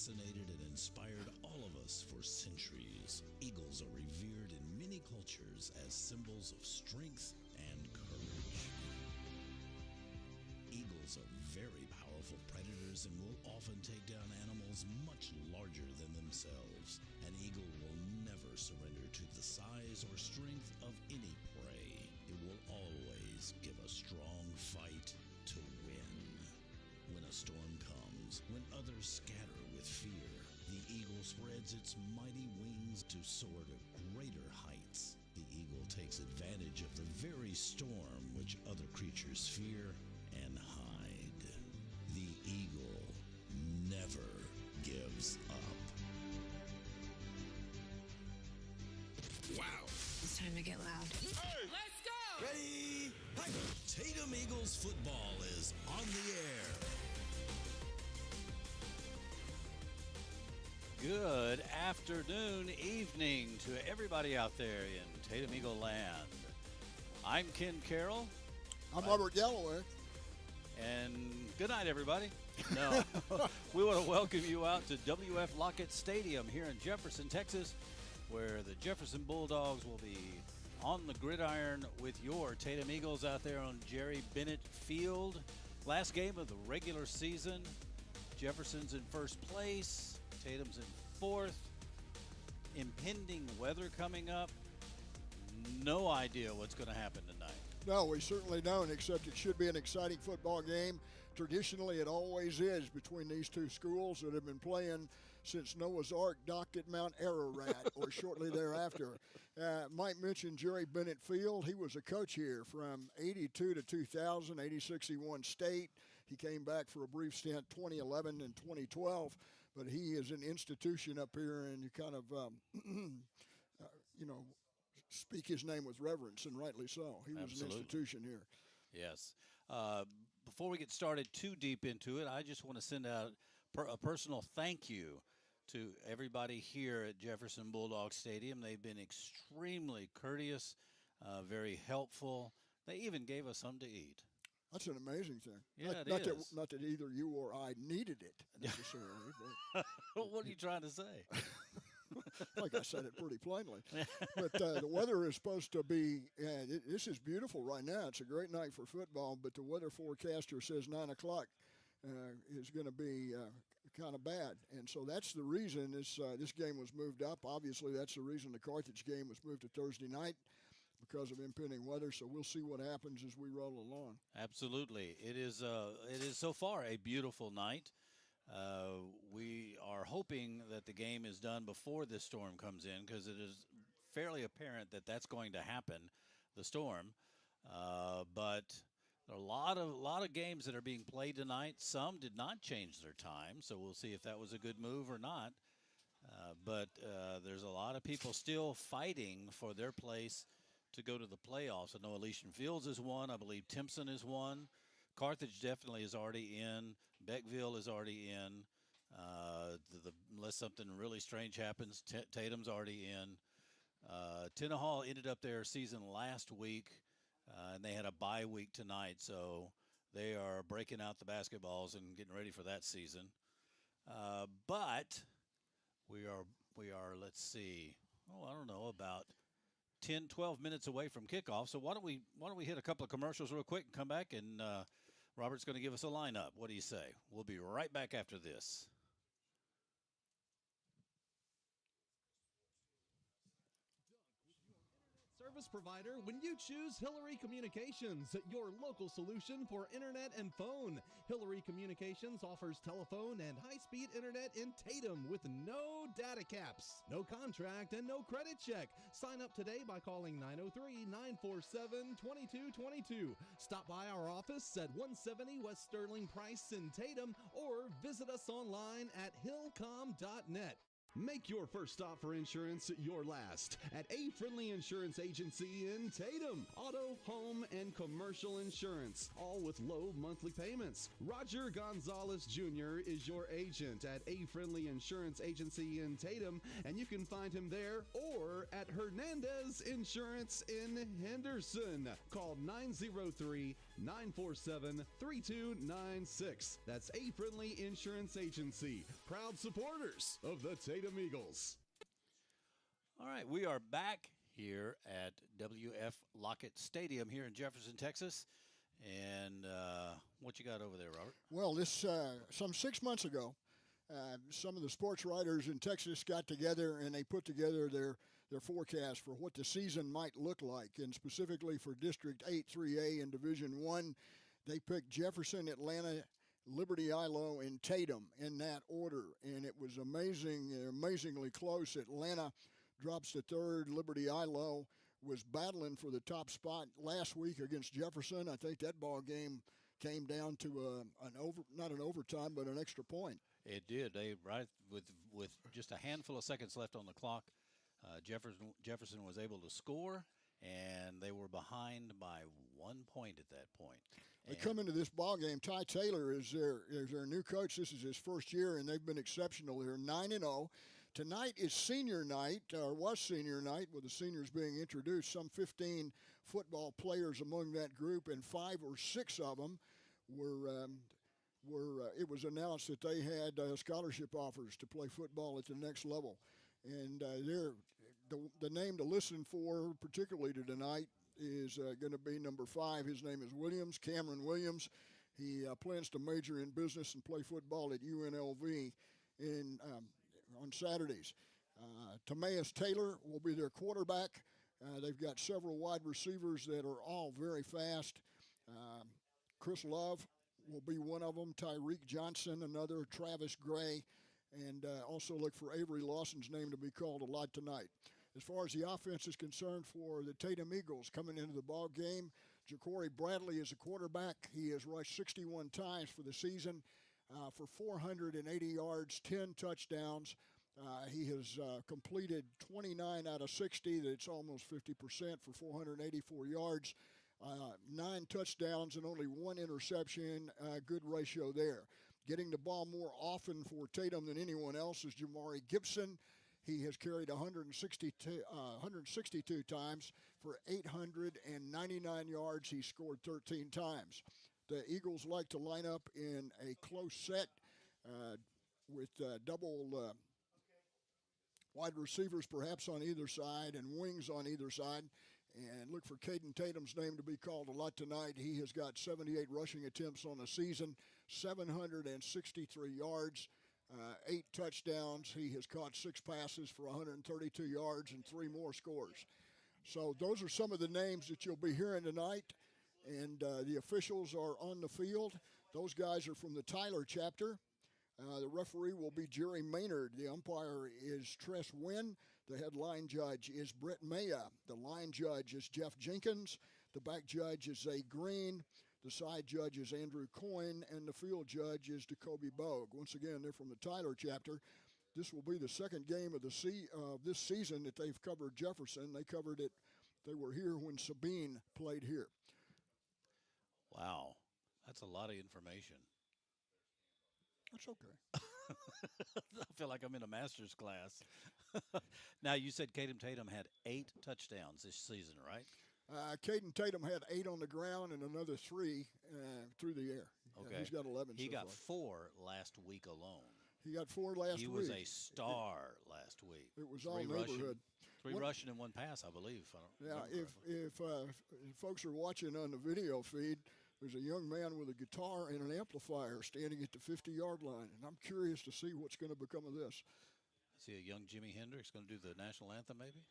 fascinated and inspired all of us for centuries. Eagles are revered in many cultures as symbols of strength and courage. Eagles are very powerful predators and will often take down animals much larger than themselves. An eagle will never surrender to the size or strength of any prey. It will always give a strong fight to win. When a storm comes, when others scatter with fear, the eagle spreads its mighty wings to soar to greater heights. The eagle takes advantage of the very storm which other creatures fear and hide. The eagle never gives up. Wow. It's time to get loud. Hey! Let's go! Ready? Hi. Tatum Eagles football is on the air. Good afternoon, evening to everybody out there in Tatum Eagle land. I'm Ken Carroll. I'm Robert Galloway. And good night, everybody. No, we want to welcome you out to WF Lockett Stadium here in Jefferson, Texas, where the Jefferson Bulldogs will be on the gridiron with your Tatum Eagles out there on Jerry Bennett Field. Last game of the regular season. Jefferson's in first place. Tatum's in fourth. Impending weather coming up. No idea what's going to happen tonight. No, we certainly don't, except it should be an exciting football game. Traditionally, it always is between these two schools that have been playing since Noah's Ark docked at Mount Ararat or shortly thereafter. Might mention Jerry Bennett Field. He was a coach here from 82 to 2000. 86 he won state. He came back for a brief stint 2011 and 2012. But he is an institution up here, and you kind of, speak his name with reverence, and rightly so. He was Absolutely. an institution here. Yes. Before we get started too deep into it, I just want to send out a personal thank you to everybody here at Jefferson Bulldog Stadium. They've been extremely courteous, very helpful. They even gave us something to eat. That's an amazing thing. Yeah, Not that either you or I needed it necessarily. But what are you trying to say? Like I said it pretty plainly. But the weather is supposed to be, this is beautiful right now. It's a great night for football, but the weather forecaster says 9 o'clock is going to be kind of bad. And so that's the reason this game was moved up. Obviously, that's the reason the Carthage game was moved to Thursday night, because of impending weather. So we'll see what happens as we roll along. Absolutely. It is so far a beautiful night. We are hoping that the game is done before this storm comes in, because it is fairly apparent that that's going to happen, the storm. But there are a lot of games that are being played tonight. Some did not change their time, so we'll see if that was a good move or not. But there's a lot of people still fighting for their place to go to the playoffs. I know Elysian Fields is one. I believe Timpson is one. Carthage definitely is already in. Beckville is already in. Unless something really strange happens, Tatum's already in. Tenaha ended up their season last week, and they had a bye week tonight, so they are breaking out the basketballs and getting ready for that season. But we are, let's see, I don't know, about 10, 12 minutes away from kickoff. So why don't we hit a couple of commercials real quick and come back, and Robert's going to give us a lineup. What do you say? We'll be right back after this. Service provider when you choose Hillary Communications, your local solution for internet and phone. Hillary Communications offers telephone and high-speed internet in Tatum with no data caps, no contract, and no credit check. Sign up today by calling 903-947-2222. Stop by our office at 170 West Sterling Price in Tatum, or visit us online at hillcom.net. Make your first stop for insurance your last at A Friendly Insurance Agency in Tatum. Auto, home, and commercial insurance, all with low monthly payments. Roger Gonzalez Jr. is your agent at A Friendly Insurance Agency in Tatum, and you can find him there or at Hernandez Insurance in Henderson. Call 903-947-2222 947-3296. That's A Friendly Insurance Agency, proud supporters of the Tatum Eagles. All right, we are back here at W.F. Lockett Stadium here in Jefferson, Texas. And what you got over there, Robert? Well, this some 6 months ago, some of the sports writers in Texas got together and they put together their forecast for what the season might look like, and specifically for District 8 3A in Division 1, they picked Jefferson, Atlanta, Liberty Ilo, and Tatum in that order, and it was amazingly close. Atlanta drops to third. Liberty Ilo was battling for the top spot last week against Jefferson. I think that ball game came down to not an overtime, but an extra point. It did. They right with just a handful of seconds left on the clock. Jefferson was able to score, and they were behind by 1 point at that point. They come into this ball game. Ty Taylor is their new coach. This is his first year, and they've been exceptional. They're 9-0. Tonight is senior night, or was senior night, with the seniors being introduced. Some 15 football players among that group, and 5 or 6 of them were. It was announced that they had scholarship offers to play football at the next level, and the name to listen for, particularly to tonight, is going to be number 5. His name is Williams, Cameron Williams. He plans to major in business and play football at UNLV on Saturdays. Timaeus Taylor will be their quarterback. They've got several wide receivers that are all very fast. Chris Love will be one of them. Tyreek Johnson, another. Travis Gray. And also look for Avery Lawson's name to be called a lot tonight. As far as the offense is concerned for the Tatum Eagles coming into the ball game, Ja'Cory Bradley is a quarterback. He has rushed 61 times for the season for 480 yards, 10 touchdowns. He has completed 29 out of 60. That's almost 50% for 484 yards. 9 touchdowns and only 1 interception. Good ratio there. Getting the ball more often for Tatum than anyone else is Jamari Gibson. He has carried 162 times for 899 yards. He scored 13 times. The Eagles like to line up in a close set with double wide receivers perhaps on either side and wings on either side. And look for Caden Tatum's name to be called a lot tonight. He has got 78 rushing attempts on the season, 763 yards, 8 touchdowns. He has caught 6 passes for 132 yards and 3 more scores. So those are some of the names that you'll be hearing tonight. And the officials are on the field. Those guys are from the Tyler chapter. The referee will be Jerry Maynard. The umpire is Tress Wynn. The head line judge is Brett Maya. The line judge is Jeff Jenkins. The back judge is Zay Green. The side judge is Andrew Coyne. And the field judge is Jacoby Bogue. Once again, they're from the Tyler chapter. This will be the second game of this season that they've covered Jefferson. They covered it. They were here when Sabine played here. Wow, that's a lot of information. That's okay. I feel like I'm in a master's class. Now, you said Caden Tatum had 8 touchdowns this season, right? Caden Tatum had 8 on the ground and another 3 through the air. Okay. He's got 11 He so got far. 4 last week alone. He got 4 last week. He was a star last week. It was all neighborhood. 3 rushing and 1 pass, I believe. If folks are watching on the video feed, there's a young man with a guitar and an amplifier standing at the 50-yard line, and I'm curious to see what's going to become of this. I see a young Jimi Hendrix going to do the national anthem, maybe? I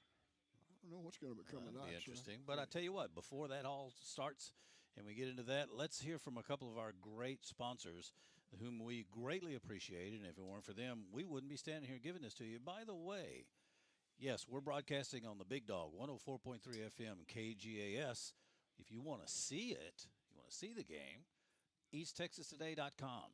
don't know what's going to become of that. That'd be interesting. But I tell you what, before that all starts and we get into that, let's hear from a couple of our great sponsors whom we greatly appreciate, and if it weren't for them, we wouldn't be standing here giving this to you. By the way, yes, we're broadcasting on the Big Dog, 104.3 FM KGAS. If you want to see it, you want to see the game, EastTexasToday.com.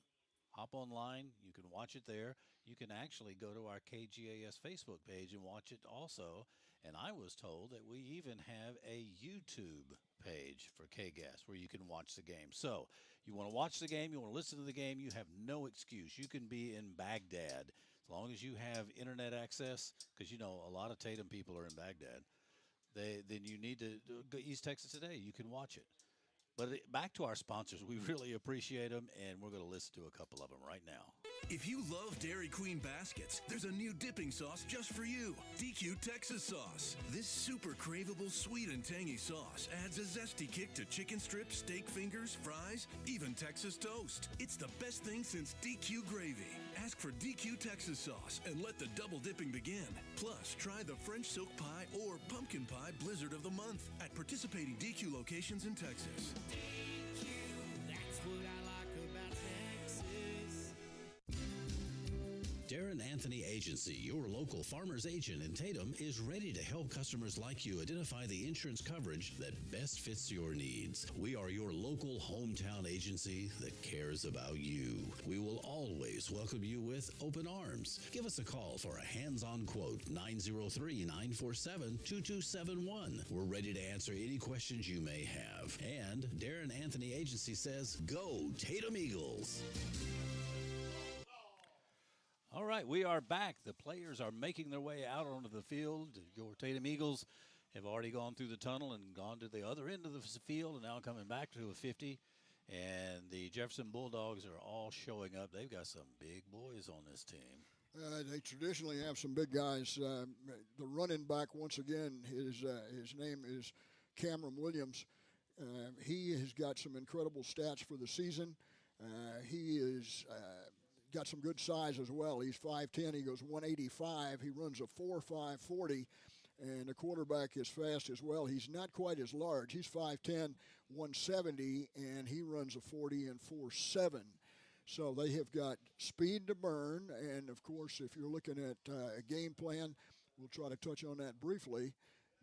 Hop online. You can watch it there. You can actually go to our KGAS Facebook page and watch it also. And I was told that we even have a YouTube page for KGAS where you can watch the game. So you want to watch the game, you want to listen to the game, you have no excuse. You can be in Baghdad as long as you have internet access, because, you know, a lot of Tatum people are in Baghdad. Then you need to go East Texas Today. You can watch it. But back to our sponsors. We really appreciate them, and we're going to listen to a couple of them right now. If you love Dairy Queen baskets, there's a new dipping sauce just for you. DQ Texas Sauce. This super craveable, sweet and tangy sauce adds a zesty kick to chicken strips, steak fingers, fries, even Texas toast. It's the best thing since DQ gravy. Ask for DQ Texas Sauce and let the double dipping begin. Plus, try the French silk pie or pumpkin pie blizzard of the month at participating DQ locations in Texas. DQ, that's what I like about Texas. Darren Anthony Agency, your local farmer's agent in Tatum, is ready to help customers like you identify the insurance coverage that best fits your needs. We are your local hometown agency that cares about you. We will always welcome you with open arms. Give us a call for a hands-on quote, 903-947-2271. We're ready to answer any questions you may have. And Darren Anthony Agency says, go Tatum Eagles! All right, we are back. The players are making their way out onto the field. Your Tatum Eagles have already gone through the tunnel and gone to the other end of the field and now coming back to a 50. And the Jefferson Bulldogs are all showing up. They've got some big boys on this team. They traditionally have some big guys. The running back, once again, his name is Cameron Williams. He has got some incredible stats for the season. He is got some good size as well. He's 5'10", he goes 185, he runs a 4.5 40, and the quarterback is fast as well. He's not quite as large. He's 5'10", 170, and he runs a 40 and 4.7. So they have got speed to burn, and of course, if you're looking at a game plan, we'll try to touch on that briefly.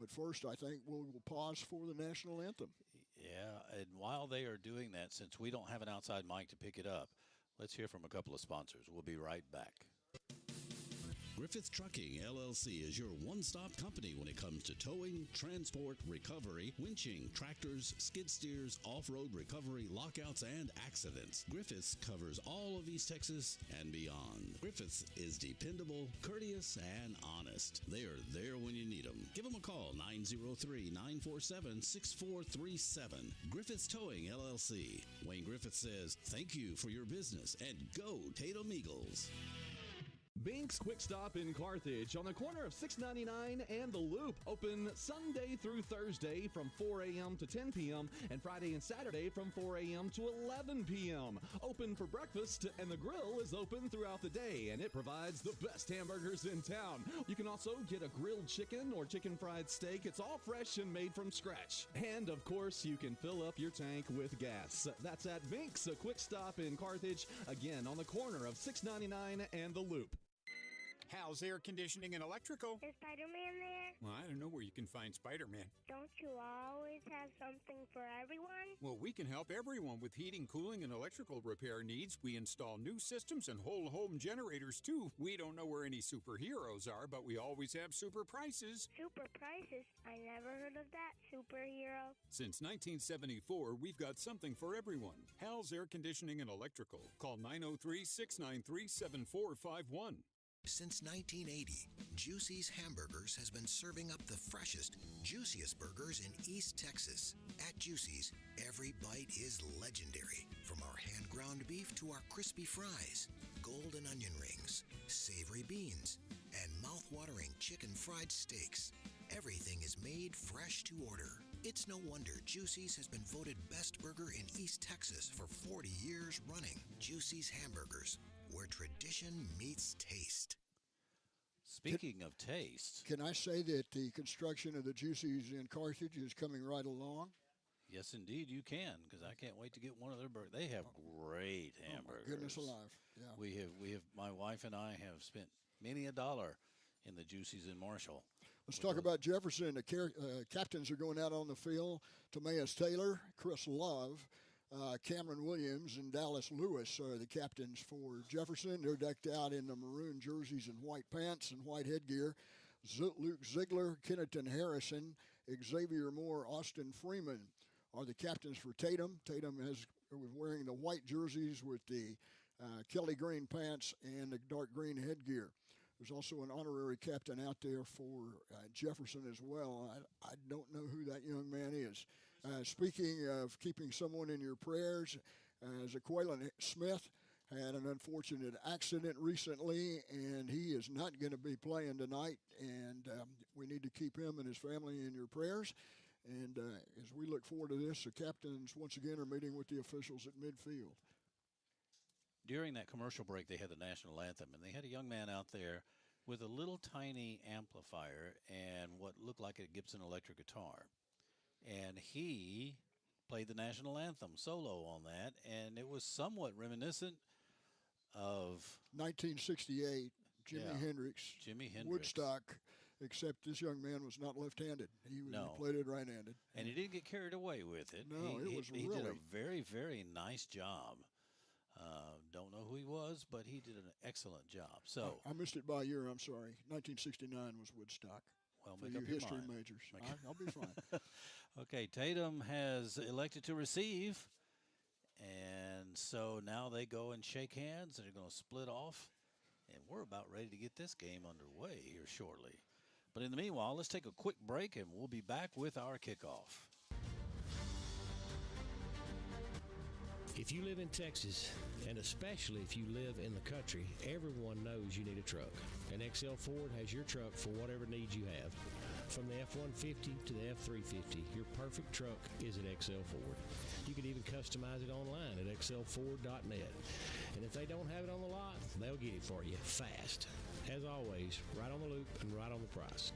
But first, I think we'll pause for the national anthem. Yeah, and while they are doing that, since we don't have an outside mic to pick it up, let's hear from a couple of sponsors. We'll be right back. Griffith Trucking, LLC is your one-stop company when it comes to towing, transport, recovery, winching, tractors, skid steers, off-road recovery, lockouts, and accidents. Griffiths covers all of East Texas and beyond. Griffiths is dependable, courteous, and honest. They are there when you need them. Give them a call, 903-947-6437. Griffiths Towing, LLC. Wayne Griffith says, thank you for your business, and go Tatum Eagles. Bink's Quick Stop in Carthage on the corner of 699 and The Loop. Open Sunday through Thursday from 4 a.m. to 10 p.m. and Friday and Saturday from 4 a.m. to 11 p.m. Open for breakfast, and the grill is open throughout the day, and it provides the best hamburgers in town. You can also get a grilled chicken or chicken fried steak. It's all fresh and made from scratch. And, of course, you can fill up your tank with gas. That's at Bink's Quick Stop in Carthage, again on the corner of 699 and The Loop. Hal's Air Conditioning and Electrical. Is Spider-Man there? Well, I don't know where you can find Spider-Man. Don't you always have something for everyone? Well, we can help everyone with heating, cooling, and electrical repair needs. We install new systems and whole home generators, too. We don't know where any superheroes are, but we always have super prices. Super prices? I never heard of that superhero. Since 1974, we've got something for everyone. Hal's Air Conditioning and Electrical. Call 903-693-7451. Since 1980, Juicy's Hamburgers has been serving up the freshest, juiciest burgers in East Texas. At Juicy's, every bite is legendary. From our hand-ground beef to our crispy fries, golden onion rings, savory beans, and mouth-watering chicken fried steaks. Everything is made fresh to order. It's no wonder Juicy's has been voted best burger in East Texas for 40 years running. Juicy's Hamburgers, where tradition meets taste. Speaking of taste. Can I say that the construction of the Juicy's in Carthage is coming right along? Yes, indeed, you can, because I can't wait to get one of their burgers. They have great hamburgers. Oh, my goodness alive. Yeah. We have. My wife and I have spent many a dollar in the Juicy's in Marshall. Let's talk about Jefferson. The captains are going out on the field. Tomias Taylor, Chris Love, Cameron Williams, and Dallas Lewis are the captains for Jefferson. They're decked out in the maroon jerseys and white pants and white headgear. Luke Ziegler, Kennington Harrison, Xavier Moore, Austin Freeman are the captains for Tatum. Tatum was wearing the white jerseys with the Kelly green pants and the dark green headgear. There's also an honorary captain out there for Jefferson as well. I don't know who that young man is. Speaking of keeping someone in your prayers, Zaquaylin Smith had an unfortunate accident recently, and he is not going to be playing tonight. And we need to keep him and his family in your prayers. And as we look forward to this, the captains once again are meeting with the officials at midfield. During that commercial break, they had the national anthem, and they had a young man out there with a little tiny amplifier and what looked like a Gibson electric guitar. And he played the national anthem solo on that, and it was somewhat reminiscent of 1968, Jimi Hendrix, Woodstock, except this young man was not left-handed. He played it right-handed. And he didn't get carried away with it. No, he did a very, very nice job. Don't know who he was, but he did an excellent job. So I missed it by a year. I'm sorry. 1969 was Woodstock. Well, for make you up your history mind. majors. I'll be fine. Okay, Tatum has elected to receive, and so now they go and shake hands, and they're going to split off, and we're about ready to get this game underway here shortly. But in the meanwhile, let's take a quick break, and we'll be back with our kickoff. If you live in Texas, and especially if you live in the country, everyone knows you need a truck. And XL Ford has your truck for whatever needs you have. From the F-150 to the F-350, your perfect truck is at XL Ford. You can even customize it online at xlford.net. And if they don't have it on the lot, they'll get it for you fast. As always, right on the loop and right on the price.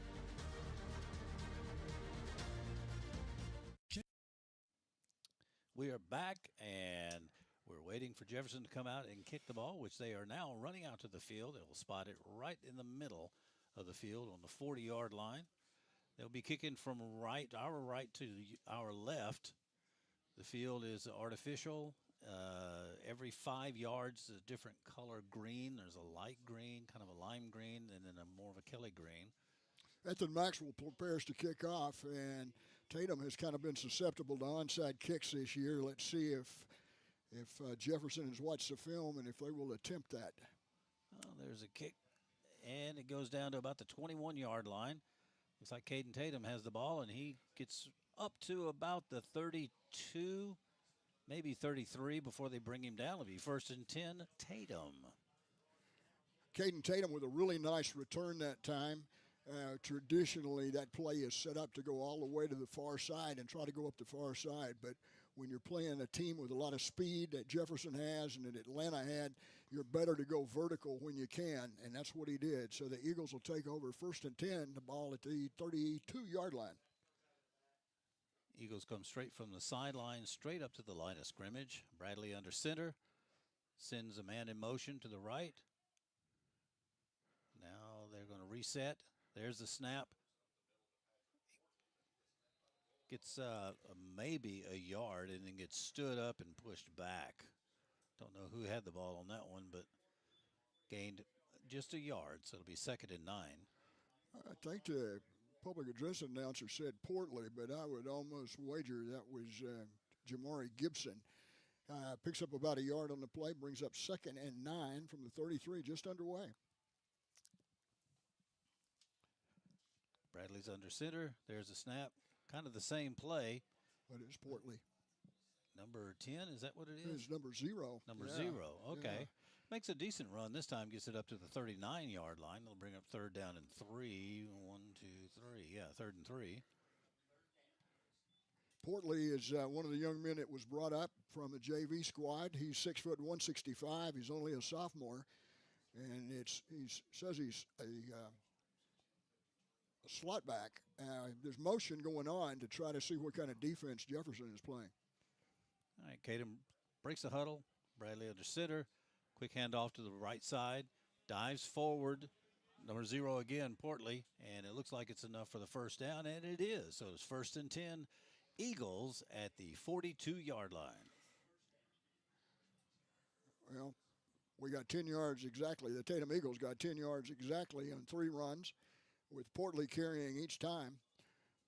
We are back, and we're waiting for Jefferson to come out and kick the ball, which they are now running out to the field. They will spot it right in the middle of the field on the 40-yard line. They'll be kicking from our right to our left. The field is artificial. Every 5 yards is a different color green. There's a light green, kind of a lime green, and then a more of a Kelly green. Ethan Maxwell prepares to kick off, and Tatum has kind of been susceptible to onside kicks this year. Let's see if Jefferson has watched the film and if they will attempt that. Oh, there's a kick, and it goes down to about the 21-yard line. Looks like Caden Tatum has the ball, and he gets up to about the 32, maybe 33 before they bring him down. It'll be 1st and 10, Tatum. Caden Tatum with a really nice return that time. Traditionally, that play is set up to go all the way to the far side and try to go up the far side. But when you're playing a team with a lot of speed that Jefferson has and that Atlanta had, you're better to go vertical when you can, and that's what he did. So the Eagles will take over 1st and 10, the ball at the 32-yard line. Eagles come straight from the sideline, straight up to the line of scrimmage. Bradley under center, sends a man in motion to the right. Now they're going to reset. There's the snap. Gets maybe a yard and then gets stood up and pushed back. Don't know who had the ball on that one, but gained just a yard, so it'll be 2nd and 9. I think the public address announcer said Portly, but I would almost wager that was Jamari Gibson. Picks up about a yard on the play, brings up 2nd and 9 from the 33, just underway. Bradley's under center. There's a snap. Kind of the same play. But it's Portly. Number 10, is that what it is? It's number 0. Number 0, okay. Yeah. Makes a decent run. This time gets it up to the 39-yard line. They'll bring up 3rd down and 3. 1, 2, 3. Yeah, 3rd and 3. Portly is one of the young men that was brought up from the JV squad. He's 6 foot 165. He's only a sophomore. And he says he's a slot back. There's motion going on to try to see what kind of defense Jefferson is playing. All right, Caden breaks the huddle. Bradley under center. Quick handoff to the right side. Dives forward. Number 0 again, Portly. And it looks like it's enough for the 1st down, and it is. So it's 1st and 10. Eagles at the 42-yard line. Well, we got 10 yards exactly. The Tatum Eagles got 10 yards exactly on 3 runs, with Portly carrying each time.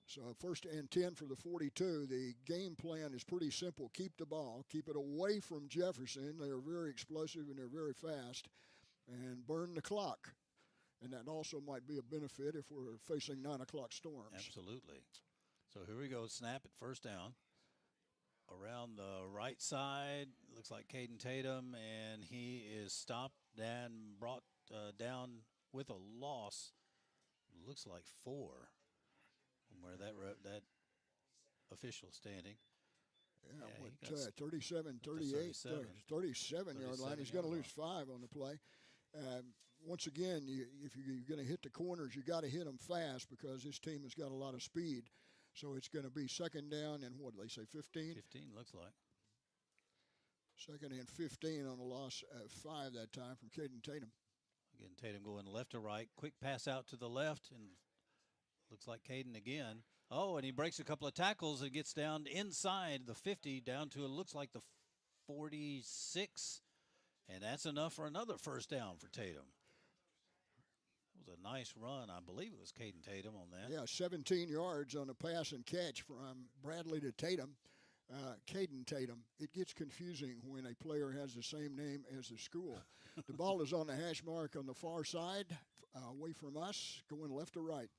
So 1st and 10 for the 42. The game plan is pretty simple. Keep the ball. Keep it away from Jefferson. They're very explosive and they're very fast. And burn the clock. And that also might be a benefit if we're facing 9 o'clock storms. Absolutely. So here we go. Snap at 1st down. around the right side. Looks like Caden Tatum, and he is stopped and brought down with a loss. Looks like 4 from where that official standing. Yeah, 37, 38, 37-yard line. He's going to lose 5 on the play. Once again, if you're going to hit the corners, you got to hit them fast because this team has got a lot of speed. So it's going to be second down and what do they say, 15? 15 looks like. Second and 15 on a loss of 5 that time from Caden Tatum. Again, Tatum going left to right. Quick pass out to the left, and looks like Caden again. Oh, and he breaks a couple of tackles and gets down inside the 50, down to it looks like the 46. And that's enough for another first down for Tatum. It was a nice run. I believe it was Caden Tatum on that. Yeah, 17 yards on a pass and catch from Bradley to Tatum. Caden Tatum. It gets confusing when a player has the same name as the school. The ball is on the hash mark on the far side, away from us, going left to right.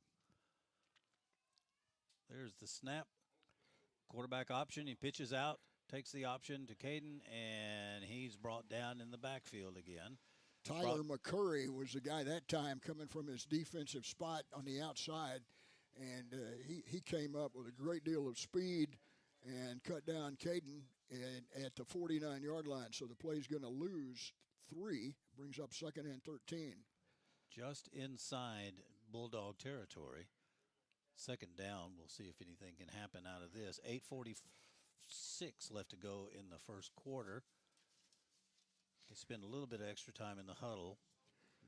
There's the snap. Quarterback option. He pitches out, takes the option to Caden, and he's brought down in the backfield again. Tyler McCurry was the guy that time coming from his defensive spot on the outside, and he came up with a great deal of speed and cut down Caden at the 49-yard line. So the play's going to lose 3, brings up second and 13. Just inside Bulldog territory. Second down, we'll see if anything can happen out of this. 8:46 left to go in the first quarter. They spend a little bit of extra time in the huddle.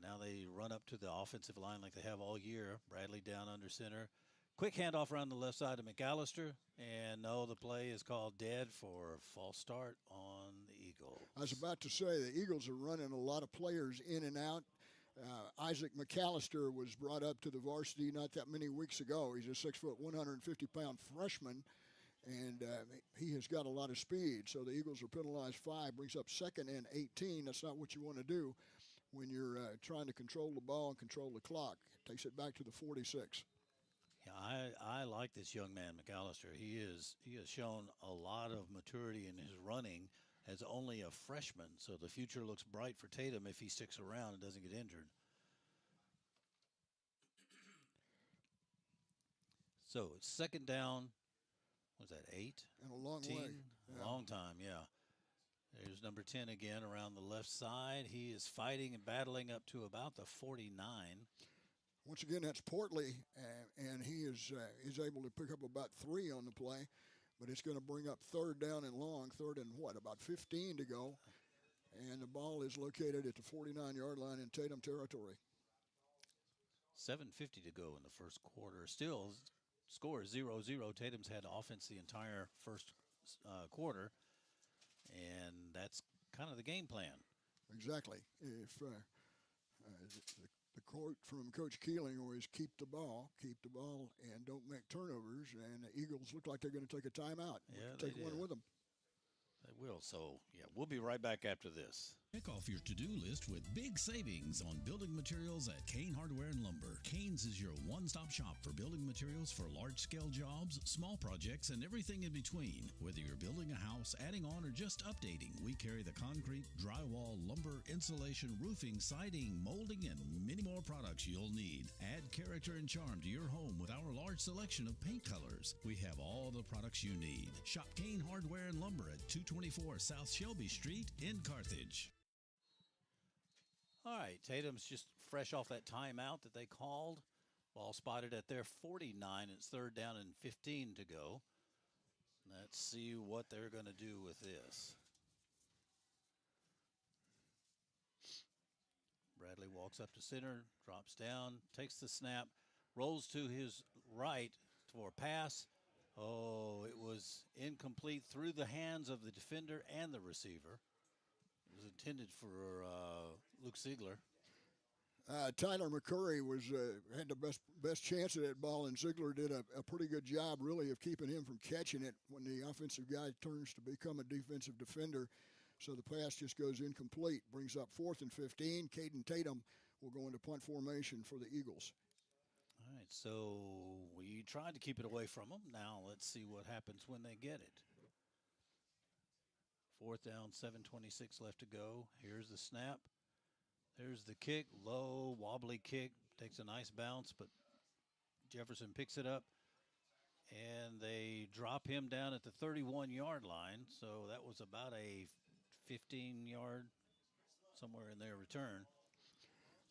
Now they run up to the offensive line like they have all year. Bradley down under center. Quick handoff around the left side of McAllister. And no, the play is called dead for a false start on the Eagles. I was about to say the Eagles are running a lot of players in and out. Isaac McAllister was brought up to the varsity not that many weeks ago. He's a 6 foot, 150-pound freshman, and he has got a lot of speed. So the Eagles are penalized 5, brings up second and 18. That's not what you want to do when you're trying to control the ball and control the clock. Takes it back to the 46. Yeah, I like this young man, McAllister. He has shown a lot of maturity in his running as only a freshman, so the future looks bright for Tatum if he sticks around and doesn't get injured. So it's second down. Was that 8? And a long way. A long time, yeah. There's number 10 again around the left side. He is fighting and battling up to about the 49. Once again, that's Portley, and he is able to pick up about 3 on the play. But it's going to bring up third down and long, third and about 15 to go. And the ball is located at the 49-yard line in Tatum territory. 7:50 to go in the first quarter. Still, score is 0-0. Tatum's had offense the entire first quarter, and that's kind of the game plan. Exactly. If the quote from Coach Keeling was keep the ball, and don't make turnovers. And the Eagles look like they're going to take a timeout. Yeah, take one with them. They will. So, yeah, we'll be right back after this. Check off your to-do list with big savings on building materials at Kane Hardware and Lumber. Kane's is your one-stop shop for building materials for large-scale jobs, small projects, and everything in between. Whether you're building a house, adding on, or just updating, we carry the concrete, drywall, lumber, insulation, roofing, siding, molding, and many more products you'll need. Add character and charm to your home with our large selection of paint colors. We have all the products you need. Shop Kane Hardware and Lumber at 224 South Shelby Street in Carthage. All right, Tatum's just fresh off that timeout that they called. Ball spotted at their 49. It's third down and 15 to go. Let's see what they're going to do with this. Bradley walks up to center, drops down, takes the snap, rolls to his right for a pass. Oh, it was incomplete through the hands of the defender and the receiver. It was intended for Luke Ziegler. Tyler McCurry had the best chance of that ball, and Ziegler did a pretty good job, really, of keeping him from catching it when the offensive guy turns to become a defensive defender. So the pass just goes incomplete. Brings up 4th and 15. Caden Tatum will go into punt formation for the Eagles. All right, so we tried to keep it away from them. Now let's see what happens when they get it. 4th down, 7:26 left to go. Here's the snap. There's the kick, low, wobbly kick. Takes a nice bounce, but Jefferson picks it up, and they drop him down at the 31-yard line. So that was about a 15-yard, somewhere in there, return.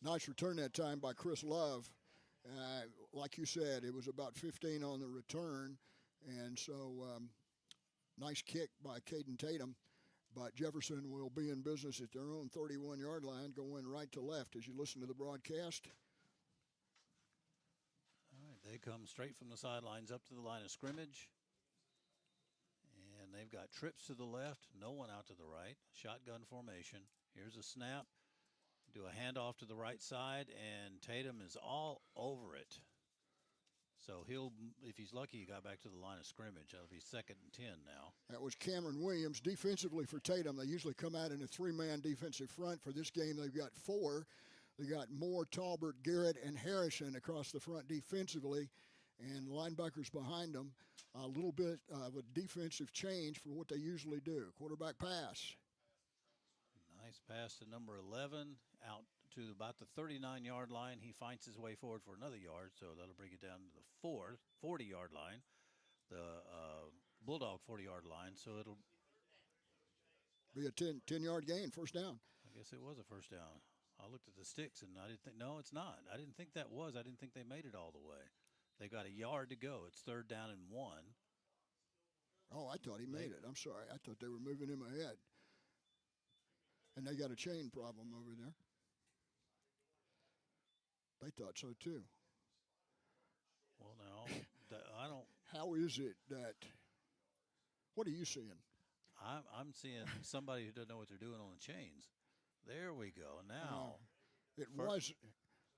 Nice return that time by Chris Love. Like you said, it was about 15 on the return, and so nice kick by Caden Tatum. But Jefferson will be in business at their own 31-yard line, going right to left as you listen to the broadcast. All right, they come straight from the sidelines up to the line of scrimmage. And they've got trips to the left, no one out to the right. Shotgun formation. Here's a snap. Do a handoff to the right side, and Tatum is all over it. So he'll, if he's lucky, he got back to the line of scrimmage. That'll be 2nd and 10 now. That was Cameron Williams. Defensively for Tatum, they usually come out in a 3-man defensive front. For this game, they've got 4. They got Moore, Talbert, Garrett, and Harrison across the front defensively, and linebackers behind them. A little bit of a defensive change for what they usually do. Quarterback pass. Nice pass to number 11, out to about the 39-yard line. He finds his way forward for another yard, so that'll bring it down to the 40-yard line, the Bulldog 40-yard line. So it'll be a 10-yard gain, first down. I guess it was a first down. I looked at the sticks, and I didn't think, no, it's not. I didn't think that was. I didn't think they made it all the way. They got a yard to go. It's 3rd down and 1. Oh, I thought he made it. I'm sorry. I thought they were moving him ahead. And they got a chain problem over there. They thought so, too. Well, now, I don't. How is it that, what are you seeing? I'm seeing somebody who doesn't know what they're doing on the chains. There we go. Now. It was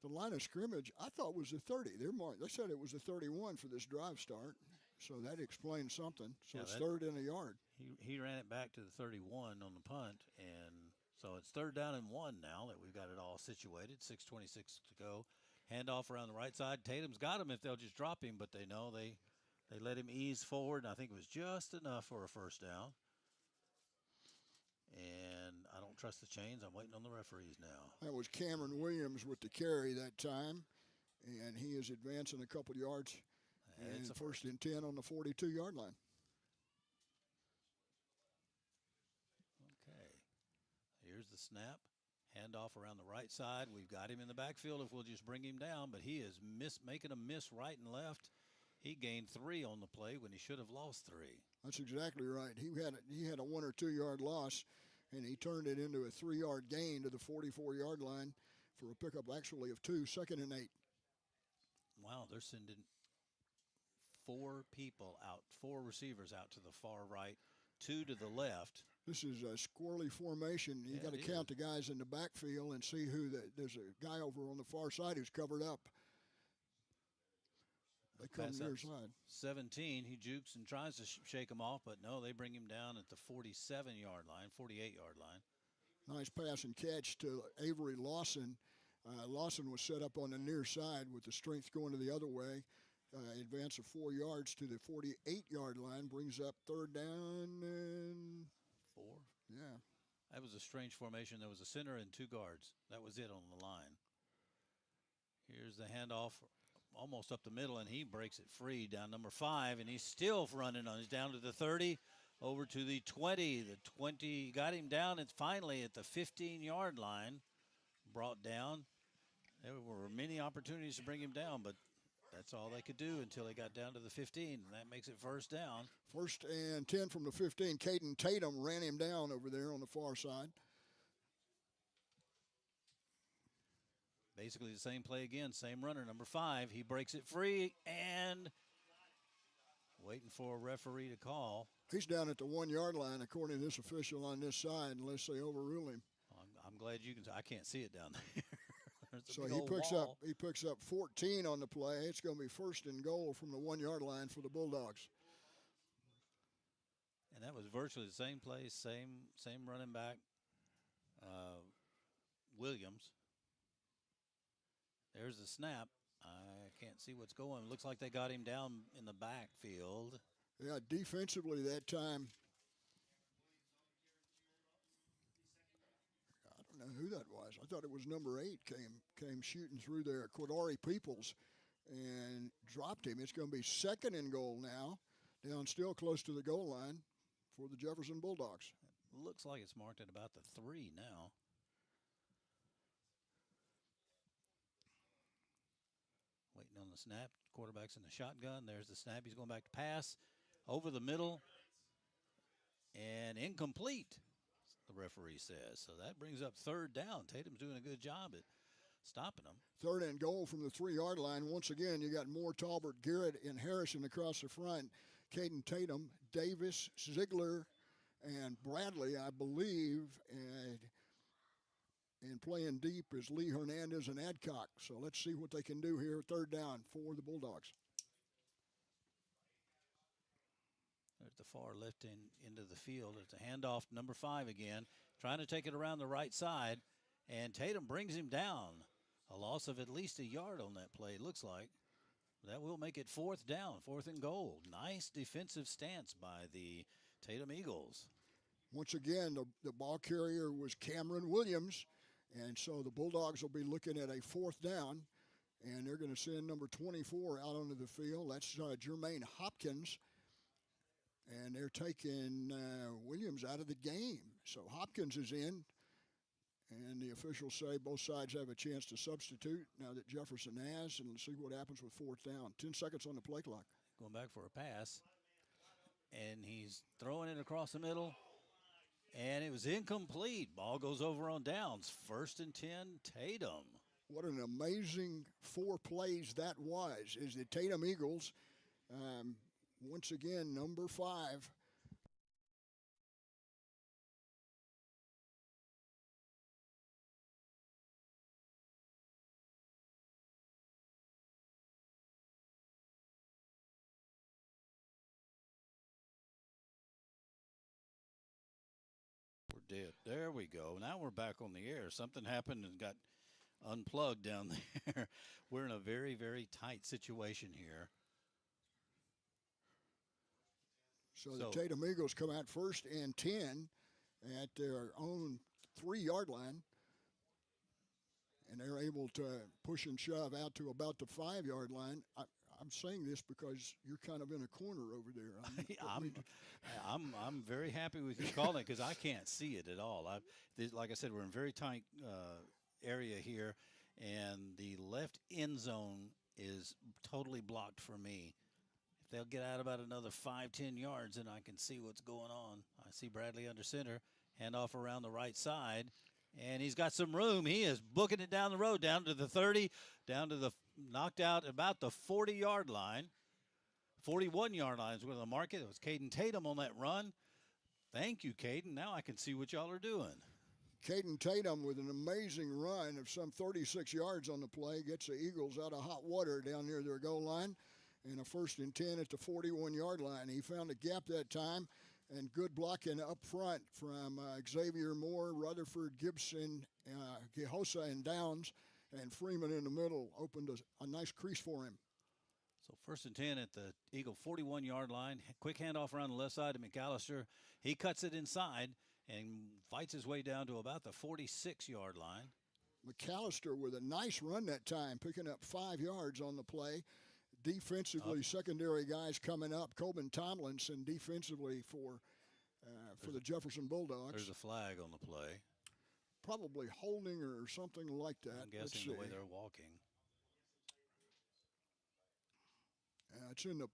the line of scrimmage, I thought was the 30. They said it was the 31 for this drive start. So that explains something. So it's 3rd and a yard. He ran it back to the 31 on the punt, and so it's 3rd down and 1 now that we've got it all situated. 6:26 to go. Handoff around the right side. Tatum's got him if they'll just drop him, but they know they let him ease forward, and I think it was just enough for a first down. And I don't trust the chains. I'm waiting on the referees now. That was Cameron Williams with the carry that time, and he is advancing a couple yards. And it's a 1st and 10 on the 42-yard line. Okay. Here's the snap. Handoff around the right side. We've got him in the backfield if we'll just bring him down, but he is making a miss right and left. He gained 3 on the play when he should have lost 3. That's exactly right. He had a 1 or 2 yard loss, and he turned it into a 3-yard gain to the 44-yard line for a pickup actually of 2, 2nd and 8. Wow, they're sending 4 people out, 4 receivers out to the far right, 2 to the left. This is a squirrely formation. You got to count the guys in the backfield and see there's a guy over on the far side who's covered up. They come near side. 17, he jukes and tries to shake him off, but no, they bring him down at the 47-yard line, 48-yard line. Nice pass and catch to Avery Lawson. Lawson was set up on the near side with the strength going to the other way. Advance of 4 yards to the 48-yard line, brings up 3rd down and 4. Yeah. That was a strange formation. There was a center and 2 guards. That was it on the line. Here's the handoff almost up the middle, and he breaks it free down number 5, and he's still running on. He's down to the 30, over to the 20. The 20 got him down. It's finally at the 15-yard line, brought down. There were many opportunities to bring him down, but that's all they could do until they got down to the 15, and that makes it first down. 1st and 10 from the 15. Caden Tatum ran him down over there on the far side. Basically the same play again, same runner, number 5. He breaks it free and waiting for a referee to call. He's down at the 1-yard line, according to this official on this side, unless they overrule him. I'm glad you can. I can't see it down there. So he picks up 14 on the play. It's going to be 1st and goal from the 1-yard line for the Bulldogs. And that was virtually the same play, same running back, Williams. There's the snap. I can't see what's going. Looks like they got him down in the backfield. Yeah, defensively that time, who that was. I thought it was number 8 came shooting through there, Quadari Peoples, and dropped him. It's going to be 2nd and goal now, down still close to the goal line for the Jefferson Bulldogs. Looks like it's marked at about the 3 now. Waiting on the snap. Quarterback's in the shotgun. There's the snap. He's going back to pass over the middle and incomplete, the referee says. So that brings up 3rd down. Tatum's doing a good job at stopping them. 3rd and goal from the 3-yard line. Once again, you got Moore, Talbert, Garrett, and Harrison across the front. Caden Tatum, Davis, Ziegler, and Bradley, I believe, and playing deep is Lee Hernandez and Adcock. So let's see what they can do here. 3rd down for the Bulldogs. There's the far left into the field. It's a handoff, number 5 again, trying to take it around the right side, and Tatum brings him down. A loss of at least a yard on that play, looks like. That will make it 4th down, 4th and goal. Nice defensive stance by the Tatum Eagles. Once again, the ball carrier was Cameron Williams, and so the Bulldogs will be looking at a 4th down, and they're going to send number 24 out onto the field. That's Jermaine Hopkins, and they're taking Williams out of the game. So Hopkins is in, and the officials say both sides have a chance to substitute now that Jefferson has, and let's see what happens with 4th down. 10 seconds on the play clock. Going back for a pass, and he's throwing it across the middle. And it was incomplete. Ball goes over on downs. 1st and 10, Tatum. What an amazing 4 plays that was. Is the Tatum Eagles, once again, number 5. Dead. There we go. Now we're back on the air. Something happened and got unplugged down there. We're in a very, very tight situation here. So the Tatum Eagles come out 1st and 10 at their own 3-yard line, and they're able to push and shove out to about the 5-yard line. I'm saying this because you're kind of in a corner over there. I'm very happy with you calling it because I can't see it at all. Like I said, we're in a very tight area here, and the left end zone is totally blocked for me. If they'll get out about another 5-10 yards, then I can see what's going on. I see Bradley under center, handoff around the right side, and he's got some room. He is booking it down the road, down to the 30, down to the knocked out about the 40-yard line. 41-yard line is where the market. It was Caden Tatum on that run. Thank you, Caden. Now I can see what y'all are doing. Caden Tatum with an amazing run of some 36 yards on the play gets the Eagles out of hot water down near their goal line, and a 1st and 10 at the 41-yard line. He found a gap that time, and good blocking up front from Xavier Moore, Rutherford, Gibson, Gehosa, and Downs, and Freeman in the middle opened a nice crease for him. So 1st and 10 at the Eagle 41-yard line. Quick handoff around the left side to McAllister. He cuts it inside and fights his way down to about the 46-yard line. McAllister with a nice run that time, picking up 5 yards on the play. Defensively, secondary guys coming up. Coben Tomlinson defensively for the Jefferson Bulldogs. There's a flag on the play. Probably holding or something like that. I'm guessing the way they're walking. It's in the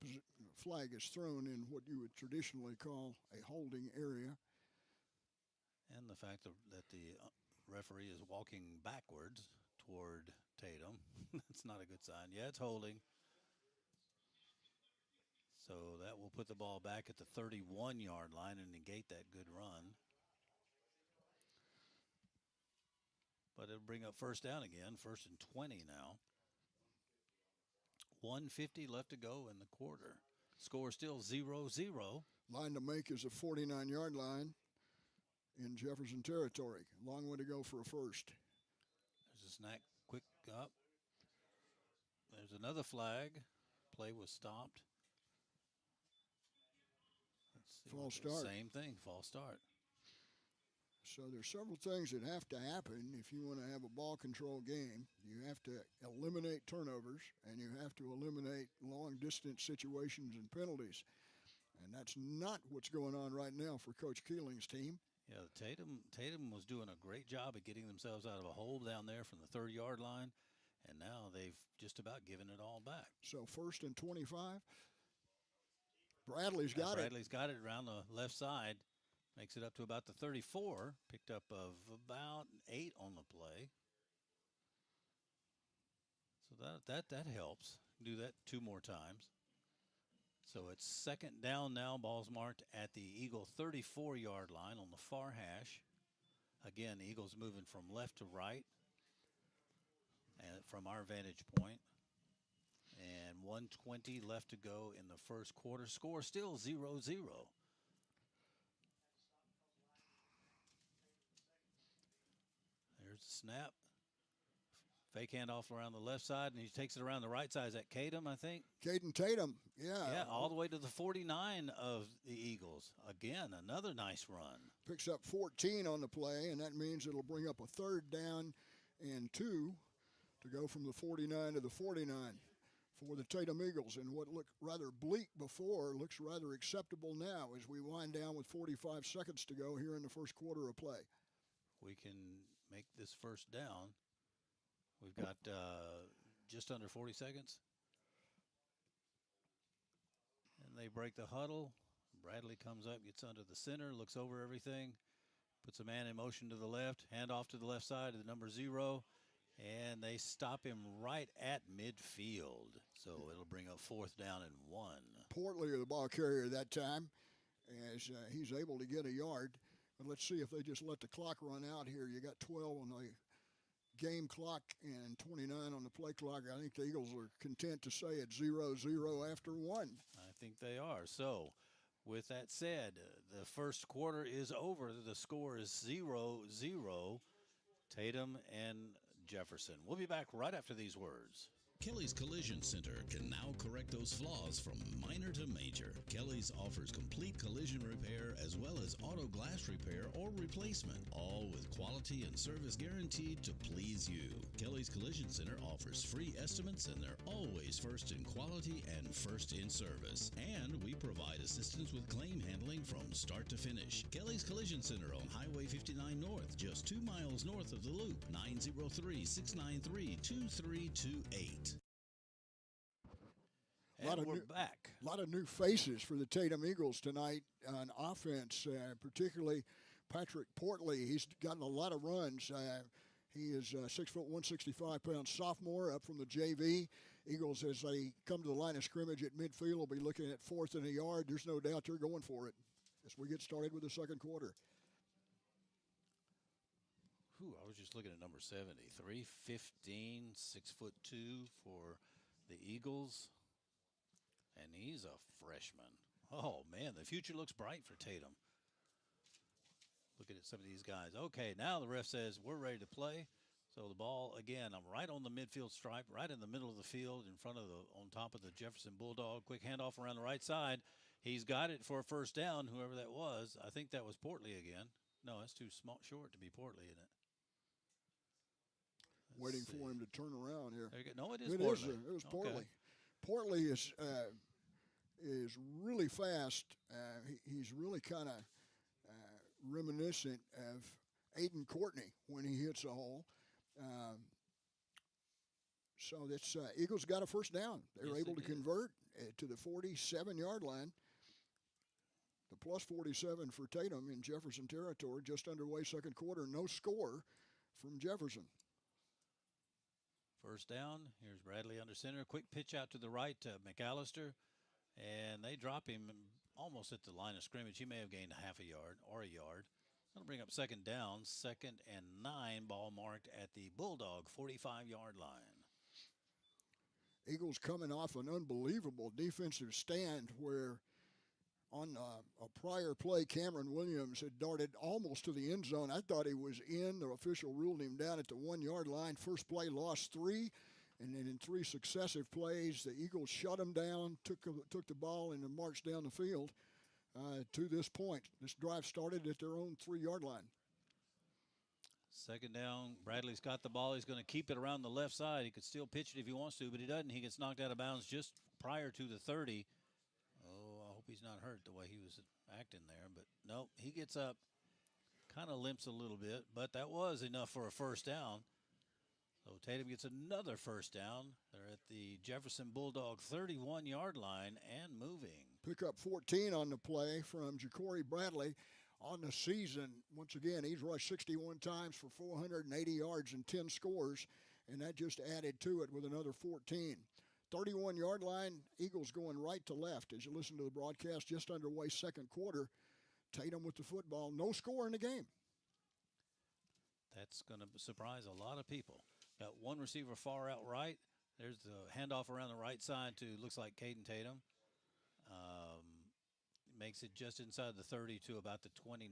flag is thrown in what you would traditionally call a holding area. And the fact that the referee is walking backwards toward Tatum. That's not a good sign. Yeah, it's holding. So that will put the ball back at the 31-yard line and negate that good run. But it'll bring up 1st down again, 1st and 20 now. 1:50 left to go in the quarter. Score still 0-0. Line to make is a 49-yard line in Jefferson territory. Long way to go for a 1st. There's a snack, quick up. There's another flag. Play was stopped. False start. Same thing, false start. So there's several things that have to happen if you want to have a ball control game. You have to eliminate turnovers, and you have to eliminate long-distance situations and penalties. And that's not what's going on right now for Coach Keeling's team. Yeah, Tatum was doing a great job at getting themselves out of a hole down there from the 30-yard line, and now they've just about given it all back. So 1st and 25. Bradley's got it. Bradley's got it around the left side. Makes it up to about the 34. Picked up of about 8 on the play. So that helps. Do that 2 more times. So it's 2nd down now. Ball's marked at the Eagle 34-yard line on the far hash. Again, the Eagles moving from left to right and from our vantage point. And 1:20 left to go in the first quarter. Score still 0-0. There's the snap. Fake handoff around the left side, and he takes it around the right side. Is that Tatum, I think? Caden Tatum, yeah. Yeah, all the way to the 49 of the Eagles. Again, another nice run. Picks up 14 on the play, and that means it'll bring up a 3rd down and 2 to go from the 49 to the 49 for the Tatum Eagles. And what looked rather bleak before looks rather acceptable now as we wind down with 45 seconds to go here in the first quarter of play. We can make this first down. We've got just under 40 seconds. And they break the huddle. Bradley comes up, gets under the center, looks over everything, puts a man in motion to the left, hand off to the left side to the number 0, and they stop him right at midfield. So it'll bring up 4th down and 1. Portley, the ball carrier that time, as he's able to get a yard. But let's see if they just let the clock run out here. You got 12 on the game clock and 29 on the play clock. I think the Eagles are content to say it's 0-0 after 1. I think they are. So, with that said, the first quarter is over. The score is 0-0. Tatum and Jefferson. We'll be back right after these words. Kelly's Collision Center can now correct those flaws from minor to major. Kelly's offers complete collision repair as well as auto glass repair or replacement, all with quality and service guaranteed to please you. Kelly's Collision Center offers free estimates, and they're always first in quality and first in service. And we provide assistance with claim handling from start to finish. Kelly's Collision Center on Highway 59 North, just 2 miles north of the Loop, 903-693-2328. And we're back. A lot of new faces for the Tatum Eagles tonight on offense, particularly Patrick Portley. He's gotten a lot of runs. He is 6 foot 165 pound sophomore up from the JV. Eagles, as they come to the line of scrimmage at midfield, will be looking at 4th and a yard. There's no doubt they're going for it as we get started with the second quarter. I was just looking at number 70. 315, 6'2" for the Eagles. And he's a freshman. Oh, man, the future looks bright for Tatum. Looking at some of these guys. Okay, now the ref says we're ready to play. So the ball, again, I'm right on the midfield stripe, right in the middle of the field, on top of the Jefferson Bulldog. Quick handoff around the right side. He's got it for a first down, whoever that was. I think that was Portley again. No, that's too short to be Portley, isn't it? Waiting for him to turn around here. No, it is Portley. It was Portley. Portley is really fast. He's really kind of reminiscent of Aiden Courtney when he hits a hole. So this Eagles got a first down. They're able to convert to the 47-yard line. The plus 47 for Tatum in Jefferson territory. Just underway second quarter. No score from Jefferson. First down. Here's Bradley under center. Quick pitch out to the right to McAllister. And they drop him almost at the line of scrimmage. He may have gained a half a yard or a yard. That'll bring up second down. 2nd and 9. Ball marked at the Bulldog 45-yard line. Eagles coming off an unbelievable defensive stand where on a prior play, Cameron Williams had darted almost to the end zone. I thought he was in. The official ruled him down at the 1-yard line. First play lost 3, and then in 3 successive plays, the Eagles shut him down, took the ball, and then marched down the field to this point. This drive started at their own 3-yard line. Second down. Bradley's got the ball. He's going to keep it around the left side. He could still pitch it if he wants to, but he doesn't. He gets knocked out of bounds just prior to the 30. Oh, I hope he's not hurt the way he was acting there. But nope, he gets up, kind of limps a little bit, but that was enough for a first down. So Tatum gets another first down. They're at the Jefferson Bulldog 31-yard line and moving. Pick up 14 on the play from Ja'Cory Bradley. On the season, once again, he's rushed 61 times for 480 yards and 10 scores, and that just added to it with another 14. 31-yard line, Eagles going right to left. As you listen to the broadcast, just underway second quarter. Tatum with the football, no score in the game. That's going to surprise a lot of people. Got one receiver far out right. There's the handoff around the right side to, looks like Caden Tatum. Makes it just inside the 30 to about the 29.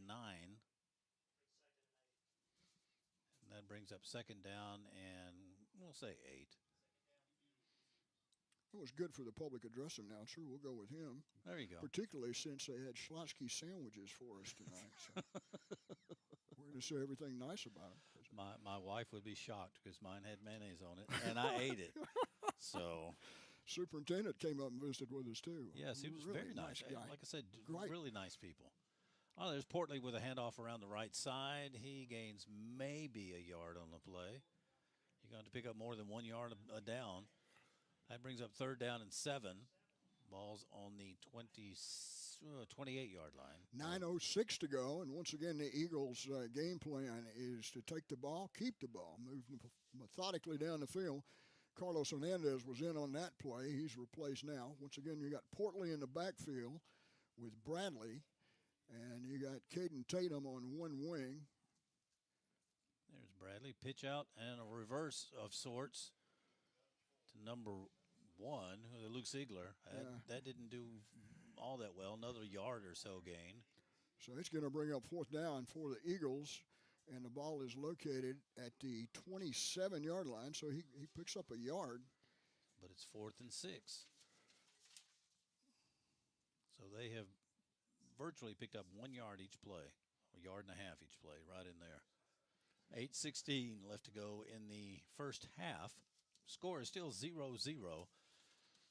And that brings up second down and we'll say 8. It was good for the public address announcer. We'll go with him. There you go. Particularly since they had Schlotsky sandwiches for us tonight. So we're going to say everything nice about them. My wife would be shocked because mine had mayonnaise on it, and I ate it. So Superintendent came up and visited with us, too. Yes, he was really very nice. Guy. Like I said, Great. Really nice people. Oh, there's Portley with a handoff around the right side. He gains maybe a yard on the play. You're going to pick up more than 1 yard a down. That brings up third down and 7. Ball's on the 28-yard line. 9:06 to go, and once again, the Eagles' game plan is to take the ball, keep the ball, move methodically down the field. Carlos Hernandez was in on that play. He's replaced now. Once again, you got Portley in the backfield with Bradley, and you got Caden Tatum on one wing. There's Bradley. Pitch out and a reverse of sorts to number 1, Luke Ziegler. That didn't do all that well. Another yard or so gain. So it's going to bring up fourth down for the Eagles, and the ball is located at the 27-yard line, so he picks up a yard. But it's 4th and 6. So they have virtually picked up 1 yard each play, a yard and a half each play, right in there. 8:16 left to go in the first half. Score is still 0-0.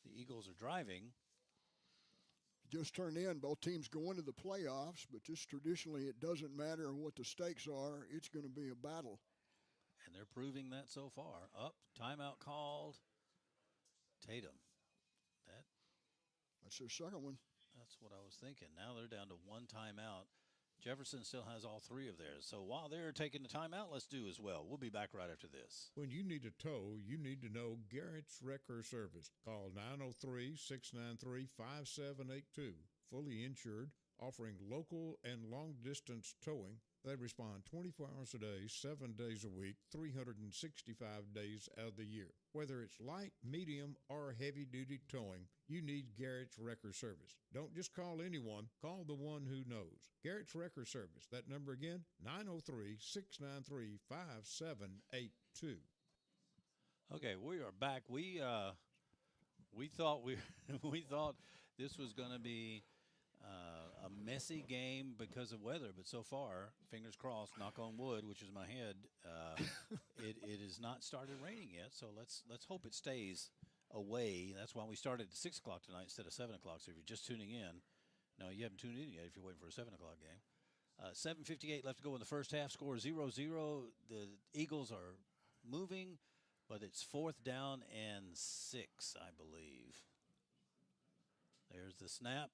The Eagles are driving. Just turned in. Both teams go into the playoffs, but just traditionally it doesn't matter what the stakes are. It's going to be a battle. And they're proving that so far. Up, timeout called. Tatum. That's their second one. That's what I was thinking. Now they're down to 1 timeout. Jefferson still has all 3 of theirs. So while they're taking the timeout, let's do as well. We'll be back right after this. When you need a tow, you need to know Garrett's Wrecker Service. Call 903-693-5782. Fully insured, offering local and long-distance towing. They respond 24 hours a day, 7 days a week, 365 days out of the year. Whether it's light, medium, or heavy-duty towing, you need Garrett's Wrecker Service. Don't just call anyone. Call the one who knows. Garrett's Wrecker Service. That number again, 903-693-5782. Okay, we are back. We thought we thought this was going to be a messy game because of weather, but so far, fingers crossed, knock on wood, which is my head, it has not started raining yet. So let's hope it stays away. That's why we started at 6 o'clock tonight instead of 7 o'clock. So if you're just tuning in, no, you haven't tuned in yet if you're waiting for a 7 o'clock game. 7:58 left to go in the first half. Score 0-0. The Eagles are moving, but it's 4th down and 6, I believe. There's the snap.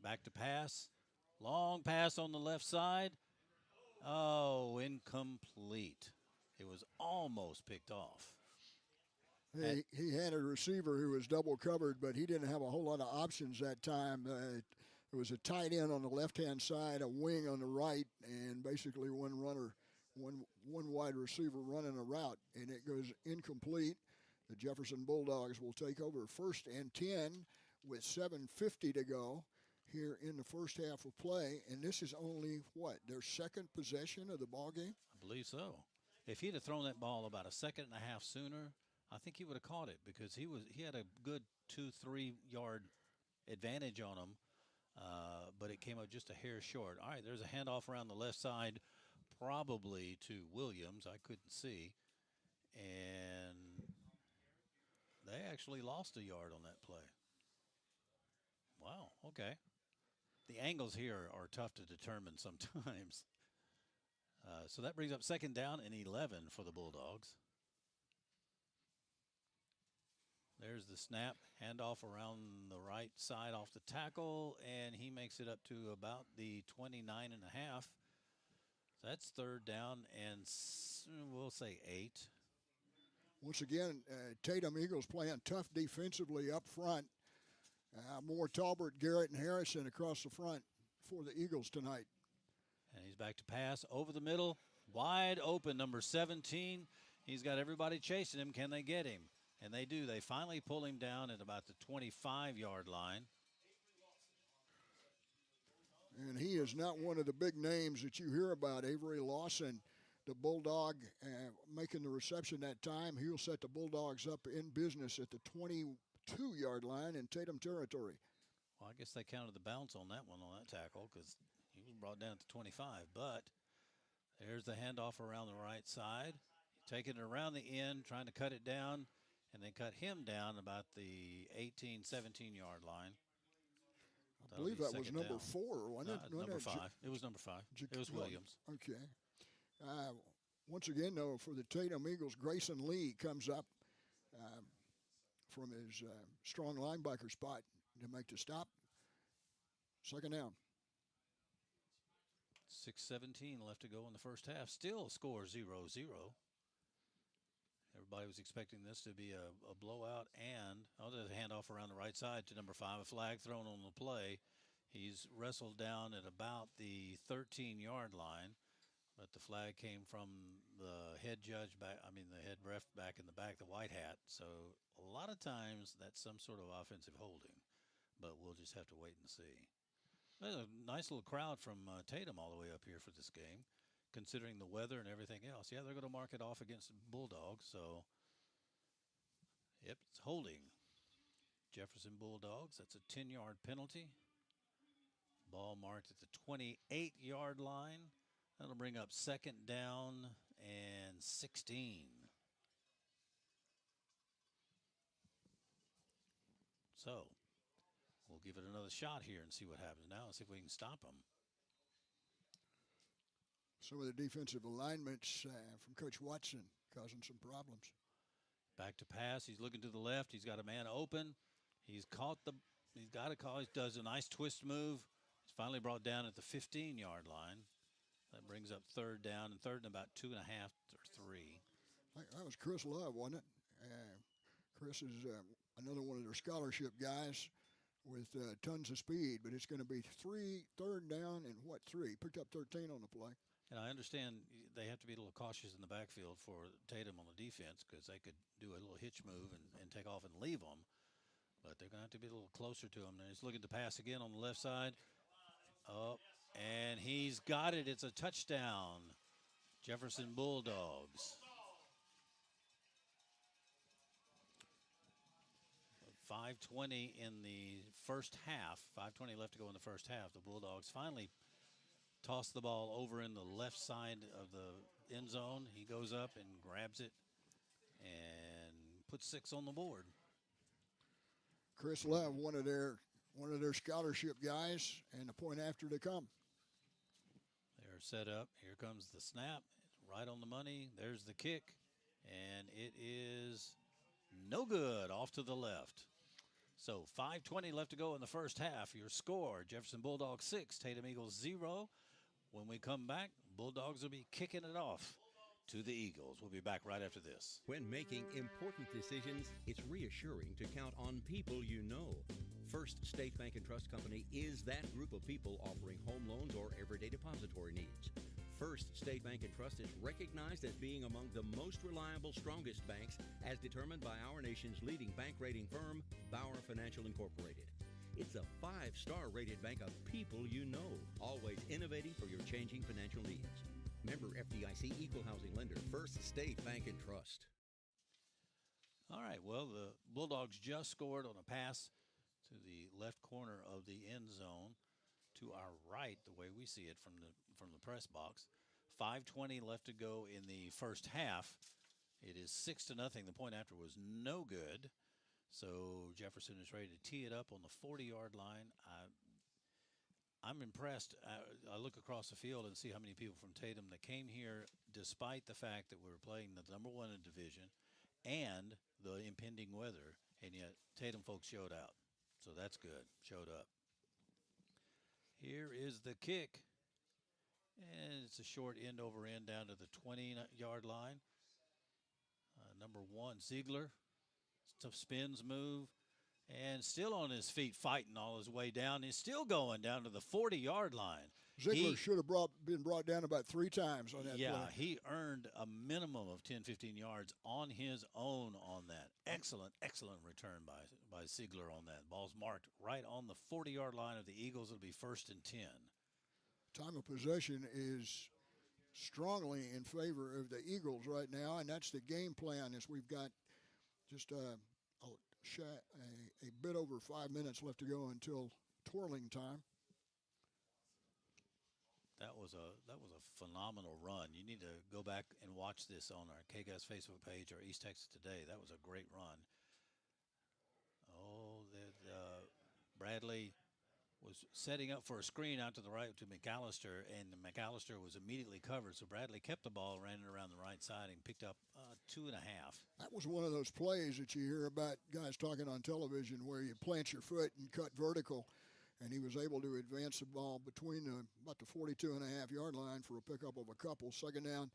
Back to pass. Long pass on the left side. Oh, incomplete. It was almost picked off. He had a receiver who was double covered, but he didn't have a whole lot of options that time. It was a tight end on the left-hand side, a wing on the right, and basically one wide receiver running a route, and it goes incomplete. The Jefferson Bulldogs will take over 1st and 10 with 7:50 to go here in the first half of play, and this is only, their second possession of the ball game? I believe so. If he'd have thrown that ball about a second and a half sooner, I think he would have caught it because he had a good 2-3 yard advantage on him, but it came up just a hair short. All right, there's a handoff around the left side. probably to Williams. I couldn't see. And they actually lost a yard on that play. Wow, okay. The angles here are tough to determine sometimes. So that brings up second down and 11 for the Bulldogs. There's the snap, handoff around the right side off the tackle, and he makes it up to about the 29 and a half. So that's third down and we'll say 8. Once again, Tatum Eagles playing tough defensively up front. More Talbert, Garrett, and Harrison across the front for the Eagles tonight. And he's back to pass over the middle, wide open, number 17. He's got everybody chasing him. Can they get him? And they do. They finally pull him down at about the 25-yard line. And he is not one of the big names that you hear about. Avery Lawson, the Bulldog, making the reception that time. He'll set the Bulldogs up in business at the 22-yard line in Tatum territory. Well, I guess they counted the bounce on that one, on that tackle, because he was brought down at the 25. But there's the handoff around the right side. Taking it around the end, trying to cut it down, and they cut him down about the 18, 17-yard line. I believe that was number 4, wasn't it? Number 5. It was number 5. It was Williams. Okay. Once again, though, for the Tatum Eagles, Grayson Lee comes up from his strong linebacker spot to make the stop. Second down. 6:17 left to go in the first half. Still score 0-0. Everybody was expecting this to be a blowout, and there's a handoff around the right side to number 5, a flag thrown on the play. He's wrestled down at about the 13-yard line, but the flag came from the head judge back, the head ref back in the back, the white hat. So a lot of times that's some sort of offensive holding, but we'll just have to wait and see. There's a nice little crowd from Tatum all the way up here for this game, considering the weather and everything else. Yeah, they're going to mark it off against the Bulldogs, so yep, it's holding. Jefferson Bulldogs, that's a 10-yard penalty. Ball marked at the 28-yard line. That'll bring up second down and 16. So we'll give it another shot here and see what happens now and see if we can stop them. Some of the defensive alignments from Coach Watson causing some problems. Back to pass. He's looking to the left. He's got a man open. He's got a call. He does a nice twist move. He's finally brought down at the 15-yard line. That brings up third down and third and about 2.5 or 3. That was Chris Love, wasn't it? Chris is another one of their scholarship guys with tons of speed, but it's going to be third down and 3. Picked up 13 on the play. And I understand they have to be a little cautious in the backfield for Tatum on the defense because they could do a little hitch move and take off and leave them. But they're going to have to be a little closer to him. And he's looking to pass again on the left side. Oh, and he's got it. It's a touchdown. Jefferson Bulldogs. 5:20 in the first half. 5:20 left to go in the first half. The Bulldogs finally toss the ball over in the left side of the end zone. He goes up and grabs it and puts 6 on the board. Chris Love, one of their scholarship guys, and a point after to come. They're set up. Here comes the snap. Right on the money. There's the kick, and it is no good. Off to the left. So 5:20 left to go in the first half. Your score, Jefferson Bulldogs 6, Tatum Eagles 0. When we come back, Bulldogs will be kicking it off to the Eagles. We'll be back right after this. When making important decisions, it's reassuring to count on people you know. First State Bank and Trust Company is that group of people offering home loans or everyday depository needs. First State Bank and Trust is recognized as being among the most reliable, strongest banks as determined by our nation's leading bank rating firm, Bauer Financial Incorporated. It's a 5-star rated bank of people you know, always innovating for your changing financial needs. Member FDIC Equal Housing Lender, First State Bank and Trust. All right, well, the Bulldogs just scored on a pass to the left corner of the end zone to our right, the way we see it from the press box. 5:20 left to go in the first half. It is 6-0. The point after was no good. So Jefferson is ready to tee it up on the 40-yard line. I'm impressed. I look across the field and see how many people from Tatum that came here despite the fact that we were playing the number one in the division and the impending weather, and yet Tatum folks showed out. So that's good. Showed up. Here is the kick. And it's a short end over end down to the 20-yard line. Number one, Ziegler. Tough spins move. And still on his feet fighting all his way down. He's still going down to the 40-yard line. Ziegler should have been brought down about 3 times on that play. Yeah, he earned a minimum of 10, 15 yards on his own on that. Excellent, excellent return by Ziegler on that. Ball's marked right on the 40-yard line of the Eagles. It'll be 1st and 10. Time of possession is strongly in favor of the Eagles right now, and that's the game plan. As we've got just a bit over 5 minutes left to go until twirling time. That was a phenomenal run. You need to go back and watch this on our KGUS Facebook page or East Texas Today. That was a great run. Bradley was setting up for a screen out to the right to McAllister, and McAllister was immediately covered. So Bradley kept the ball, ran it around the right side, and picked up 2.5. That was one of those plays that you hear about guys talking on television where you plant your foot and cut vertical, and he was able to advance the ball between about the 42.5-yard line for a pickup of a couple. Second down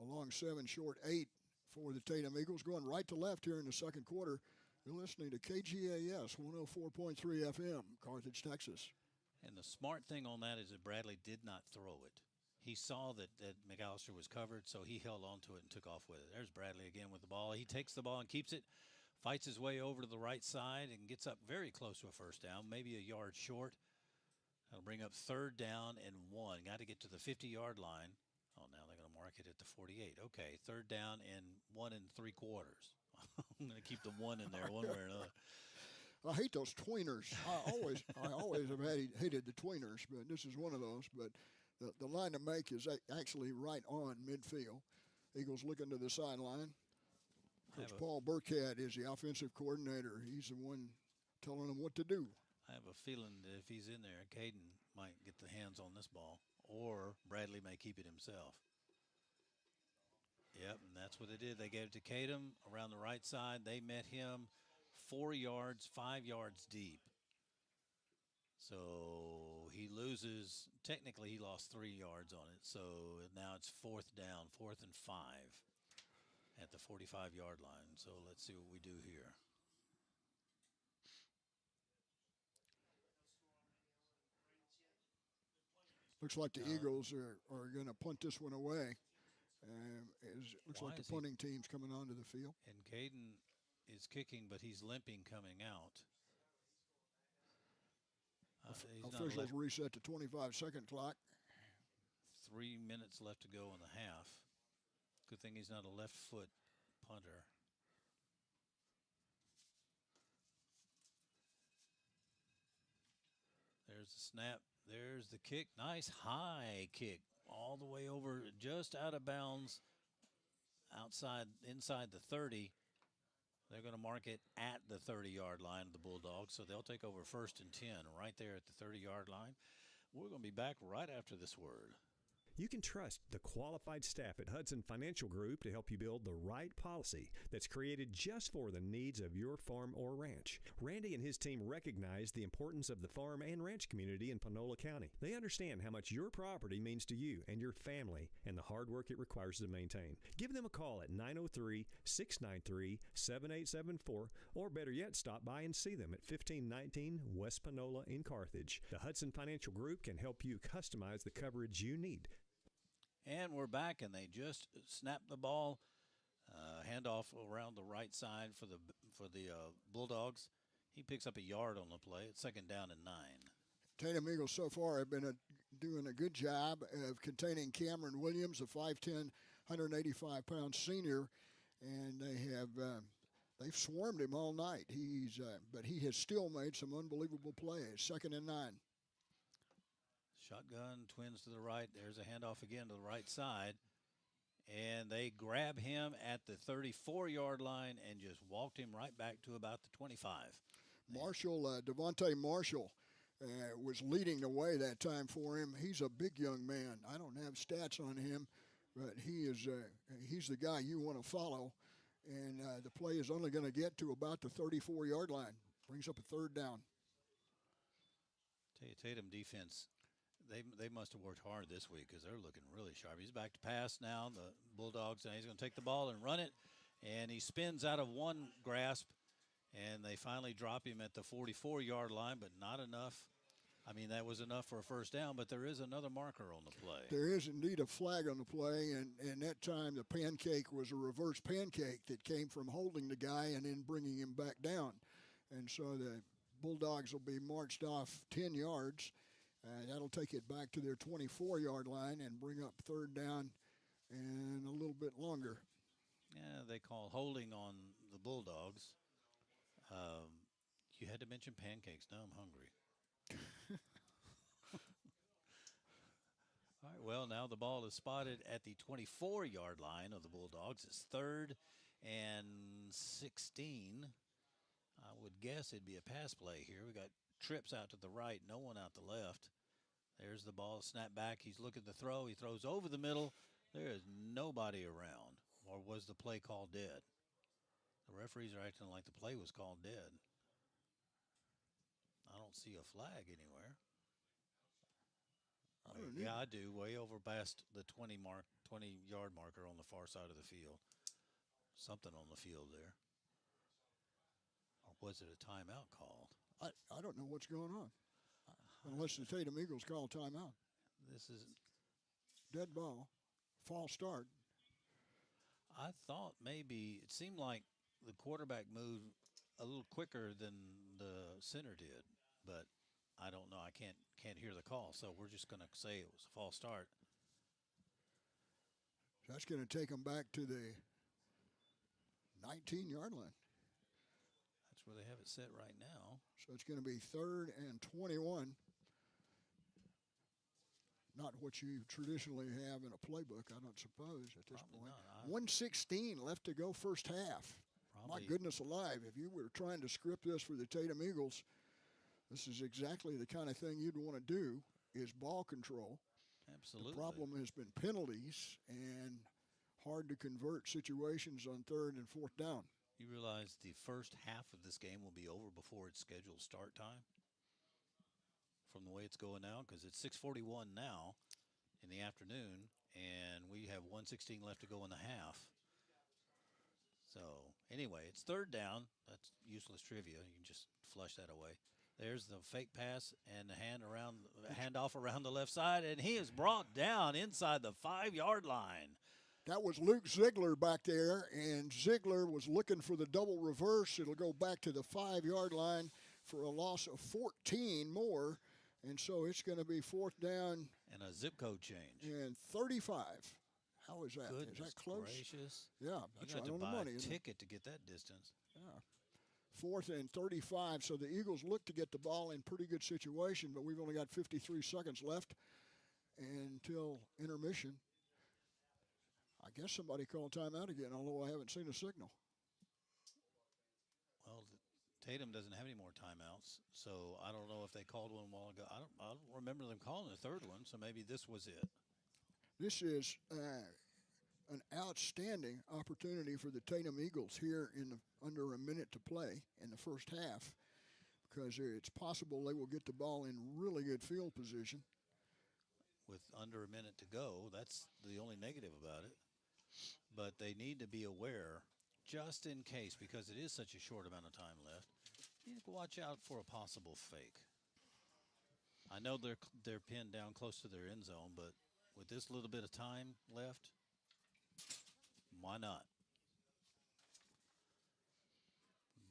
along 7, short 8 for the Tatum Eagles, going right to left here in the second quarter. You're listening to KGAS 104.3 FM, Carthage, Texas. And the smart thing on that is that Bradley did not throw it. He saw that McAllister was covered, so he held on to it and took off with it. There's Bradley again with the ball. He takes the ball and keeps it, fights his way over to the right side, and gets up very close to a first down, maybe a yard short. That'll bring up 3rd down and 1. Got to get to the 50-yard line. Oh, now they're going to mark it at the 48. Okay, 3rd down and 1 3/4. I'm going to keep the 1 in there one way or another. I hate those tweeners. I always have hated the tweeners, but this is one of those. But the line to make is actually right on midfield. Eagles looking to the sideline. Coach Paul Burkhead is the offensive coordinator. He's the one telling them what to do. I have a feeling that if he's in there, Caden might get the hands on this ball, or Bradley may keep it himself. Yep, and that's what they did. They gave it to Tatum around the right side. They met him 4 yards, 5 yards deep. So he loses. Technically, he lost 3 yards on it. So now it's 4th down, 4th and 5 at the 45-yard line. So let's see what we do here. Looks like the Eagles are going to punt this one away. Looks like the punting team's coming onto the field. And Caden is kicking, but he's limping coming out. Officials reset the 25-second clock. 3 minutes left to go in the half. Good thing he's not a left foot punter. There's the snap. There's the kick. Nice high kick. All the way over, just out of bounds, inside the 30. They're going to mark it at the 30-yard line of the Bulldogs, so they'll take over 1st and 10 right there at the 30-yard line. We're going to be back right after this word. You can trust the qualified staff at Hudson Financial Group to help you build the right policy that's created just for the needs of your farm or ranch. Randy and his team recognize the importance of the farm and ranch community in Panola County. They understand how much your property means to you and your family and the hard work it requires to maintain. Give them a call at 903-693-7874, or better yet, stop by and see them at 1519 West Panola in Carthage. The Hudson Financial Group can help you customize the coverage you need. And we're back, and they just snapped the ball, handoff around the right side for the Bulldogs. He picks up a yard on the play. It's 2nd down and 9. Tatum Eagles so far have been doing a good job of containing Cameron Williams, a 5'10", 185-pound senior, and they've swarmed him all night. But he has still made some unbelievable plays. 2nd and 9. Shotgun, twins to the right. There's a handoff again to the right side. And they grab him at the 34-yard line and just walked him right back to about the 25. Marshall, Devontae Marshall, was leading the way that time for him. He's a big young man. I don't have stats on him, but he's the guy you want to follow. And the play is only going to get to about the 34-yard line. Brings up a third down. Tell you, Tatum defense, they must have worked hard this week because they're looking really sharp. He's back to pass now. The Bulldogs, and he's going to take the ball and run it. And he spins out of one grasp, and they finally drop him at the 44-yard line, but not enough. I mean, that was enough for a first down, but there is another marker on the play. There is indeed a flag on the play, and that time the pancake was a reverse pancake that came from holding the guy and then bringing him back down. And so the Bulldogs will be marched off 10 yards. That'll take it back to their 24-yard line and bring up third down and a little bit longer. Yeah, they call holding on the Bulldogs. You had to mention pancakes. Now I'm hungry. All right, well, now the ball is spotted at the 24-yard line of the Bulldogs. It's 3rd and 16. I would guess it'd be a pass play here. We got trips out to the right, no one out the left. There's the ball, snap back. He's looking to throw. He throws over the middle. There is nobody around. Or was the play called dead? The referees are acting like the play was called dead. I don't see a flag anywhere. Yeah, I do. Way over past the 20-yard marker on the far side of the field. Something on the field there. Or was it a timeout called? I don't know what's going on. Unless the Tatum Eagles call timeout. This is dead ball. False start. I thought maybe it seemed like the quarterback moved a little quicker than the center did, but I don't know. I can't hear the call, so we're just going to say it was a false start. That's going to take them back to the 19-yard line. That's where they have it set right now. So it's going to be 3rd and 21. Not what you traditionally have in a playbook, I don't suppose, at this point. 1:16 left to go first half. My goodness alive, if you were trying to script this for the Tatum Eagles, this is exactly the kind of thing you'd want to do, is ball control. Absolutely. The problem has been penalties and hard to convert situations on 3rd and 4th down. You realize the first half of this game will be over before its scheduled start time? From the way it's going now, because it's 6:41 now in the afternoon, and we have 1:16 left to go in the half. So, anyway, it's 3rd down. That's useless trivia. You can just flush that away. There's the fake pass and the handoff around the left side, and he is brought down inside the 5-yard line. That was Luke Ziegler back there, and Ziegler was looking for the double reverse. It'll go back to the 5-yard line for a loss of 14 more, and so it's going to be 4th down. And a zip code change. And 35. How is that? Goodness is that close? Gracious. Yeah, that's right on the money. You got to buy a ticket to get that distance. Yeah. 4th and 35, so the Eagles look to get the ball in pretty good situation, but we've only got 53 seconds left until intermission. I guess somebody called timeout again, although I haven't seen a signal. Well, Tatum doesn't have any more timeouts, so I don't know if they called one a while ago. I don't remember them calling the 3rd one, so maybe this was it. This is an outstanding opportunity for the Tatum Eagles here in under a minute to play in the first half, because it's possible they will get the ball in really good field position. With under a minute to go, that's the only negative about it. But they need to be aware, just in case, because it is such a short amount of time left, you need to watch out for a possible fake. I know they're pinned down close to their end zone, but with this little bit of time left, why not?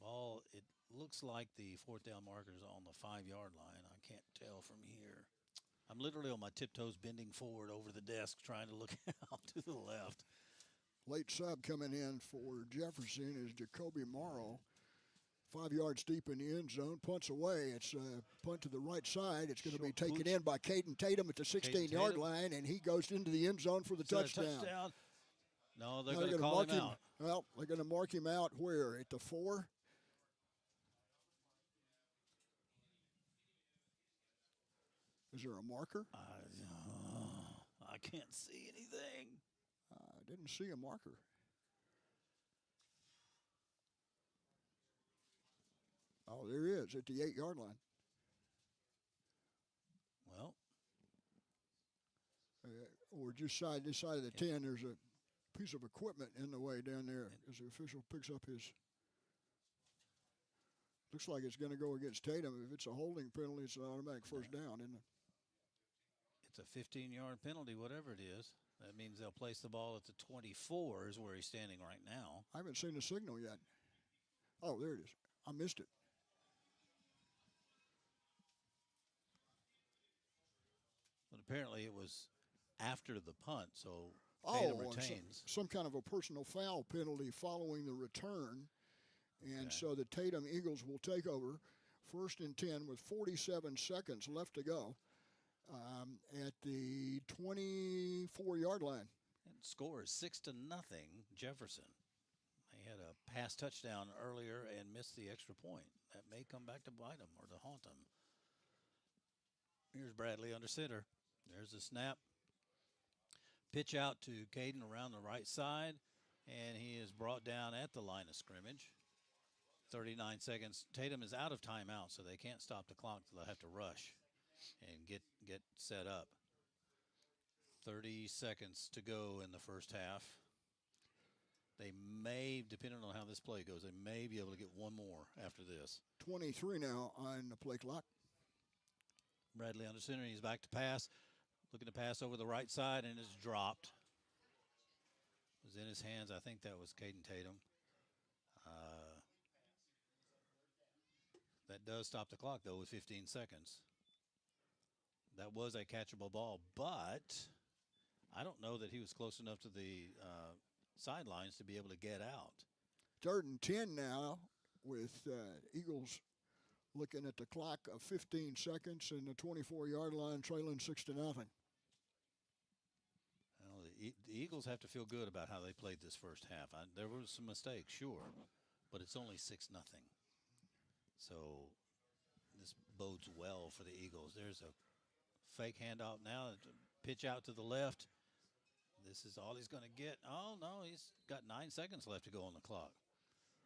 Ball, it looks like the 4th down marker is on the 5-yard line. I can't tell from here. I'm literally on my tiptoes bending forward over the desk trying to look out to the left. Late sub coming in for Jefferson is Jacoby Morrow 5 yards deep in the end zone. Punts away. It's a punt to the right side. It's going to be taken in by Caden Tatum at the 16-yard line, and he goes into the end zone for the touchdown. No, they're going to call him out. Well, they're going to mark him out where? At the 4? Is there a marker? I can't see anything. I didn't see a marker. Oh, there he is at the 8-yard line. Well. Or just this side of the 10, there's a piece of equipment in the way down there as the official picks up his. Looks like it's going to go against Tatum. If it's a holding penalty, it's an automatic first down, isn't it? It's a 15-yard penalty, whatever it is. That means they'll place the ball at the 24 is where he's standing right now. I haven't seen the signal yet. Oh, there it is. I missed it. But apparently it was after the punt, so Tatum retains. Some kind of a personal foul penalty following the return. And so the Tatum Eagles will take over 1st and 10 with 47 seconds left to go at the 24-yard line. And score is 6-0 Jefferson. They had a pass touchdown earlier and missed the extra point. That may come back to bite them or to haunt them. Here's Bradley under center. There's the snap. Pitch out to Caden around the right side, and he is brought down at the line of scrimmage. 39 seconds. Tatum is out of timeout, so they can't stop the clock. They'll have to rush and get set up. 30 seconds to go in the first half. They may, depending on how this play goes, they may be able to get one more after this. 23 now on the play clock. Bradley under center. He's back to pass. Looking to pass over the right side, and it's dropped. It was in his hands. I think that was Caden Tatum. That does stop the clock, though, with 15 seconds. That was a catchable ball, but I don't know that he was close enough to the sidelines to be able to get out. 3rd and 10 now with Eagles looking at the clock of 15 seconds and the 24-yard line trailing 6-0. Well, the Eagles have to feel good about how they played this first half. There were some mistakes, sure, but it's only 6-0. So this bodes well for the Eagles. There's a fake handoff now, pitch out to the left. This is all he's going to get. Oh, no, he's got 9 seconds left to go on the clock.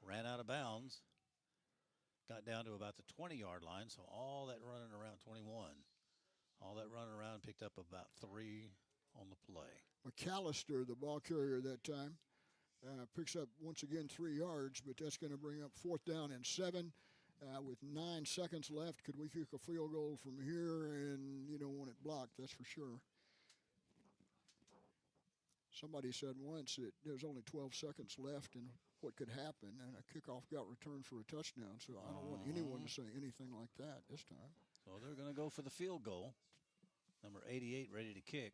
Ran out of bounds. Got down to about the 20-yard line, so all that running around 21. All that running around picked up about 3 on the play. McAllister, the ball carrier that time, picks up once again 3 yards, but that's going to bring up 4th down and 7. With 9 seconds left, could we kick a field goal from here? And you don't want it blocked, that's for sure. Somebody said once that there's only 12 seconds left and what could happen, and a kickoff got returned for a touchdown. So I don't want anyone to say anything like that this time. So they're going to go for the field goal. Number 88 ready to kick.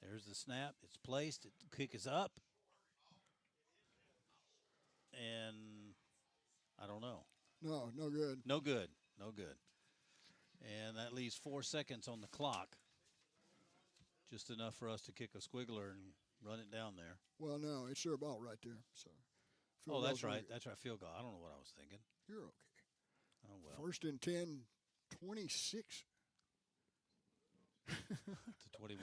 There's the snap. It's placed. The kick is up. And I don't know. No good. No good. And that leaves 4 seconds on the clock. Just enough for us to kick a squiggler and run it down there. Well, no, it's their ball right there. So. That's right. That's right. Field goal. I don't know what I was thinking. You're okay. Oh, well. 1st and 10, 26. To 21.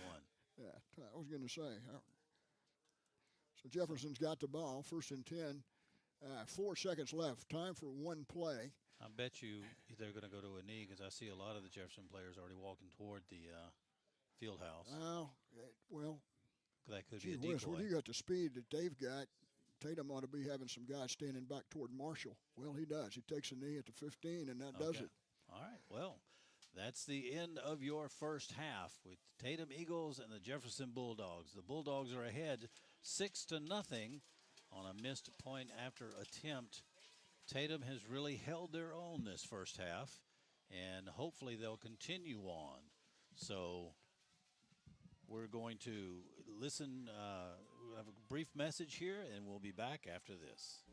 Yeah, I was going to say. So Jefferson's got the ball. 1st and 10. 4 seconds left. Time for one play. I bet you they're going to go to a knee because I see a lot of the Jefferson players already walking toward the field house. Well, that could be a decoy. When you got the speed that they've got, Tatum ought to be having some guys standing back toward Marshall. Well, he does. He takes a knee at the 15, and that does it. All right. Well, that's the end of your first half with Tatum Eagles and the Jefferson Bulldogs. The Bulldogs are ahead 6-0 on a missed point after attempt. Tatum has really held their own this first half, and hopefully they'll continue on. So we're going to listen. We'll have a brief message here, and we'll be back after this.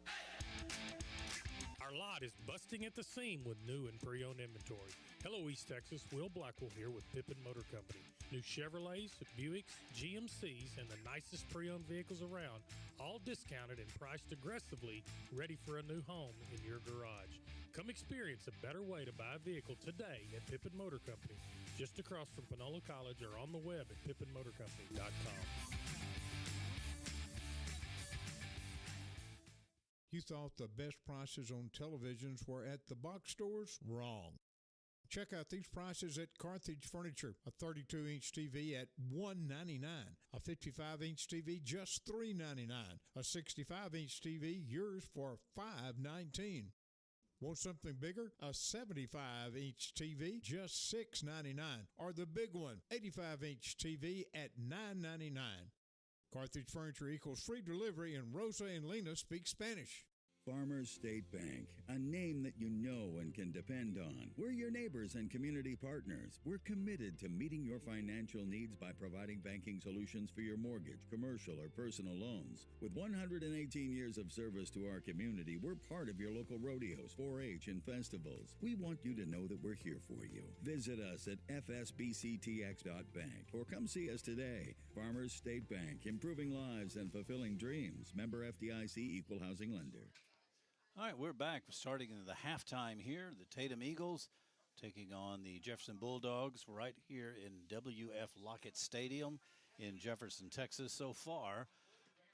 Our Lot is busting at the seam with new and pre-owned inventory. Hello, East Texas. Will Blackwell here with Pippin Motor Company. New Chevrolets, Buicks, GMCs, and the nicest pre-owned vehicles around, all discounted and priced aggressively, ready for a new home in your garage. Come experience a better way to buy a vehicle today at Pippin Motor Company, just across from Panola College, or on the web at pippinmotorcompany.com. You thought the best prices on televisions were at the box stores? Wrong. Check out these prices at Carthage Furniture. A 32-inch TV at $199. A 55-inch TV just $399. A 65-inch TV yours for $519. Want something bigger? A 75-inch TV just $699. Or the big one, 85-inch TV at $999. Carthage Furniture equals free delivery, and Rosa and Lena speak Spanish. Farmers State Bank, a name that you know and can depend on. We're your neighbors and community partners. We're committed to meeting your financial needs by providing banking solutions for your mortgage, commercial, or personal loans. With 118 years of service to our community, we're part of your local rodeos, 4-H, and festivals. We want you to know that we're here for you. Visit us at fsbctx.bank or come see us today. Farmers State Bank, improving lives and fulfilling dreams. Member FDIC, Equal Housing Lender. All right, we're back. We're starting in the halftime here. The Tatum Eagles taking on the Jefferson Bulldogs right here in W.F. Lockett Stadium in Jefferson, Texas. So far,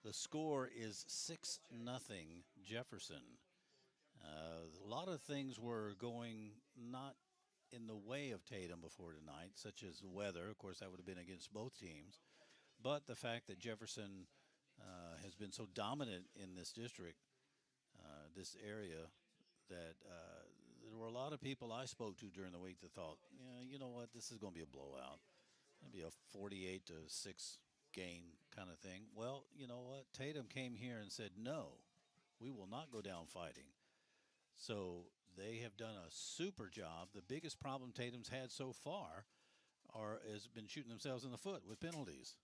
the score is 6-0 Jefferson. A lot of things were going not in the way of Tatum before tonight, such as the weather. Of course, that would have been against both teams. But the fact that Jefferson has been so dominant in this district, this area, that there were a lot of people I spoke to during the week that thought, yeah, you know what, this is going to be a blowout. It'll be a 48-6 game kind of thing. Well, you know what? Tatum came here and said, no, we will not go down fighting. So they have done a super job. The biggest problem Tatum's had so far has been shooting themselves in the foot with penalties.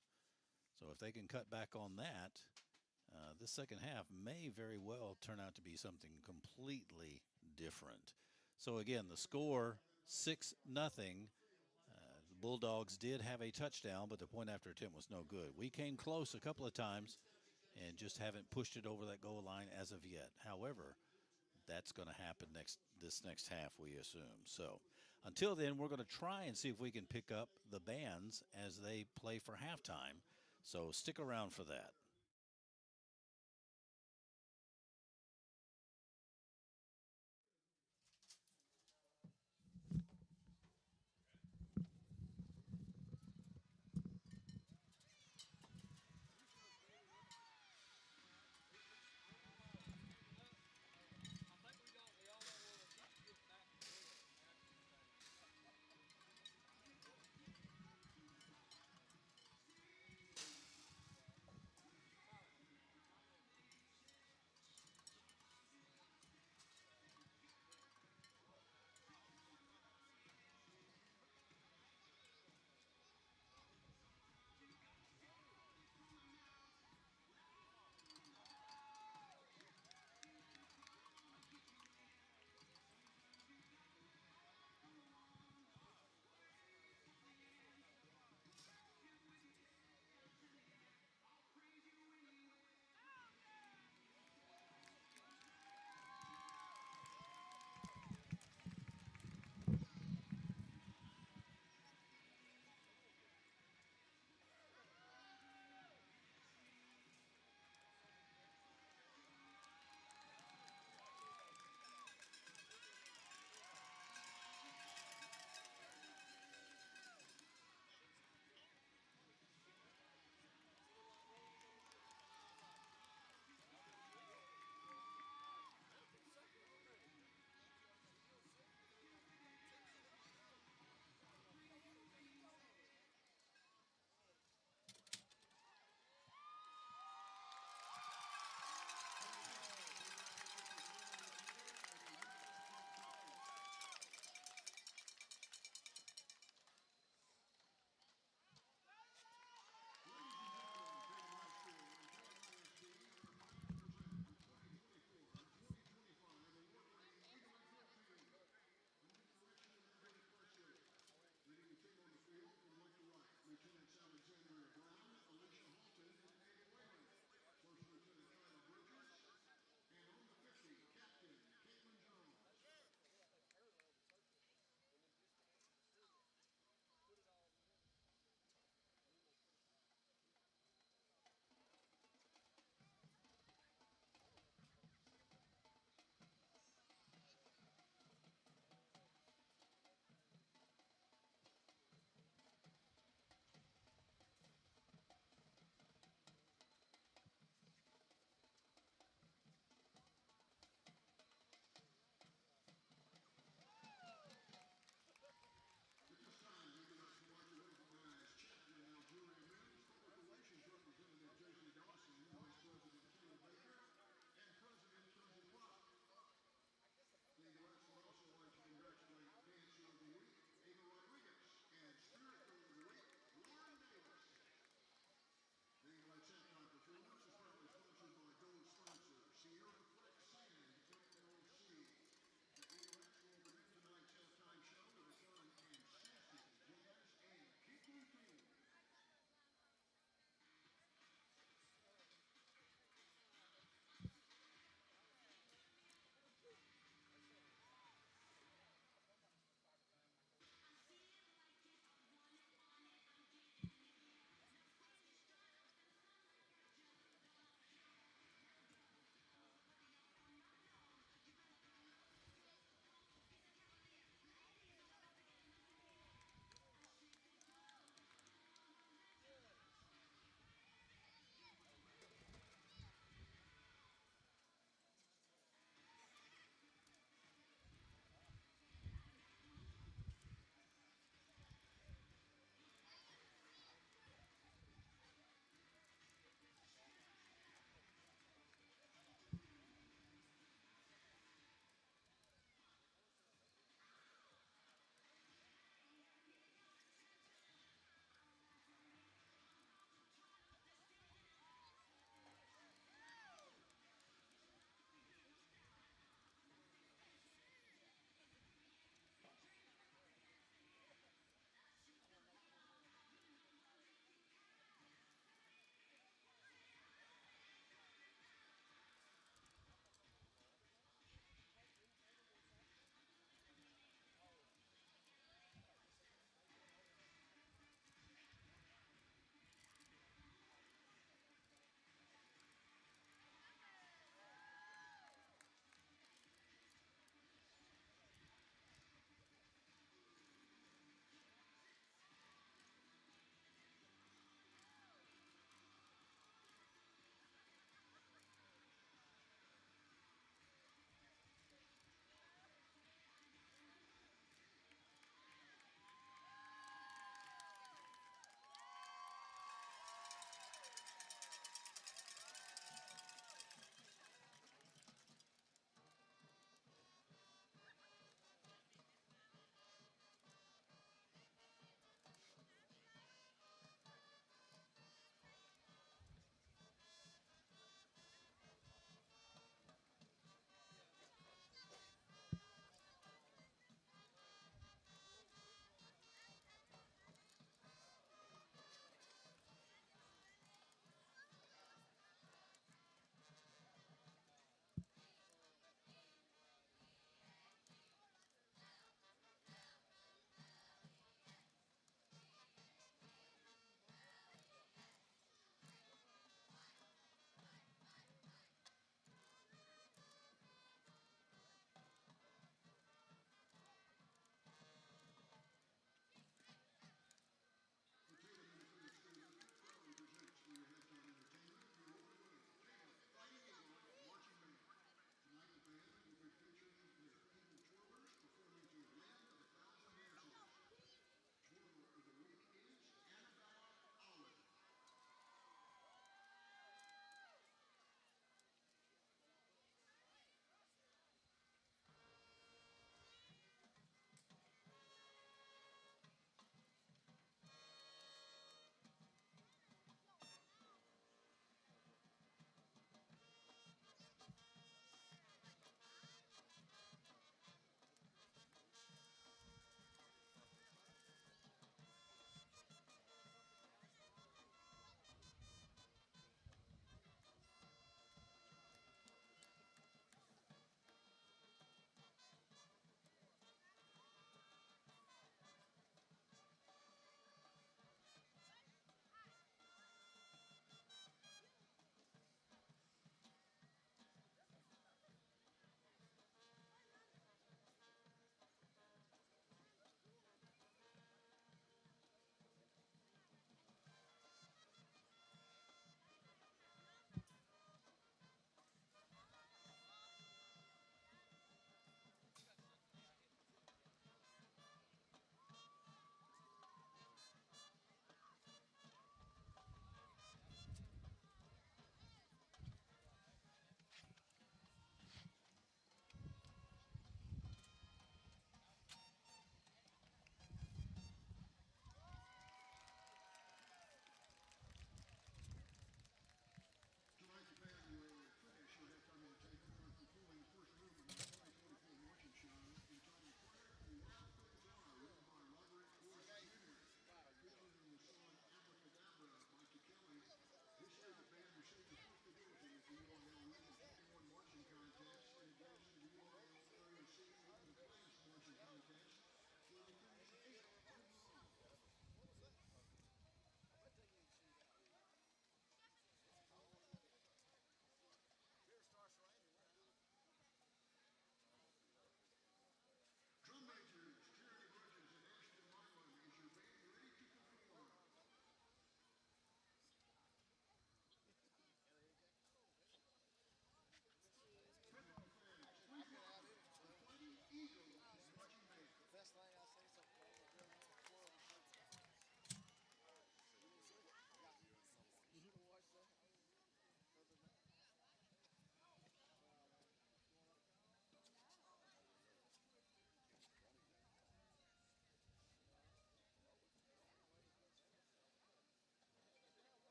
So if they can cut back on that, this second half may very well turn out to be something completely different. So again, the score 6-0. The Bulldogs did have a touchdown, but the point after attempt was no good. We came close a couple of times and just haven't pushed it over that goal line as of yet. However, that's going to happen this next half, we assume. So until then, we're going to try and see if we can pick up the bands as they play for halftime. So stick around for that.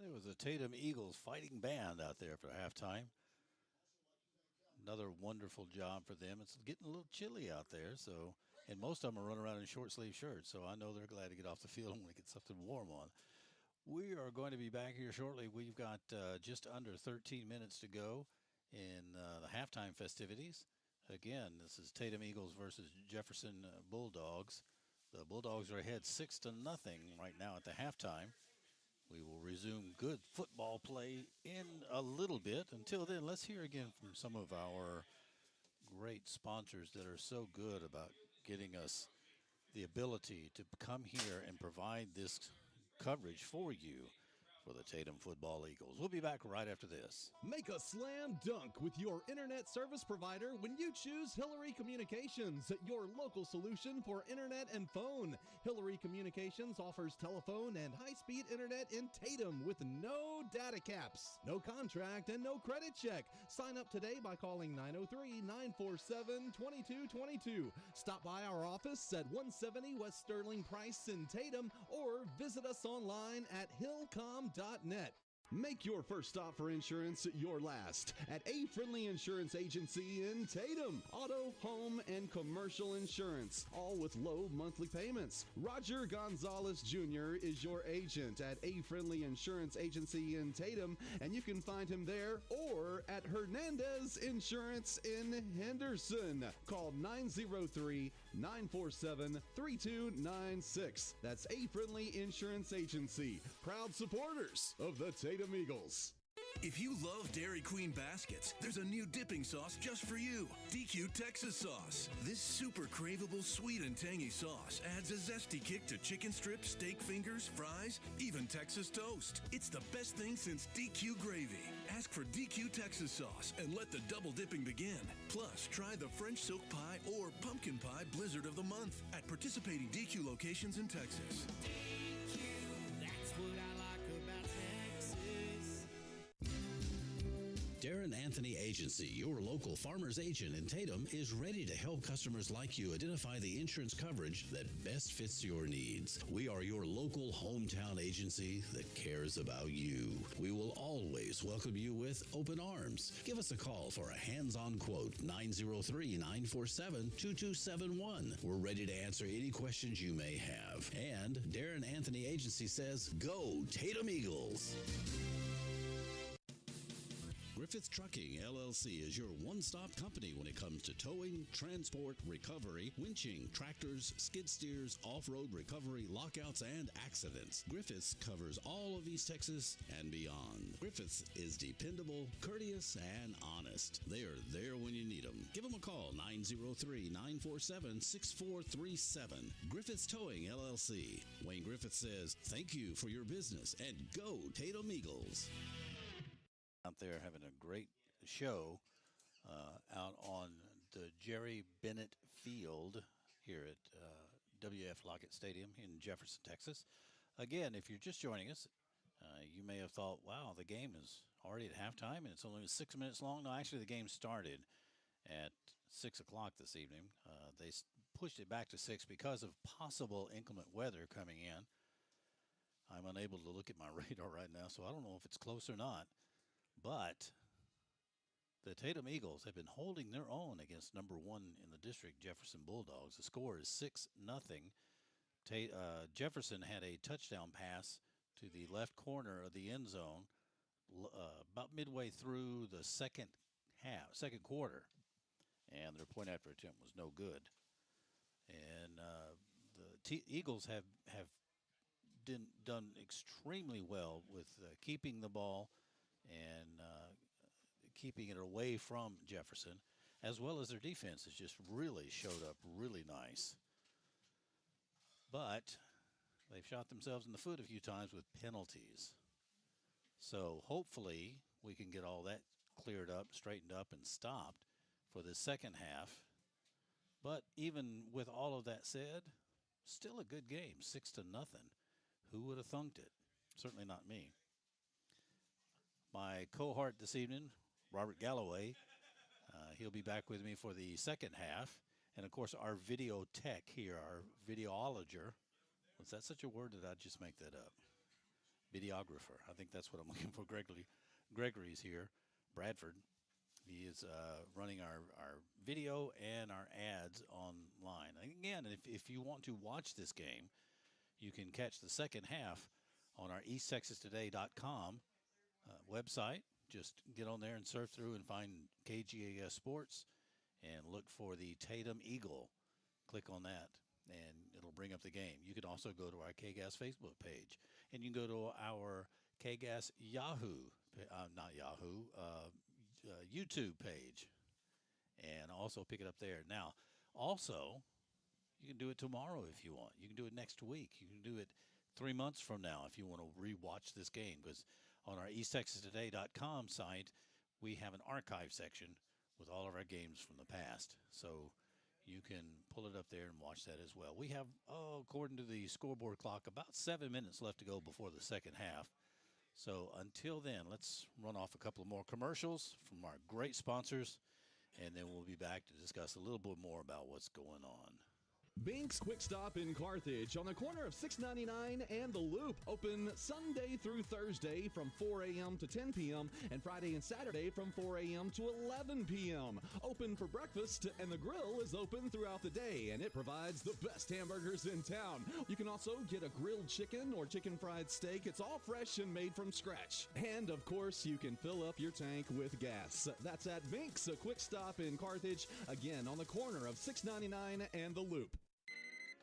It was a Tatum Eagles fighting band out there for halftime. Another wonderful job for them. It's getting a little chilly out there, so and most of them are running around in short sleeve shirts, so I know they're glad to get off the field and want to get something warm on. We are going to be back here shortly. We've got just under 13 minutes to go in the halftime festivities. Again, this is Tatum Eagles versus Jefferson Bulldogs. The Bulldogs are ahead 6-0 right now at the halftime. We will resume good football play in a little bit. Until then, let's hear again from some of our great sponsors that are so good about getting us the ability to come here and provide this coverage for you for the Tatum Football Eagles. We'll be back right after this. Make a slam dunk with your internet service provider when you choose Hillary Communications, your local solution for internet and phone. Hillary Communications offers telephone and high-speed internet in Tatum with no data caps, no contract, and no credit check. Sign up today by calling 903-947-2222. Stop by our office at 170 West Sterling Price in Tatum or visit us online at hillcom.net. Make your first stop for insurance your last at A Friendly Insurance Agency in Tatum. Auto, home, and commercial insurance, all with low monthly payments. Roger Gonzalez Jr. is your agent at A Friendly Insurance Agency in Tatum, and you can find him there or at Hernandez Insurance in Henderson. Call 903-947-3296. That's A Friendly Insurance Agency, proud supporters of the Tatum Eagles. If you love Dairy Queen baskets, there's a new dipping sauce just for you. DQ Texas Sauce. This super craveable sweet and tangy sauce adds a zesty kick to chicken strips, steak fingers, fries, even Texas toast. It's the best thing since DQ gravy. Ask for DQ Texas Sauce and let the double dipping begin. Plus, try the French silk pie or pumpkin pie blizzard of the month at participating DQ locations in Texas. DQ, that's what I like about Texas. Darren Anthony Agency, your local farmer's agent in Tatum, is ready to help customers like you identify the insurance coverage that best fits your needs. We are your local hometown agency that cares about you. We will always welcome you with open arms. Give us a call for a hands-on quote, 903-947-2271. We're ready to answer any questions you may have. And Darren Anthony Agency says, go Tatum Eagles! Griffith Trucking, LLC is your one-stop company when it comes to towing, transport, recovery, winching, tractors, skid steers, off-road recovery, lockouts, and accidents. Griffiths covers all of East Texas and beyond. Griffiths is dependable, courteous, and honest. They are there when you need them. Give them a call, 903-947-6437. Griffiths Towing, LLC. Wayne Griffith says, thank you for your business, and go Tatum Eagles. Out there having a great show out on the Jerry Bennett Field here at W.F. Lockett Stadium in Jefferson, Texas. Again, if you're just joining us, you may have thought, wow, the game is already at halftime and it's only 6 minutes long. No, actually the game started at 6 o'clock this evening. They pushed it back to 6 because of possible inclement weather coming in. I'm unable to look at my radar right now, so I don't know if it's close or not. But the Tatum Eagles have been holding their own against number one in the district, Jefferson Bulldogs. The score is 6-0. Jefferson had a touchdown pass to the left corner of the end zone about midway through the second quarter, and their point after attempt was no good. And the Eagles have done extremely well with keeping the ball and keeping it away from Jefferson, as well as their defense has just really showed up really nice. But they've shot themselves in the foot a few times with penalties. So hopefully we can get all that cleared up, straightened up, and stopped for the second half. But even with all of that said, still a good game, 6-0. Who would have thunked it? Certainly not me. My cohort this evening, Robert Galloway, he'll be back with me for the second half. And, of course, our video tech here, our videologer. Was that such a word, or did I just make that up? videographer. I think that's what I'm looking for. Gregory's here, Bradford. He is running our video and our ads online. Again, if you want to watch this game, you can catch the second half on our easttexastoday.com website. Just get on there and surf through and find KGAS Sports and look for the Tatum Eagle. Click on that, and it'll bring up the game. You can also go to our KGAS Facebook page, and you can go to our KGAS YouTube page, and also pick it up there. Now, also, you can do it tomorrow if you want. You can do it next week. You can do it 3 months from now if you want to rewatch this game, because on our easttexastoday.com site, we have an archive section with all of our games from the past. So you can pull it up there and watch that as well. We have, according to the scoreboard clock, about 7 minutes left to go before the second half. So until then, let's run off a couple of more commercials from our great sponsors, and then we'll be back to discuss a little bit more about what's going on. Bink's Quick Stop in Carthage on the corner of 699 and The Loop. Open Sunday through Thursday from 4 a.m. to 10 p.m. and Friday and Saturday from 4 a.m. to 11 p.m. Open for breakfast, and the grill is open throughout the day, and it provides the best hamburgers in town. You can also get a grilled chicken or chicken fried steak. It's all fresh and made from scratch. And, of course, you can fill up your tank with gas. That's at Bink's Quick Stop in Carthage, again on the corner of 699 and The Loop.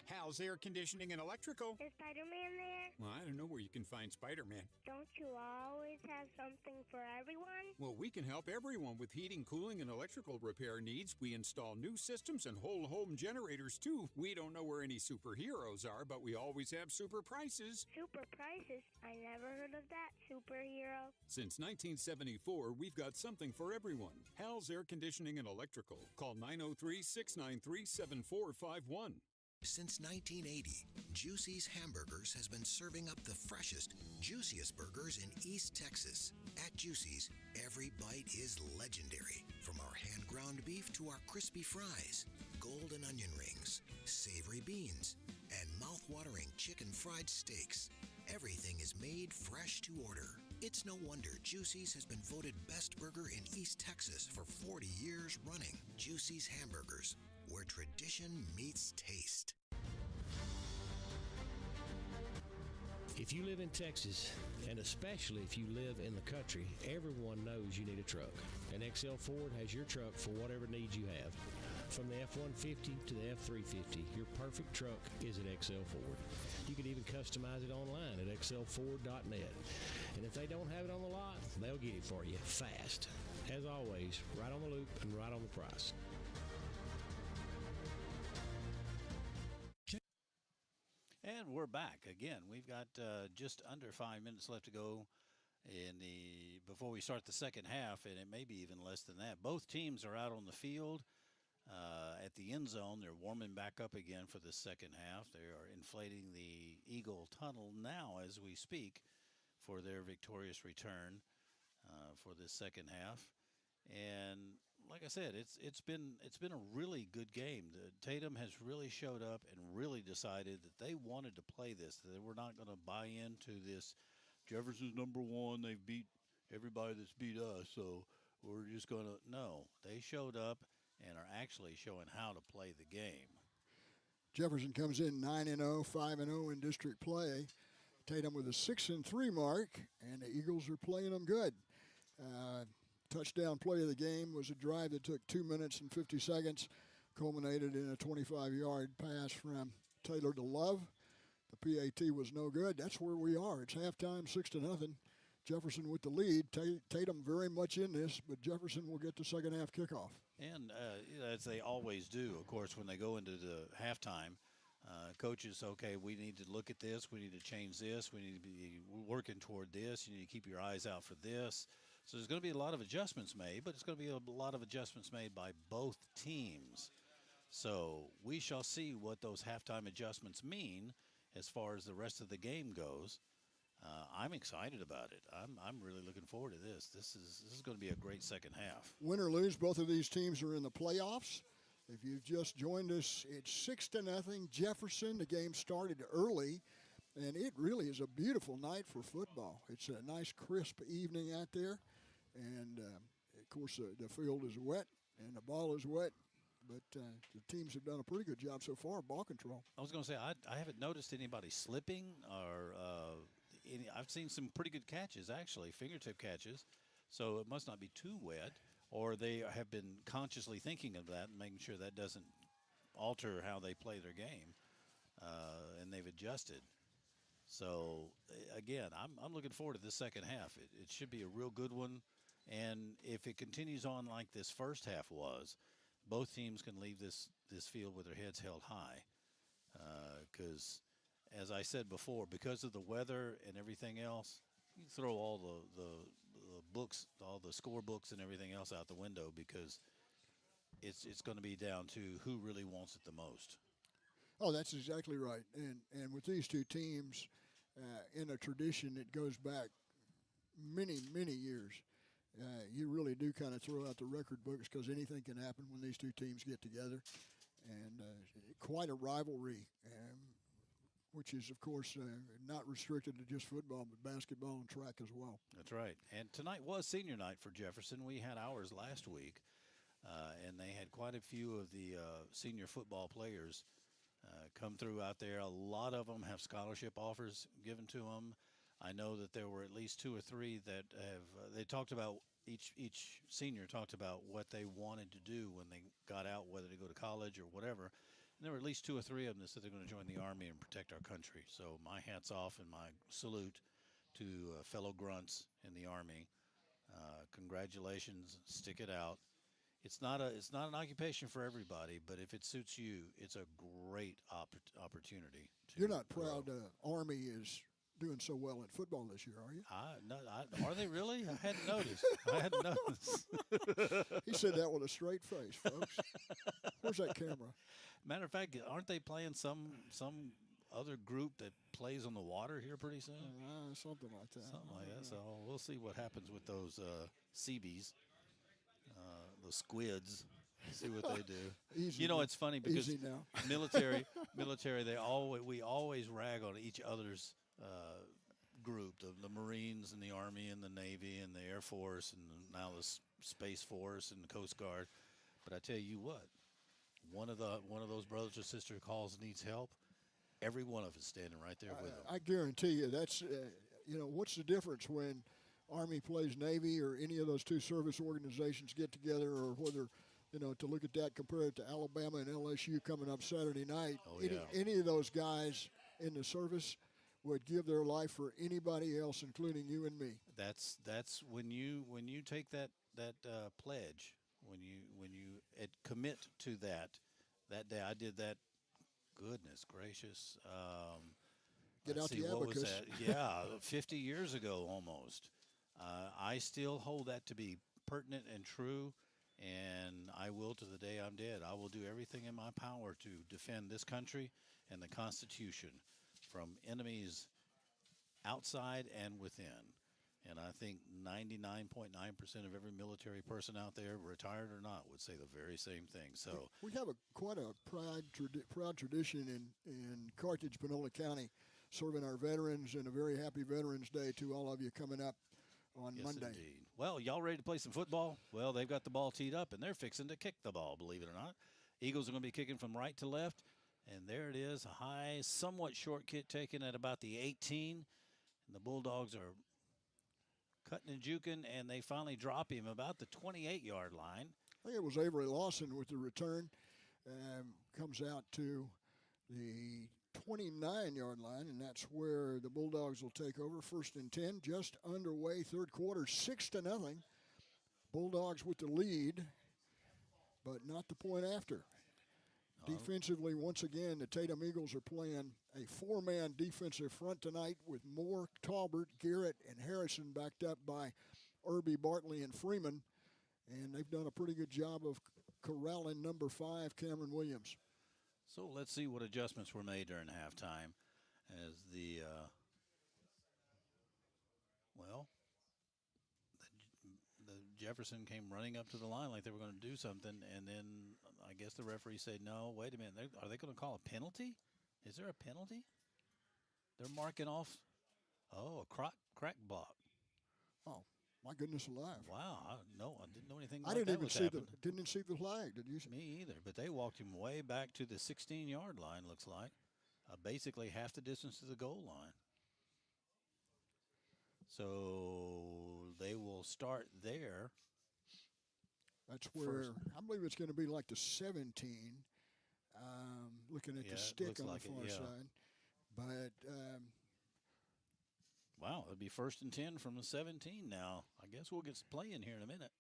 Hal's Air Conditioning and Electrical. Is Spider-Man there? Well, I don't know where you can find Spider-Man. Don't you always have something for everyone? Well, we can help everyone with heating, cooling, and electrical repair needs. We install new systems and whole home generators, too. We don't know where any superheroes are, but we always have super prices. Super prices? I never heard of that, superhero. Since 1974, we've got something for everyone. Hal's Air Conditioning and Electrical. Call 903-693-7451. Since 1980, Juicy's Hamburgers has been serving up the freshest, juiciest burgers in East Texas. At Juicy's, every bite is legendary. From our hand-ground beef to our crispy fries, golden onion rings, savory beans, and mouth-watering chicken fried steaks. Everything is made fresh to order. It's no wonder Juicy's has been voted best burger in East Texas for 40 years running. Juicy's Hamburgers, where tradition meets taste. If you live in Texas, and especially if you live in the country, everyone knows you need a truck. And XL Ford has your truck for whatever needs you have. From the F-150 to the F-350, your perfect truck is at XL Ford. You can even customize it online at xlford.net. And if they don't have it on the lot, they'll get it for you fast. As always, right on the loop and right on the price. And we're back again. We've got just under 5 minutes left to go before we start the second half, and it may be even less than that. Both teams are out on the field at the end zone. They're warming back up again for the second half. They are inflating the Eagle Tunnel now as we speak for their victorious return for this second half. And like I said, it's been a really good game. Tatum has really showed up and really decided that they wanted to play this. That they were not going to buy into this. Jefferson's number one. They've beat everybody that's beat us, so we're just going to. No, they showed up and are actually showing how to play the game. Jefferson comes in 9-0, 5-0 in district play. Tatum with a 6-3 mark, and the Eagles are playing them good. Touchdown play of the game was a drive that took 2 minutes and 50 seconds, culminated in a 25-yard pass from Taylor to Love. The PAT was no good. That's where we are. It's halftime, 6-0. Jefferson with the lead. Tatum very much in this, but Jefferson will get the second half kickoff. And as they always do, of course, when they go into the halftime, coaches, okay, we need to look at this. We need to change this. We need to be working toward this. You need to keep your eyes out for this. So there's going to be a lot of adjustments made, but it's going to be a lot of adjustments made by both teams. So we shall see what those halftime adjustments mean as far as the rest of the game goes. I'm excited about it. I'm really looking forward to this. This is going to be a great second half. Win or lose, both of these teams are in the playoffs. If you've just joined us, it's 6-0 Jefferson. The game started early And it really is a beautiful night for football. It's a nice, crisp evening out there. And, of course, the field is wet and the ball is wet. But the teams have done a pretty good job so far, ball control. I was going to say, I haven't noticed anybody slipping or I've seen some pretty good catches, actually, fingertip catches. So it must not be too wet, or they have been consciously thinking of that and making sure that doesn't alter how they play their game, and they've adjusted. So, again, I'm looking forward to this second half. It should be a real good one, and if it continues on like this first half was, both teams can leave this field with their heads held high, because, as I said before, because of the weather and everything else, you throw all the books, all the score books and everything else out the window, because it's going to be down to who really wants it the most. Oh, that's exactly right. And with these two teams, in a tradition that goes back many, many years, you really do kind of throw out the record books because anything can happen when these two teams get together. And quite a rivalry, which is, of course, not restricted to just football, but basketball and track as well. That's right. And tonight was senior night for Jefferson. We had ours last week, and they had quite a few of the senior football players come through out there. A lot of them have scholarship offers given to them. I know that there were at least two or three that have. They talked about each senior talked about what they wanted to do when they got out, whether to go to college or whatever. And there were at least two or three of them that said they're going to join the Army and protect our country. So my hat's off and my salute to fellow grunts in the Army. Congratulations, stick it out. It's not an occupation for everybody, but if it suits you, it's a great opportunity. You're not proud Army is doing so well at football this year, are you? No, are they really? I hadn't noticed. He said that with a straight face, folks. Where's that camera? Matter of fact, aren't they playing some other group that plays on the water here pretty soon? Something like that. Something like that. So we'll see what happens with those Seabees, those squids. See what they do. Easy, you know, it's funny because military, we always rag on each other's group, the Marines and the Army and the Navy and the Air Force and now the Space Force and the Coast Guard. But I tell you what, one of those brothers or sister calls needs help. Every one of us standing right there with them. I guarantee you that's what's the difference when Army plays Navy or any of those two service organizations get together, or whether to look at that, compare it to Alabama and LSU coming up Saturday night. Any of those guys in the service would give their life for anybody else, including you and me. That's when you take that pledge, when you commit to that day. I did that. Goodness gracious! Get out the what abacus. was that? Yeah, 50 years ago almost. I still hold that to be pertinent and true. And I will to the day I'm dead. I will do everything in my power to defend this country and the Constitution from enemies outside and within. And I think 99.9% of every military person out there, retired or not, would say the very same thing. So we have quite a proud tradition in Carthage, Panola County, serving our veterans, and a very happy Veterans Day to all of you coming up on Monday. Indeed. Well, y'all ready to play some football? Well, they've got the ball teed up, and they're fixing to kick the ball, believe it or not. Eagles are going to be kicking from right to left, and there it is, a high, somewhat short kick taken at about the 18. And the Bulldogs are cutting and juking, and they finally drop him about the 28-yard line. I think it was Avery Lawson with the return. Comes out to the 29-yard line, and that's where the Bulldogs will take over. 1st and 10, just underway, third quarter, 6-0. Bulldogs with the lead, but not the point after. Defensively, once again, the Tatum Eagles are playing a four-man defensive front tonight with Moore, Talbert, Garrett, and Harrison backed up by Irby, Bartley, and Freeman. And they've done a pretty good job of corralling number 5, Cameron Williams. So let's see what adjustments were made during halftime as the Jefferson came running up to the line like they were going to do something, and then I guess the referee said, no, wait a minute, are they going to call a penalty? Is there a penalty? They're marking off. Oh, a crack block. Oh, my goodness alive! Wow, I didn't know anything. I Like didn't that even was see happening. didn't see the flag. Did you? Me either. But they walked him way back to the 16-yard line. Looks like, basically half the distance to the goal line. So they will start there. That's where I believe it's going to be like the 17. Looking at the stick on the far side, but wow, it'll be 1st and 10 from the 17 now. I guess we'll get playing here in a minute.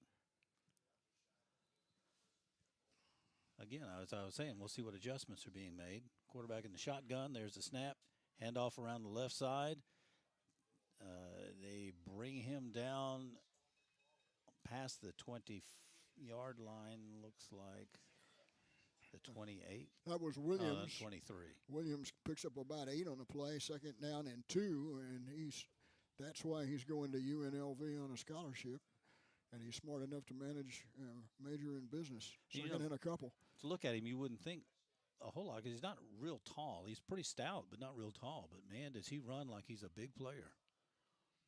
Again, as I was saying, we'll see what adjustments are being made. Quarterback in the shotgun. There's the snap. Handoff around the left side. They bring him down past the 20-yard line, looks like the 28. That was Williams. 23. Williams picks up about 8 on the play, 2nd down and 2, and that's why he's going to UNLV on a scholarship, and he's smart enough to major in business. Second and a couple. To look at him, you wouldn't think a whole lot because he's not real tall. He's pretty stout, but not real tall. But, man, does he run like he's a big player.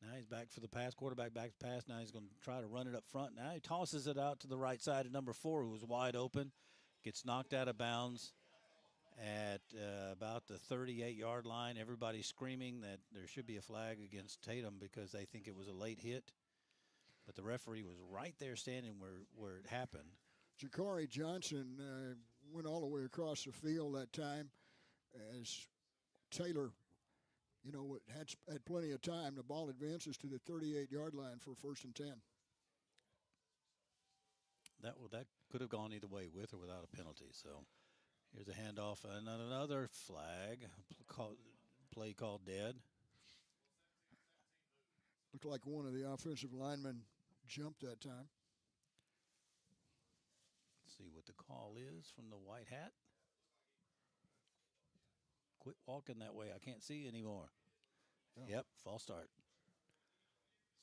Now he's back for the pass. Quarterback back to pass. Now he's going to try to run it up front. Now he tosses it out to the right side of number 4, who was wide open. Gets knocked out of bounds at about the 38-yard line. Everybody's screaming that there should be a flag against Tatum because they think it was a late hit. But the referee was right there standing where it happened. Jakari Johnson went all the way across the field that time as Taylor, had plenty of time. The ball advances to the 38-yard line for 1st and 10. That could have gone either way, with or without a penalty. So here's a handoff and another flag. Play called dead. Looked like one of the offensive linemen jumped that time. Let's see what the call is from the white hat. Quit walking that way. I can't see anymore. Oh. Yep, false start.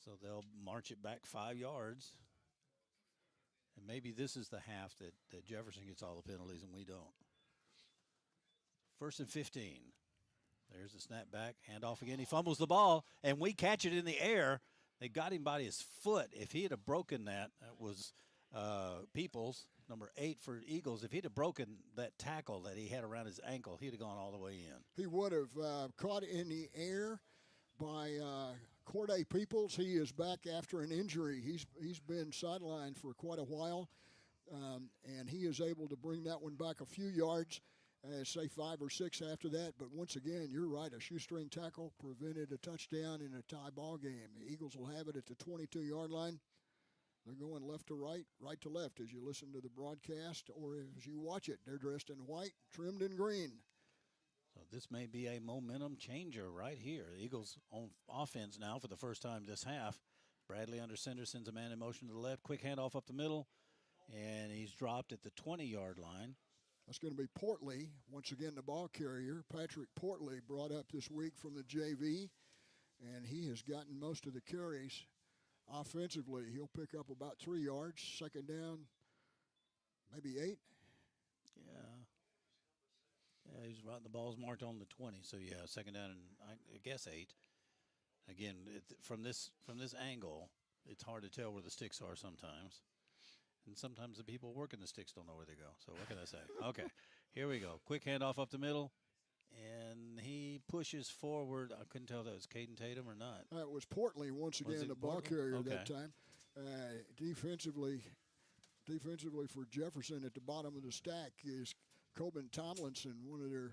So they'll march it back 5 yards. And maybe this is the half that Jefferson gets all the penalties and we don't. 1st and 15. There's the snap back. Handoff again. He fumbles the ball, and we catch it in the air. They got him by his foot. If he had broken that was Peoples, number 8 for Eagles. If he'd have broken that tackle that he had around his ankle, he'd have gone all the way in. He would have caught it in the air by Corday Peoples. He is back after an injury. He's been sidelined for quite a while, and he is able to bring that one back a few yards, say 5 or 6 after that. But once again, you're right, a shoestring tackle prevented a touchdown in a tie ball game. The Eagles will have it at the 22-yard line. They're going left to right, right to left as you listen to the broadcast or as you watch it. They're dressed in white, trimmed in green. So this may be a momentum changer right here. The Eagles on offense now for the first time this half. Bradley under center sends a man in motion to the left. Quick handoff up the middle, and he's dropped at the 20-yard line. That's going to be Portley, once again the ball carrier. Patrick Portley brought up this week from the JV, and he has gotten most of the carries offensively. He'll pick up about 3 yards. 2nd down, maybe 8. Yeah, he's right. The ball's marked on the 20, so yeah, 2nd down and I guess 8. Again, from this angle, it's hard to tell where the sticks are sometimes. And sometimes the people working the sticks don't know where they go. So what can I say? Okay, here we go. Quick handoff up the middle, and he pushes forward. I couldn't tell if that was Caden Tatum or not. That was Portley once again, the ball carrier that time. Defensively for Jefferson at the bottom of the stack is Coben Tomlinson, one of their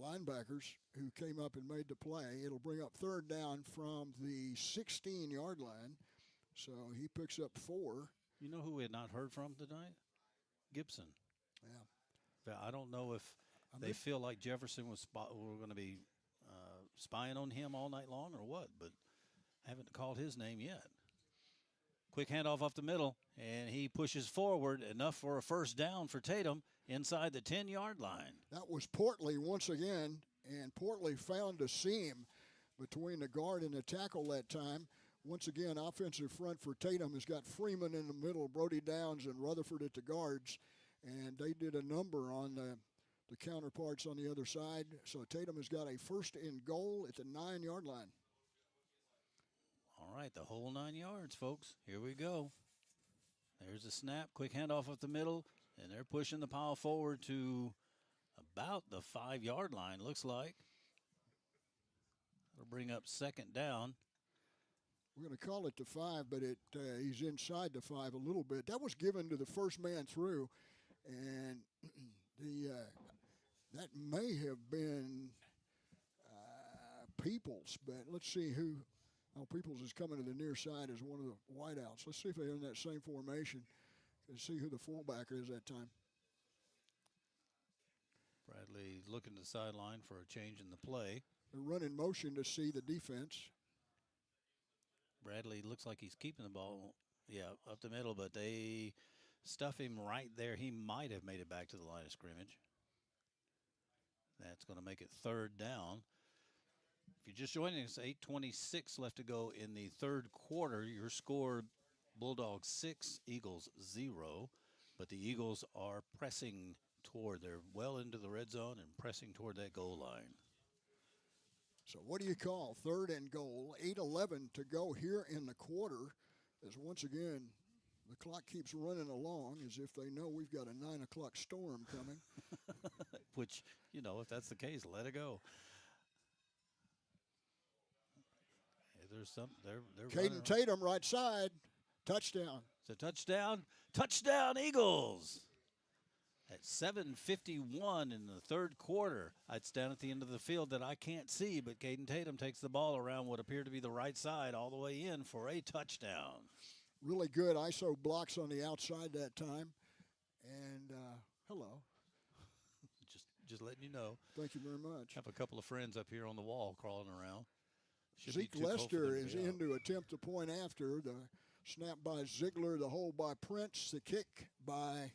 linebackers who came up and made the play. It'll bring up 3rd down from the 16-yard line. So he picks up 4. You know who we had not heard from tonight? Gibson. Yeah. I don't know if they feel like Jefferson we're going to be spying on him all night long or what, but haven't called his name yet. Quick handoff off the middle, and he pushes forward enough for a 1st down for Tatum inside the 10-yard line. That was Portley once again, and Portley found a seam between the guard and the tackle that time. Once again, offensive front for Tatum has got Freeman in the middle, Brody Downs and Rutherford at the guards, and they did a number on the the counterparts on the other side. So Tatum has got a first and goal at the 9-yard line. All right, the whole 9 yards, folks. Here we go. There's a snap, quick handoff up the middle, and they're pushing the pile forward to about the 5-yard line, looks like. It'll bring up second down. We're going to call it the 5, but he's inside the 5 a little bit. That was given to the first man through, and that may have been Peoples, but let's see who. Oh, Peoples is coming to the near side as one of the wideouts. Let's see if they're in that same formation and see who the fullback is that time. Bradley looking to the sideline for a change in the play. They're running motion to see the defense. Bradley looks like he's keeping the ball, up the middle, but they stuff him right there. He might have made it back to the line of scrimmage. That's going to make it third down. If you're just joining us, 8:26 left to go in the third quarter. Your score, Bulldogs 6, Eagles 0. But the Eagles are pressing toward. They're well into the red zone and pressing toward that goal line. So what do you call third and goal? 8:11 to go here in the quarter. As once again, the clock keeps running along as if they know we've got a 9 o'clock storm coming. Which, if that's the case, let it go. There's some. They're Caden Tatum, right side, touchdown. It's a touchdown. Touchdown, Eagles. At 7:51 in the third quarter, it's down at the end of the field that I can't see, but Caden Tatum takes the ball around what appeared to be the right side all the way in for a touchdown. Really good ISO blocks on the outside that time. And hello. Just letting you know. Thank you very much. Have a couple of friends up here on the wall crawling around. Zeke Lester is in to attempt the point after. The snap by Ziegler, the hold by Prince, the kick by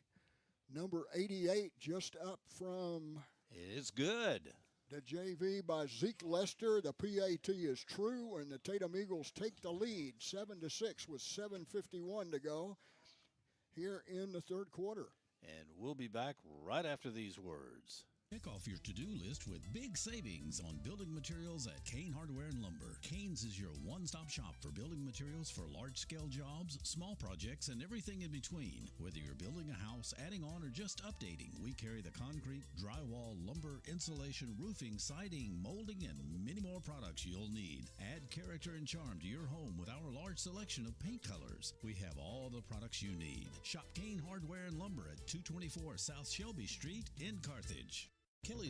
number 88 just up from. It is good. The JV by Zeke Lester. The PAT is true, and the Tatum Eagles take the lead 7-6 with 7:51 to go here in the third quarter. And we'll be back right after these words. Check off your to-do list with big savings on building materials at Kane Hardware and Lumber. Kane's is your one-stop shop for building materials for large-scale jobs, small projects, and everything in between. Whether you're building a house, adding on, or just updating, we carry the concrete, drywall, lumber, insulation, roofing, siding, molding, and many more products you'll need. Add character and charm to your home with our large selection of paint colors. We have all the products you need. Shop Kane Hardware and Lumber at 224 South Shelby Street in Carthage. Kelly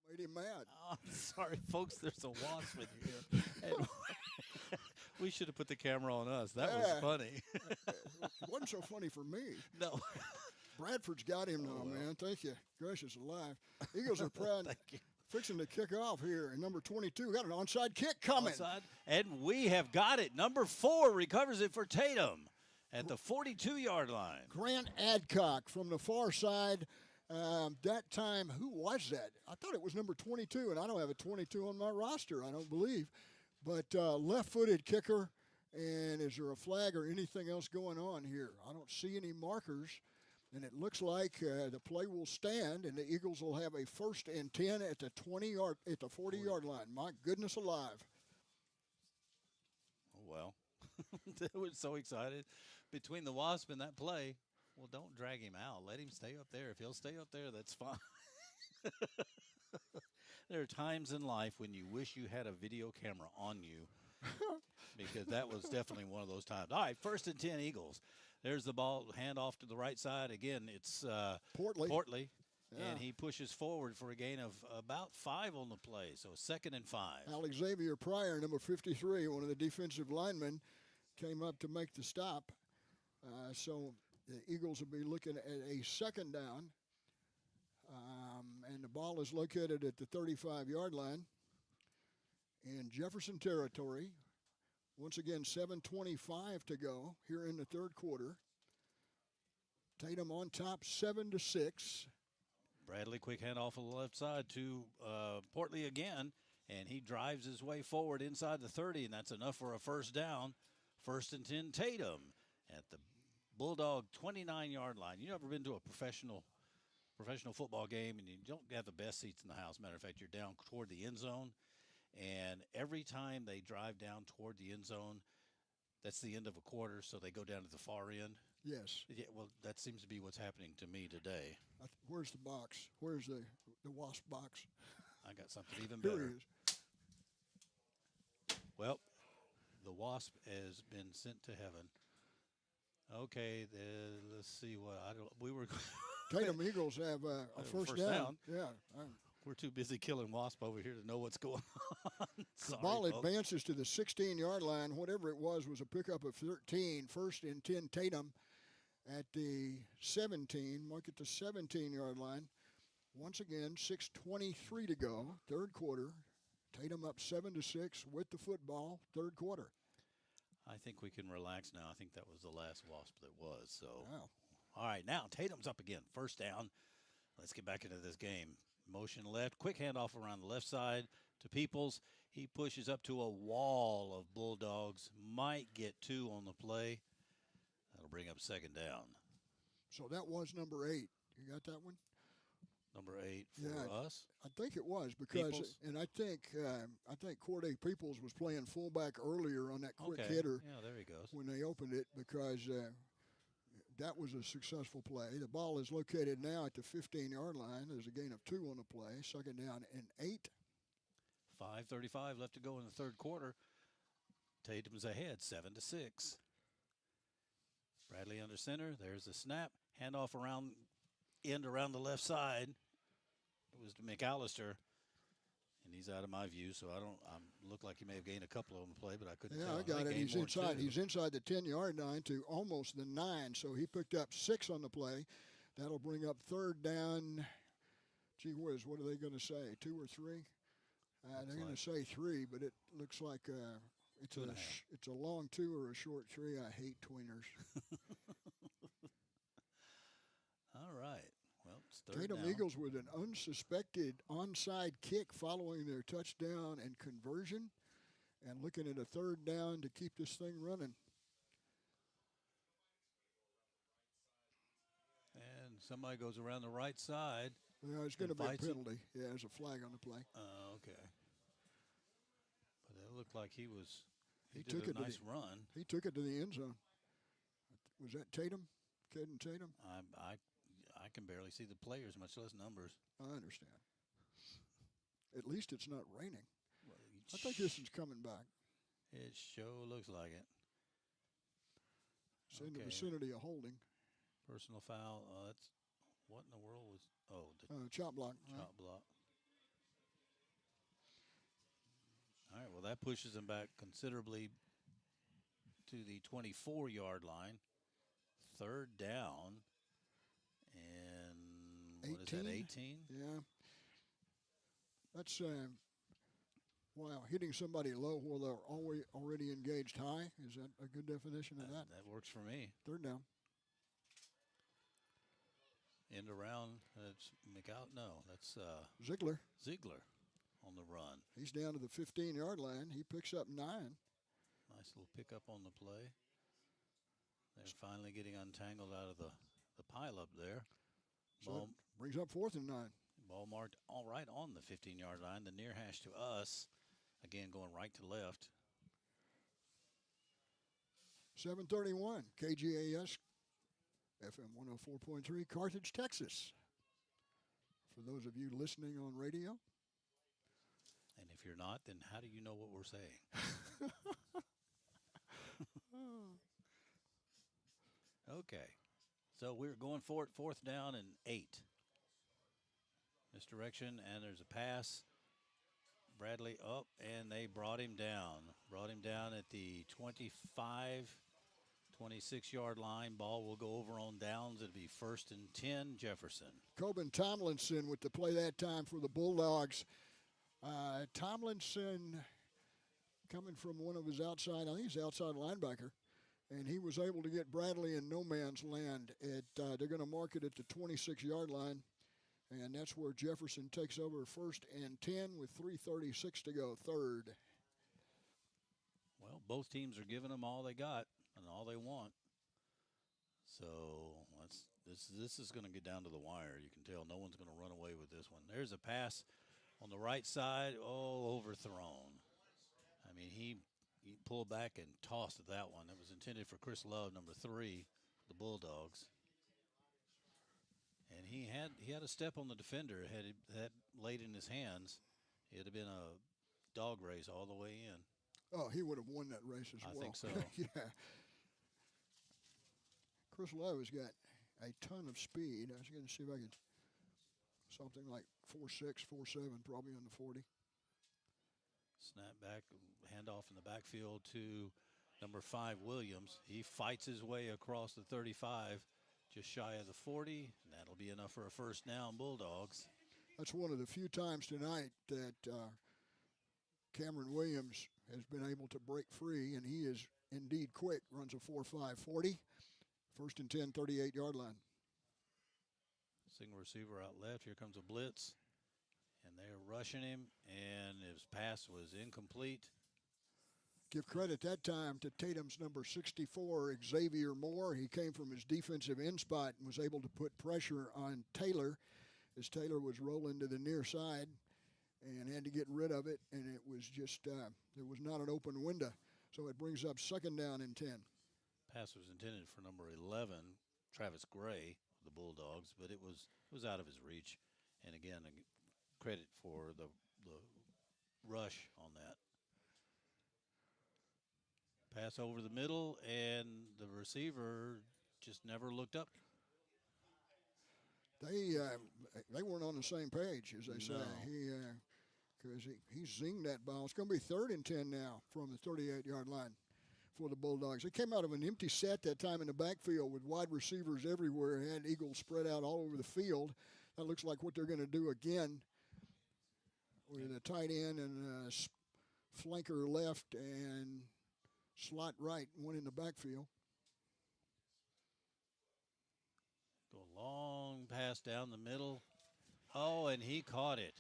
made him mad. Oh, I'm sorry, folks. There's a wasp in here. And we should have put the camera on us. That was funny. It wasn't so funny for me. No. Bradford's got him now, man. Thank you. Gracious alive. Eagles are proud. Thank you. Fixing to kick off here. And number 22 got an onside kick coming. Onside. And we have got it. Number 4 recovers it for Tatum at the 42-yard line. Grant Adcock from the far side. That time, who was that? I thought it was number 22, and I don't have a 22 on my roster, I don't believe. But left-footed kicker, and is there a flag or anything else going on here? I don't see any markers, and it looks like the play will stand, and the Eagles will have a 1st and 10 at the 40-yard line. My goodness alive. Oh, well. They were so excited. Between the Wasp and that play, well, don't drag him out. Let him stay up there. If he'll stay up there, that's fine. There are times in life when you wish you had a video camera on you because that was definitely one of those times. All right, 1st and 10 Eagles. There's the ball, handoff to the right side. Again, it's Portley. Yeah. And he pushes forward for a gain of about 5 on the play, so 2nd and 5. Alex Xavier Pryor, number 53, one of the defensive linemen, came up to make the stop. So the Eagles will be looking at a 2nd down. And the ball is located at the 35-yard line in Jefferson territory. Once again, 7:25 to go here in the third quarter. Tatum on top, 7-6. Bradley, quick handoff on the left side to Portley again, and he drives his way forward inside the 30, and that's enough for a 1st down. 1st and 10, Tatum at the Bulldog 29-yard line. You ever been to a professional professional football game and you don't have the best seats in the house. Matter of fact, you're down toward the end zone, and every time they drive down toward the end zone, that's the end of a quarter, so they go down to the far end. Yes. Yeah, well, that seems to be what's happening to me today. Where's the box? Where's the Wasp box? I got something even Here better. it is. Well, the Wasp has been sent to heaven. Okay, let's see what we were. Tatum Eagles have a first down. Yeah. We're too busy killing Wasp over here to know what's going on. The ball advances to the 16-yard line. Whatever it was a pickup of 13. First and 10, Tatum at the 17. Mark at the 17-yard line. Once again, 6:23 to go. Third quarter. Tatum up 7-6 with the football. Third quarter. I think we can relax now. I think that was the last Wasp that was. So, wow. All right, now Tatum's up again. First down. Let's get back into this game. Motion left. Quick handoff around the left side to Peoples. He pushes up to a wall of Bulldogs. Might get 2 on the play. That'll bring up second down. So that was number 8. You got that one? Number 8 for us? I think it was because, Peoples? and I think Corday Peoples was playing fullback earlier on that quick hitter. Yeah, there he goes. When they opened it because that was a successful play. The ball is located now at the 15-yard line. There's a gain of 2 on the play. Second down and 8. 5:35 left to go in the third quarter. Tatum's ahead, 7-6. Bradley under center. There's the snap. Handoff around the left side. It was to McAllister, and he's out of my view, so I look like he may have gained a couple on the play, but I couldn't tell. Yeah, I got it. He's inside. He's inside the 10-yard line to almost the 9, so he picked up 6 on the play. That'll bring up third down. Gee whiz, what are they going to say, 2 or 3? They're going to say 3, but it looks like it's a long 2 or a short 3. I hate tweeners. All right. Well, it's third Tatum down. Eagles with an unsuspected onside kick following their touchdown and conversion, and looking at a third down to keep this thing running. And somebody goes around the right side. Yeah, it's going to be a penalty. Yeah, there's a flag on the play. Okay. But it looked like he took did a nice run. He took it to the end zone. Was that Tatum? Caden Tatum? I can barely see the players, much less numbers. I understand. At least it's not raining. I think this is coming back. It sure looks like it. It's in the vicinity of holding. Personal foul. That's what in the world was? Chop block. Chop block. All right. Well, that pushes him back considerably to the 24-yard line. Third down. And what is that, 18? Yeah. That's, wow, hitting somebody low while they're already engaged high. Is that a good definition of that? That works for me. Third down. End around, that's McOut. No, that's Ziegler. Ziegler on the run. He's down to the 15-yard line. He picks up 9. Nice little pickup on the play. They're finally getting untangled out of the pileup there. So brings up 4th and 9. Ball marked all right on the 15-yard line. The near hash to us. Again, going right to left. 7:31, KGAS, FM 104.3, Carthage, Texas. For those of you listening on radio. And if you're not, then how do you know what we're saying? Okay. So we're going for it, 4th down and 8. Misdirection, and there's a pass. Bradley up, and they brought him down. Brought him down at the 26-yard line. Ball will go over on downs. It'll be 1st and 10, Jefferson. Coben Tomlinson with the play that time for the Bulldogs. Tomlinson coming from one of his outside, I think he's outside linebacker, and he was able to get Bradley in no man's land. They're going to mark it at the 26-yard line, and that's where Jefferson takes over 1st and 10 with 3:36 to go, third. Well, both teams are giving them all they got and all they want. So this is going to get down to the wire. You can tell no one's going to run away with this one. There's a pass on the right side. Oh, overthrown. I mean, he pulled back and tossed that one. It was intended for Chris Love, number 3, the Bulldogs. And he had a step on the defender. Had that laid in his hands, it'd have been a dog race all the way in. Oh, he would have won that race as well. I think so. Yeah. Chris Love has got a ton of speed. I was going to see if I could something like 4.6, 4.7, probably on the 40. Snap back, handoff in the backfield to number 5, Williams. He fights his way across the 35, just shy of the 40, and that'll be enough for a first down, Bulldogs. That's one of the few times tonight that Cameron Williams has been able to break free, and he is indeed quick. Runs a 4.5 40. First and 10, 38-yard line. Single receiver out left. Here comes a blitz, and they're rushing him, and his pass was incomplete. Give credit that time to Tatum's number 64, Xavier Moore. He came from his defensive end spot and was able to put pressure on Taylor as Taylor was rolling to the near side and had to get rid of it, and it was just, there was not an open window. So it brings up second down and 10. Pass was intended for number 11, Travis Gray, the Bulldogs, but it was out of his reach. And again, credit for the rush on that. Pass over the middle, and the receiver just never looked up. They weren't on the same page, as they say. No. Because he zinged that ball. It's going to be third and 10 now from the 38-yard line for the Bulldogs. They came out of an empty set that time in the backfield with wide receivers everywhere. Had Eagles spread out all over the field. That looks like what they're going to do again with a tight end and a flanker left and slot right, one in the backfield. Go long pass down the middle. Oh, and he caught it.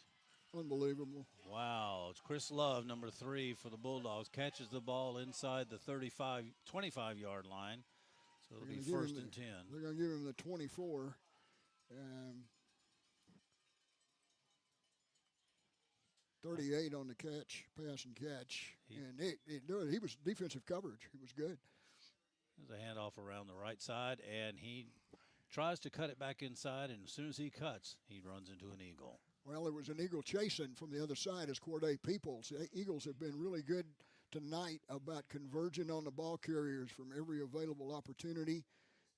Unbelievable. Wow. It's Chris Love, number 3 for the Bulldogs, catches the ball inside the 25-yard line. So it'll be first and 10. They're going to give him the 24. 38 on the catch, pass and catch. He was defensive coverage. He was good. There's a handoff around the right side, and he tries to cut it back inside, and as soon as he cuts, he runs into an eagle. Well, there was an eagle chasing from the other side as Corday Peoples. The Eagles have been really good tonight about converging on the ball carriers from every available opportunity,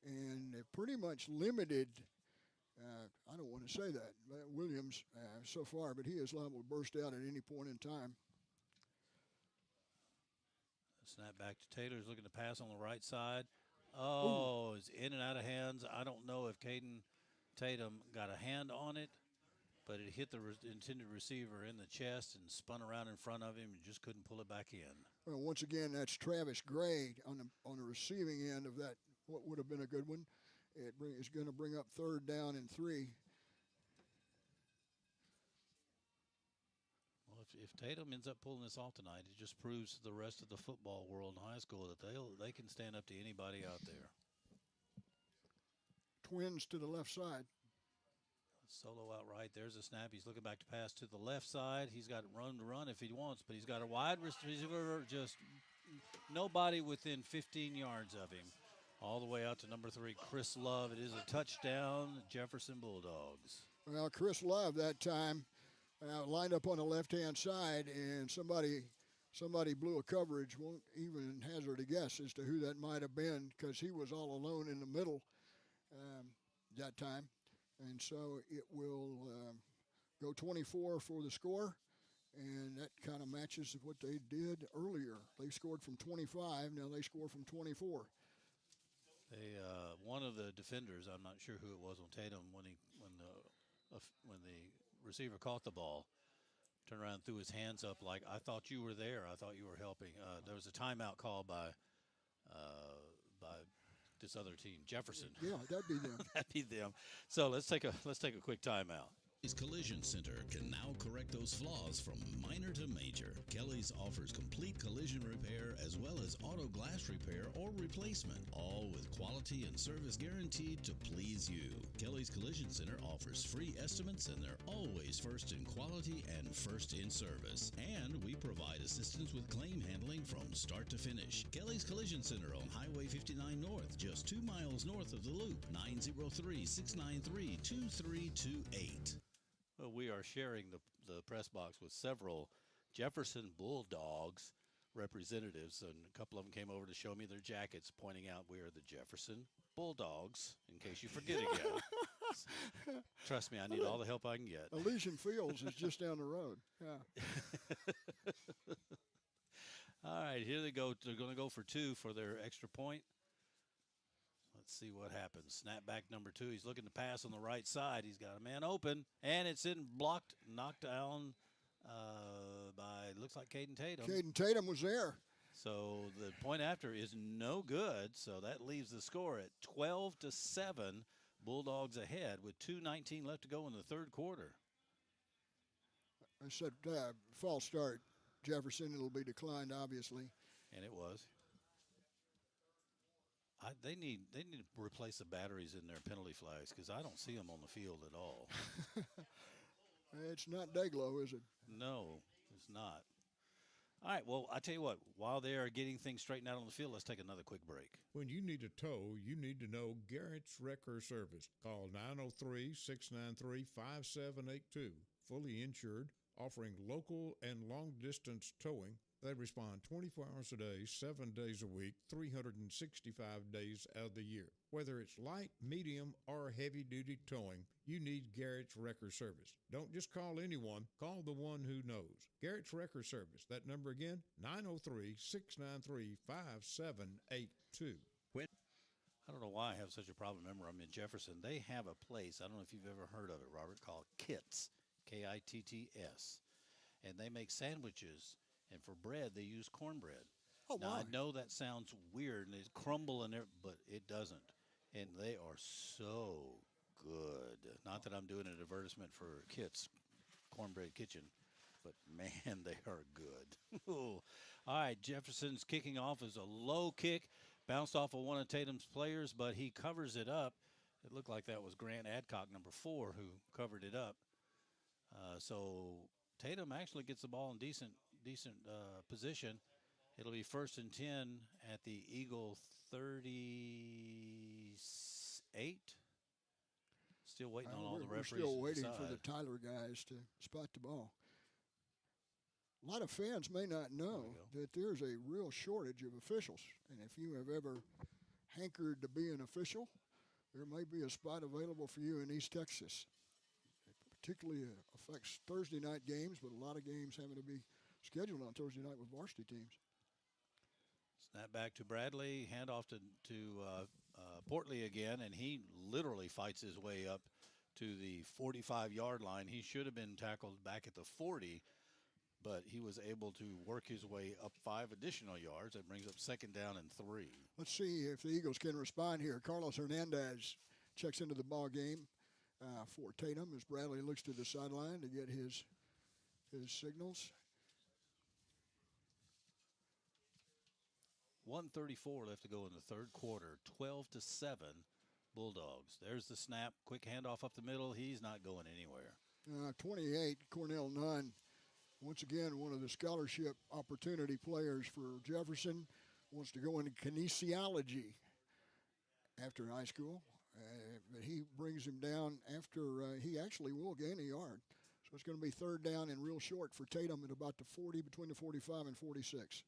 and they've pretty much limited, I don't want to say that, Williams so far, but he is liable to burst out at any point in time. Snap back to Taylor. He's looking to pass on the right side. Oh, it's in and out of hands. I don't know if Caden Tatum got a hand on it, but it hit the intended receiver in the chest and spun around in front of him and just couldn't pull it back in. Well, once again, that's Travis Gray on the receiving end of that, what would have been a good one. It's going to bring up third down and 3. Well, if Tatum ends up pulling this off tonight, it just proves to the rest of the football world in high school that they can stand up to anybody out there. Twins to the left side. Solo out right. There's a snap. He's looking back to pass to the left side. He's got room to run if he wants, but he's got a wide receiver, just nobody within 15 yards of him. All the way out to number 3, Chris Love. It is a touchdown, Jefferson Bulldogs. Well, Chris Love that time lined up on the left-hand side, and somebody blew a coverage. Won't even hazard a guess as to who that might have been because he was all alone in the middle that time. And so it will go 24 for the score, and that kind of matches what they did earlier. They scored from 25. Now they score from 24. One of the defenders, I'm not sure who it was on Tatum, when the receiver caught the ball, turned around and threw his hands up like, I thought you were there. I thought you were helping. There was a timeout call by this other team, Jefferson. Yeah, that'd be them. That'd be them. So let's take a quick timeout. Kelly's Collision Center can now correct those flaws from minor to major. Kelly's offers complete collision repair as well as auto auto glass repair or replacement, all with quality and service guaranteed to please you. Kelly's Collision Center offers free estimates, and they're always first in quality and first in service. And we provide assistance with claim handling from start to finish. Kelly's Collision Center on Highway 59 North, just 2 miles north of the Loop, 903-693-2328. Well, we are sharing the press box with several Jefferson Bulldogs representatives, and a couple of them came over to show me their jackets, pointing out we are the Jefferson Bulldogs, in case you forget again. Trust me, I need all the help I can get. Elysian Fields is just down the road. Yeah. All right, here they go. They're going to go for 2 for their extra point. Let's see what happens. Snap back number 2. He's looking to pass on the right side. He's got a man open, and it's knocked down by, looks like Caden Tatum. Caden Tatum was there. So the point after is no good. So that leaves the score at 12-7. Bulldogs ahead with 2:19 left to go in the third quarter. I said false start. Jefferson, it'll be declined, obviously. And it was. They need to replace the batteries in their penalty flags, because I don't see them on the field at all. It's not Dayglow, is it? No, it's not. All right, well, I tell you what, while they are getting things straightened out on the field, let's take another quick break. When you need a tow, you need to know Garrett's Wrecker Service. Call 903-693-5782. Fully insured, offering local and long-distance towing. They respond 24 hours a day, 7 days a week, 365 days out of the year. Whether it's light, medium, or heavy-duty towing, you need Garrett's Wrecker Service. Don't just call anyone. Call the one who knows. Garrett's Wrecker Service. That number again, 903-693-5782. I don't know why I have such a problem. Remember, I'm in Jefferson. They have a place, I don't know if you've ever heard of it, Robert, called Kitts, Kitts. And they make sandwiches. And for bread, they use cornbread. Oh, now, wow. I know that sounds weird, and it crumble in there, but it doesn't. And they are so good. Not that I'm doing an advertisement for Kit's Cornbread Kitchen, but, man, they are good. All right, Jefferson's kicking off as a low kick. Bounced off of one of Tatum's players, but he covers it up. It looked like that was Grant Adcock, number 4, who covered it up. So Tatum actually gets the ball in decent position. It'll be 1st and 10 at the Eagle 38. Still waiting on all the referees. We're still waiting to for the Tyler guys to spot the ball. A lot of fans may not know that there's a real shortage of officials. And if you have ever hankered to be an official, there may be a spot available for you in East Texas. It particularly affects Thursday night games, but a lot of games having to be scheduled on Thursday night with varsity teams. Snap back to Bradley, handoff to Portley again, and he literally fights his way up to the 45-yard line. He should have been tackled back at the 40, but he was able to work his way up 5 additional yards. That brings up 2nd down and 3. Let's see if the Eagles can respond here. Carlos Hernandez checks into the ball game for Tatum as Bradley looks to the sideline to get his signals. 1:34 left to go in the third quarter. 12-7 Bulldogs. There's the snap. Quick handoff up the middle. He's not going anywhere. 28, Cornell Nunn. Once again, one of the scholarship opportunity players for Jefferson. Wants to go into kinesiology after high school. But he brings him down after he actually will gain a yard. So it's going to be 3rd down and real short for Tatum at about the 40, between the 45 and 46.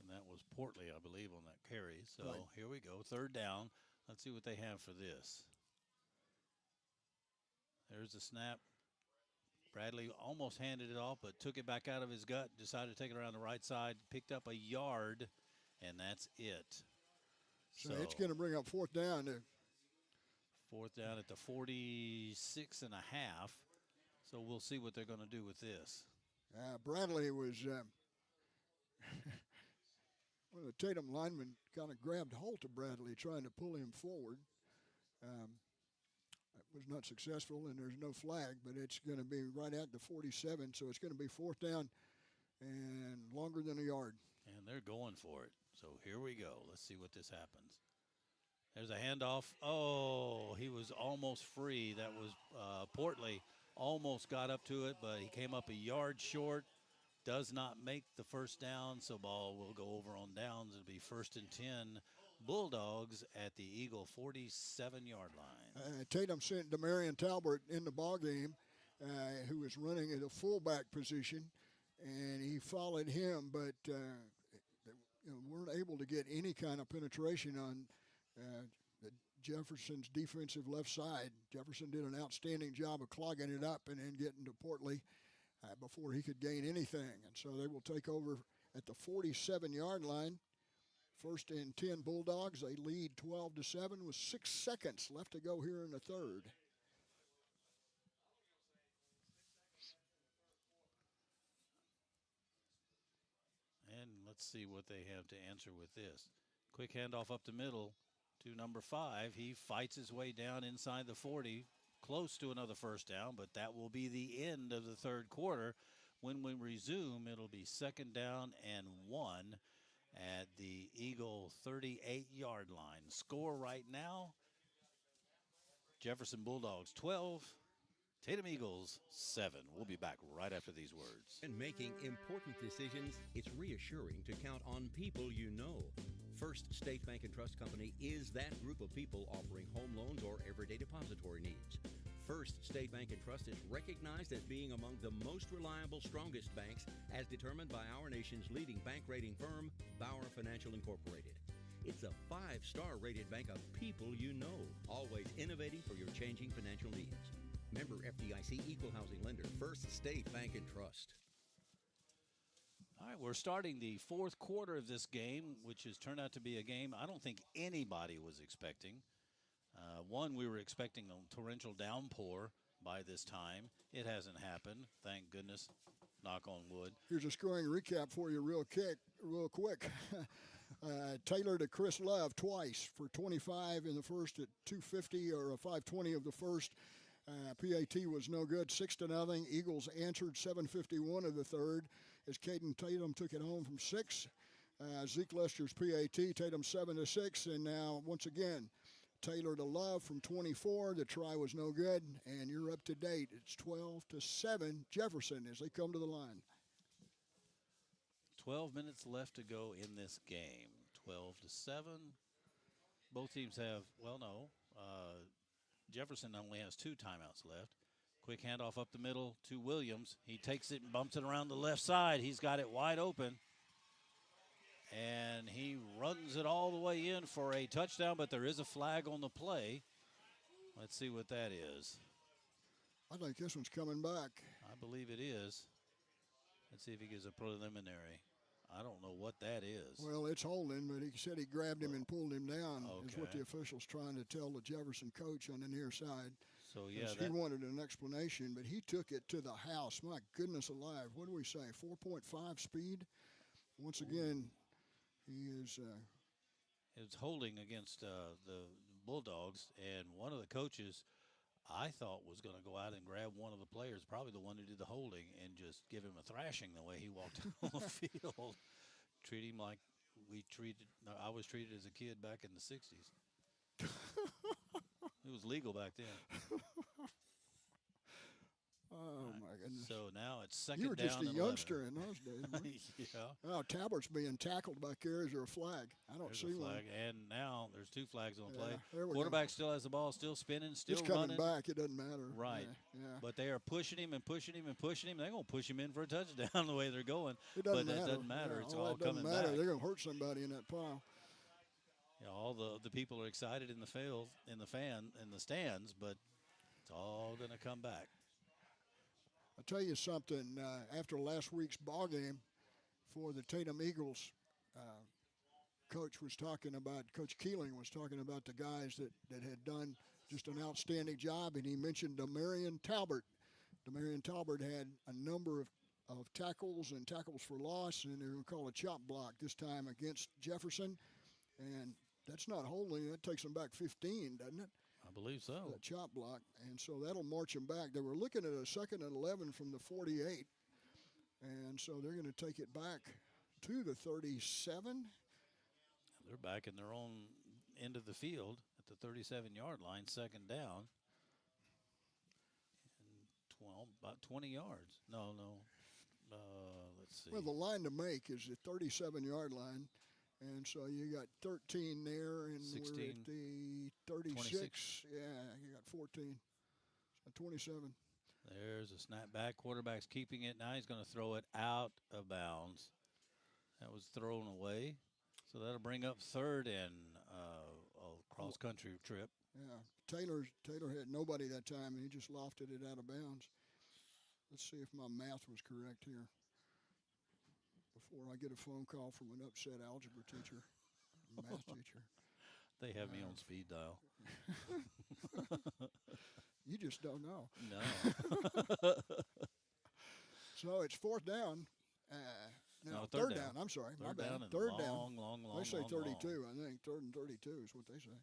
And that was Portley, I believe, on that carry. So right. Here we go. 3rd down. Let's see what they have for this. There's the snap. Bradley almost handed it off, but took it back out of his gut, decided to take it around the right side, picked up a yard, and that's it. So it's going to bring up 4th down. 4th down at the 46 and a half. So we'll see what they're going to do with this. Bradley was one of the Tatum linemen kind of grabbed hold of Bradley, trying to pull him forward. It was not successful, and there's no flag, but it's going to be right at the 47, so it's going to be 4th down and longer than a yard. And they're going for it. So here we go. Let's see what this happens. There's a handoff. Oh, he was almost free. That was Portley almost got up to it, but he came up a yard short. Does not make the first down, so ball will go over on downs. It'll be 1st and 10. Bulldogs at the Eagle 47-yard line. Tatum sent Demarion Talbert in the ball game, who was running at a fullback position, and he followed him, but they weren't able to get any kind of penetration on Jefferson's defensive left side. Jefferson did an outstanding job of clogging it up and then getting to Portley before he could gain anything. And so they will take over at the 47-yard line. 1st and 10 Bulldogs. They lead 12-7 with 6 seconds left to go here in the third. And let's see what they have to answer with this. Quick handoff up the middle to number 5. He fights his way down inside the 40, close to another first down, but that will be the end of the third quarter. When we resume, it'll be 2nd down and 1 at the Eagle 38-yard line. Score right now, Jefferson Bulldogs 12, Tatum Eagles 7. We'll be back right after these words. In making important decisions, it's reassuring to count on people you know. First State Bank and Trust Company is that group of people offering home loans or everyday depository needs. First State Bank and Trust is recognized as being among the most reliable, strongest banks as determined by our nation's leading bank rating firm, Bauer Financial Incorporated. It's a 5-star rated bank of people you know, always innovating for your changing financial needs. Member FDIC Equal Housing Lender, First State Bank and Trust. All right, we're starting the fourth quarter of this game, which has turned out to be a game I don't think anybody was expecting. We were expecting a torrential downpour by this time. It hasn't happened, thank goodness, knock on wood. Here's a scoring recap for you real quick. Taylor to Chris Love twice for 25 in the first at 2:50 or a 5:20 of the first. PAT was no good, 6-0. Eagles answered 7:51 of the third as Caden Tatum took it home from 6. Zeke Lester's PAT, Tatum 7-6, and now once again Taylor to Love from 24. The try was no good, and you're up to date. It's 12-7 Jefferson as they come to the line. 12 minutes left to go in this game. 12-7. Both teams have, Jefferson only has 2 timeouts left. Quick handoff up the middle to Williams. He takes it and bumps it around the left side. He's got it wide open. And he runs it all the way in for a touchdown, but there is a flag on the play. Let's see what that is. I think this one's coming back. I believe it is. Let's see if he gives a preliminary. I don't know what that is. Well, it's holding, but he said he grabbed him and pulled him down, is what the official's trying to tell the Jefferson coach on the near side. So, yeah. He wanted an explanation, but he took it to the house. My goodness alive. What do we say, 4.5 speed? Once again, he is... It's holding against the Bulldogs, and one of the coaches I thought was going to go out and grab one of the players, probably the one who did the holding, and just give him a thrashing the way he walked on the field. Treat him like I was treated as a kid back in the 60s. It was legal back then. Oh, my goodness. So now it's 2nd down. You were just a 11. youngster in those days. Yeah. Oh, Talbert's being tackled back here. Is there a flag? I don't see one. And now there's 2 flags on play. There we Quarterback go. still has the ball, still spinning, still It's running. coming back. It doesn't matter. Right. Yeah. But they are pushing him and pushing him and pushing him. They're going to push him in for a touchdown the way they're going. It doesn't but matter. It doesn't matter. Yeah, It's all coming matter. back. They're going to hurt somebody in that pile. You know, all the people are excited in the field, in the stands, but it's all going to come back. I'll tell you something. After last week's ball game for the Tatum Eagles, Coach Keeling was talking about the guys that had done just an outstanding job, and he mentioned Demarion Talbert. Demarion Talbert had a number of tackles and tackles for loss, and they're going to call a chop block this time against Jefferson. And that's not holding. That takes them back 15, doesn't it? I believe so. That chop block. And so that'll march them back. They were looking at a 2nd and 11 from the 48. And so they're going to take it back to the 37. They're back in their own end of the field at the 37-yard line, second down. And 12, about 20 yards. No. Let's see. Well, the line to make is the 37-yard line. And so you got 13 there, and 16, we're at the 36. 26. Yeah, you got 14. So 27. There's a snap back. Quarterback's keeping it. Now he's going to throw it out of bounds. That was thrown away. So that'll bring up third and a cross-country trip. Yeah, Taylor had nobody that time, and he just lofted it out of bounds. Let's see if my math was correct here before I get a phone call from an upset algebra teacher, math teacher. They have me on speed dial. You just don't know. No. So it's fourth down. No, third down. I'm sorry. Third my bad. down. Third long, down. Long. They say 32. I think third and 32 is what they say.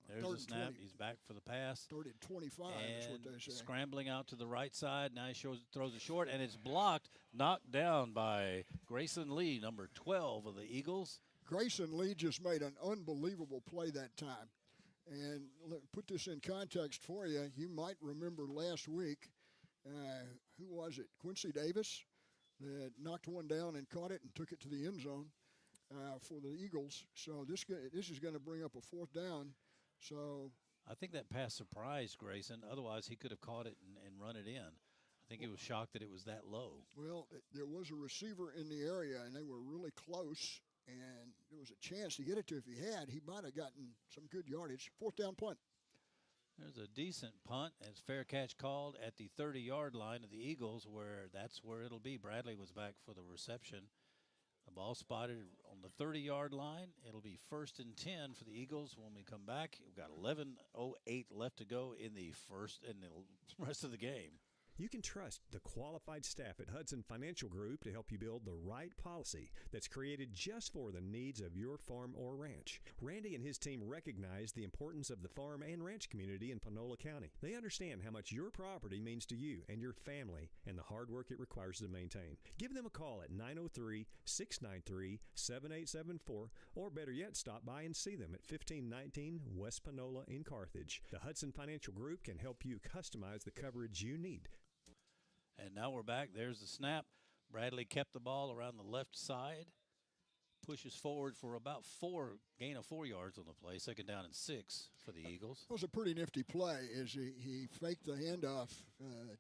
There's third the snap. 20. He's back for the pass. Third and 25 is what they say. Scrambling out to the right side. Now he throws it short, and it's blocked, knocked down by Grayson Lee, number 12 of the Eagles. Grayson Lee just made an unbelievable play that time. And put this in context for you. You might remember last week, who was it? Quincy Davis that knocked one down and caught it and took it to the end zone for the Eagles. So this is going to bring up a fourth down. So I think that pass surprised Grayson. Otherwise, he could have caught it and run it in. I think he was shocked that it was that low. Well, there was a receiver in the area, and they were really close. And there was a chance to get it to. If he had, he might have gotten some good yardage. Fourth down punt. There's a decent punt. It's fair catch called at the 30-yard line of the Eagles, that's where it'll be. Bradley was back for the reception. The ball spotted on the 30-yard line. It'll be 1st and 10 for the Eagles when we come back. We've got 11:08 left to go in the rest of the game. You can trust the qualified staff at Hudson Financial Group to help you build the right policy that's created just for the needs of your farm or ranch. Randy and his team recognize the importance of the farm and ranch community in Panola County. They understand how much your property means to you and your family and the hard work it requires to maintain. Give them a call at 903-693-7874, or better yet, stop by and see them at 1519 West Panola in Carthage. The Hudson Financial Group can help you customize the coverage you need. And now we're back. There's the snap. Bradley kept the ball around the left side. Pushes forward for about gain of 4 yards on the play. Second down and 6 for the Eagles. It was a pretty nifty play as he faked the handoff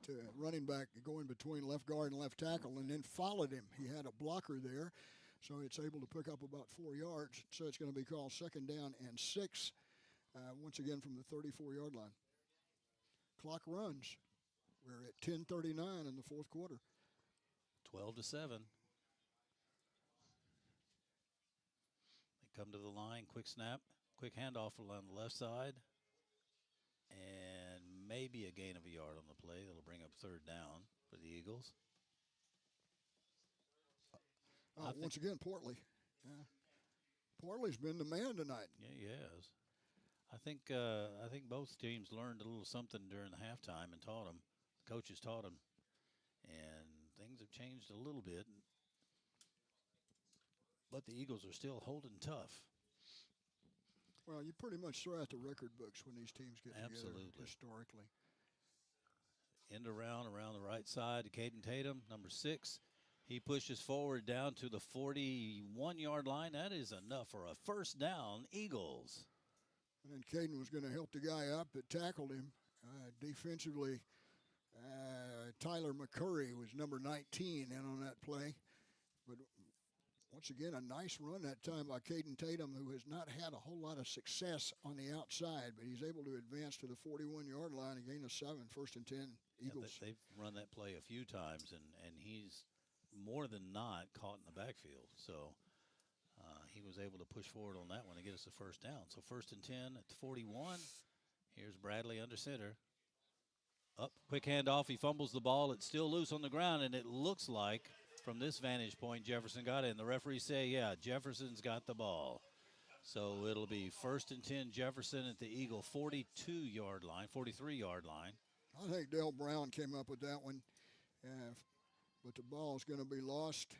to running back going between left guard and left tackle and then followed him. He had a blocker there, so it's able to pick up about 4 yards. So it's going to be called second down and 6, once again from the 34-yard line. Clock runs. We're at 10:39 in the fourth quarter. 12-7. They come to the line, quick snap, quick handoff along the left side, and maybe a gain of a yard on the play. That'll bring up third down for the Eagles. Once again, Portley. Yeah. Portley's been the man tonight. Yeah, he has. I think both teams learned a little something during the halftime and taught them. Coaches taught them, and things have changed a little bit. But the Eagles are still holding tough. Well, you pretty much throw out the record books when these teams get Absolutely. together historically. End around the right side to Caden Tatum, number 6. He pushes forward down to the 41-yard line. That is enough for a first down, Eagles. And then Caden was going to help the guy up that tackled him defensively. Tyler McCurry was number 19 in on that play. But once again, a nice run that time by Caden Tatum, who has not had a whole lot of success on the outside, but he's able to advance to the 41-yard line and gain a 7, 1st and 10, Eagles. Yeah, they've run that play a few times, and he's more than not caught in the backfield. So he was able to push forward on that one to get us a first down. So 1st and 10 at the 41. Here's Bradley under center. Up, quick handoff. He fumbles the ball. It's still loose on the ground, and it looks like from this vantage point Jefferson got it. And the referees say, yeah, Jefferson's got the ball. So it'll be 1st and 10 Jefferson at the Eagle 43-yard line. I think Dale Brown came up with that one. But the ball is going to be lost.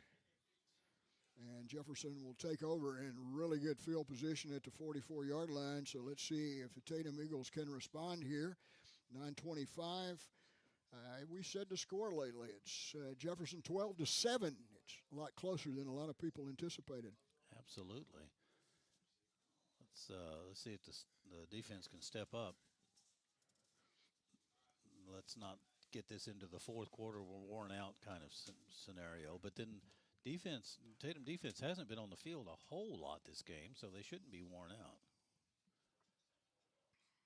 And Jefferson will take over in really good field position at the 44-yard line. So let's see if the Tatum Eagles can respond here. 9:25. We said the score lately. It's Jefferson 12-7. It's a lot closer than a lot of people anticipated. Absolutely. Let's see if the defense can step up. Let's not get this into the fourth quarter, we're worn out kind of scenario. But then Tatum defense hasn't been on the field a whole lot this game, so they shouldn't be worn out.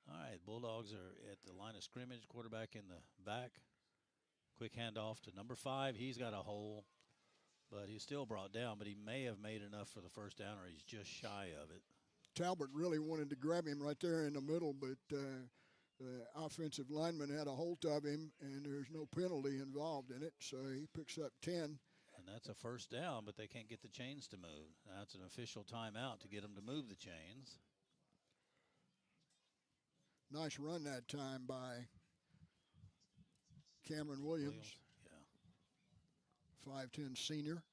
All right, Bulldogs are at the line of scrimmage, quarterback in the back. Quick handoff to number 5. He's got a hole, but he's still brought down, but he may have made enough for the first down, or he's just shy of it. Talbot really wanted to grab him right there in the middle, but the offensive lineman had a hold of him, and there's no penalty involved in it, so he picks up 10. And that's a first down, but they can't get the chains to move. That's an official timeout to get them to move the chains. Nice run that time by Cameron Williams. Yeah. 5'10" senior.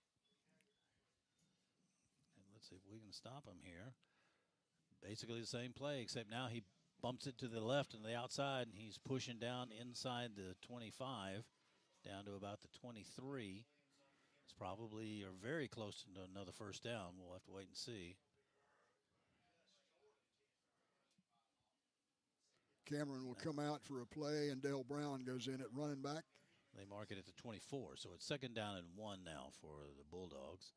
And let's see if we can stop him here. Basically the same play, except now he bumps it to the left and the outside, and he's pushing down inside the 25, down to about the 23. It's probably or very close to another first down. We'll have to wait and see. Cameron will come out for a play, and Dale Brown goes in at running back. They mark it at the 24, so it's second down and 1 now for the Bulldogs.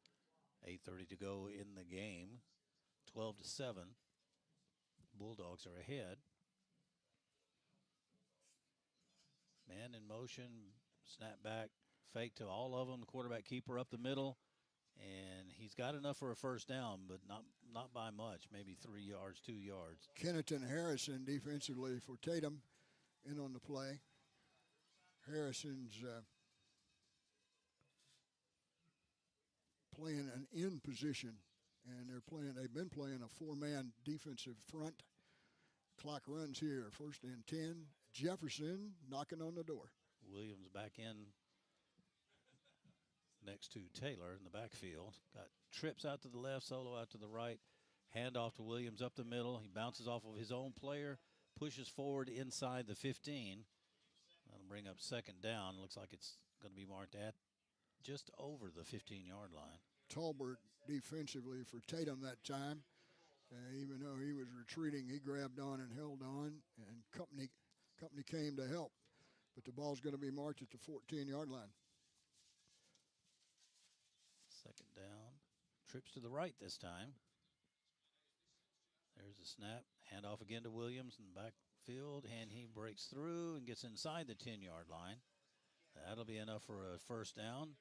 8:30 to go in the game. 12-7. Bulldogs are ahead. Man in motion, snap back, fake to all of them. The quarterback keeper up the middle, and he's got enough for a first down, but not by much, maybe 3 yards, 2 yards. Kennington Harrison defensively for Tatum in on the play. Harrison's playing an in position, and they've been playing a 4-man defensive front. Clock runs here, 1st and 10. Jefferson knocking on the door. Williams back in next to Taylor in the backfield. Got trips out to the left, solo out to the right. Handoff to Williams up the middle. He bounces off of his own player, pushes forward inside the 15. That'll bring up second down. Looks like it's going to be marked at just over the 15-yard line. Talbot defensively for Tatum that time. Even though he was retreating, he grabbed on and held on, and company came to help. But the ball's going to be marked at the 14-yard line. Second down. Trips to the right this time. There's a snap. Handoff again to Williams in the backfield, and he breaks through and gets inside the 10-yard line. That'll be enough for a first down.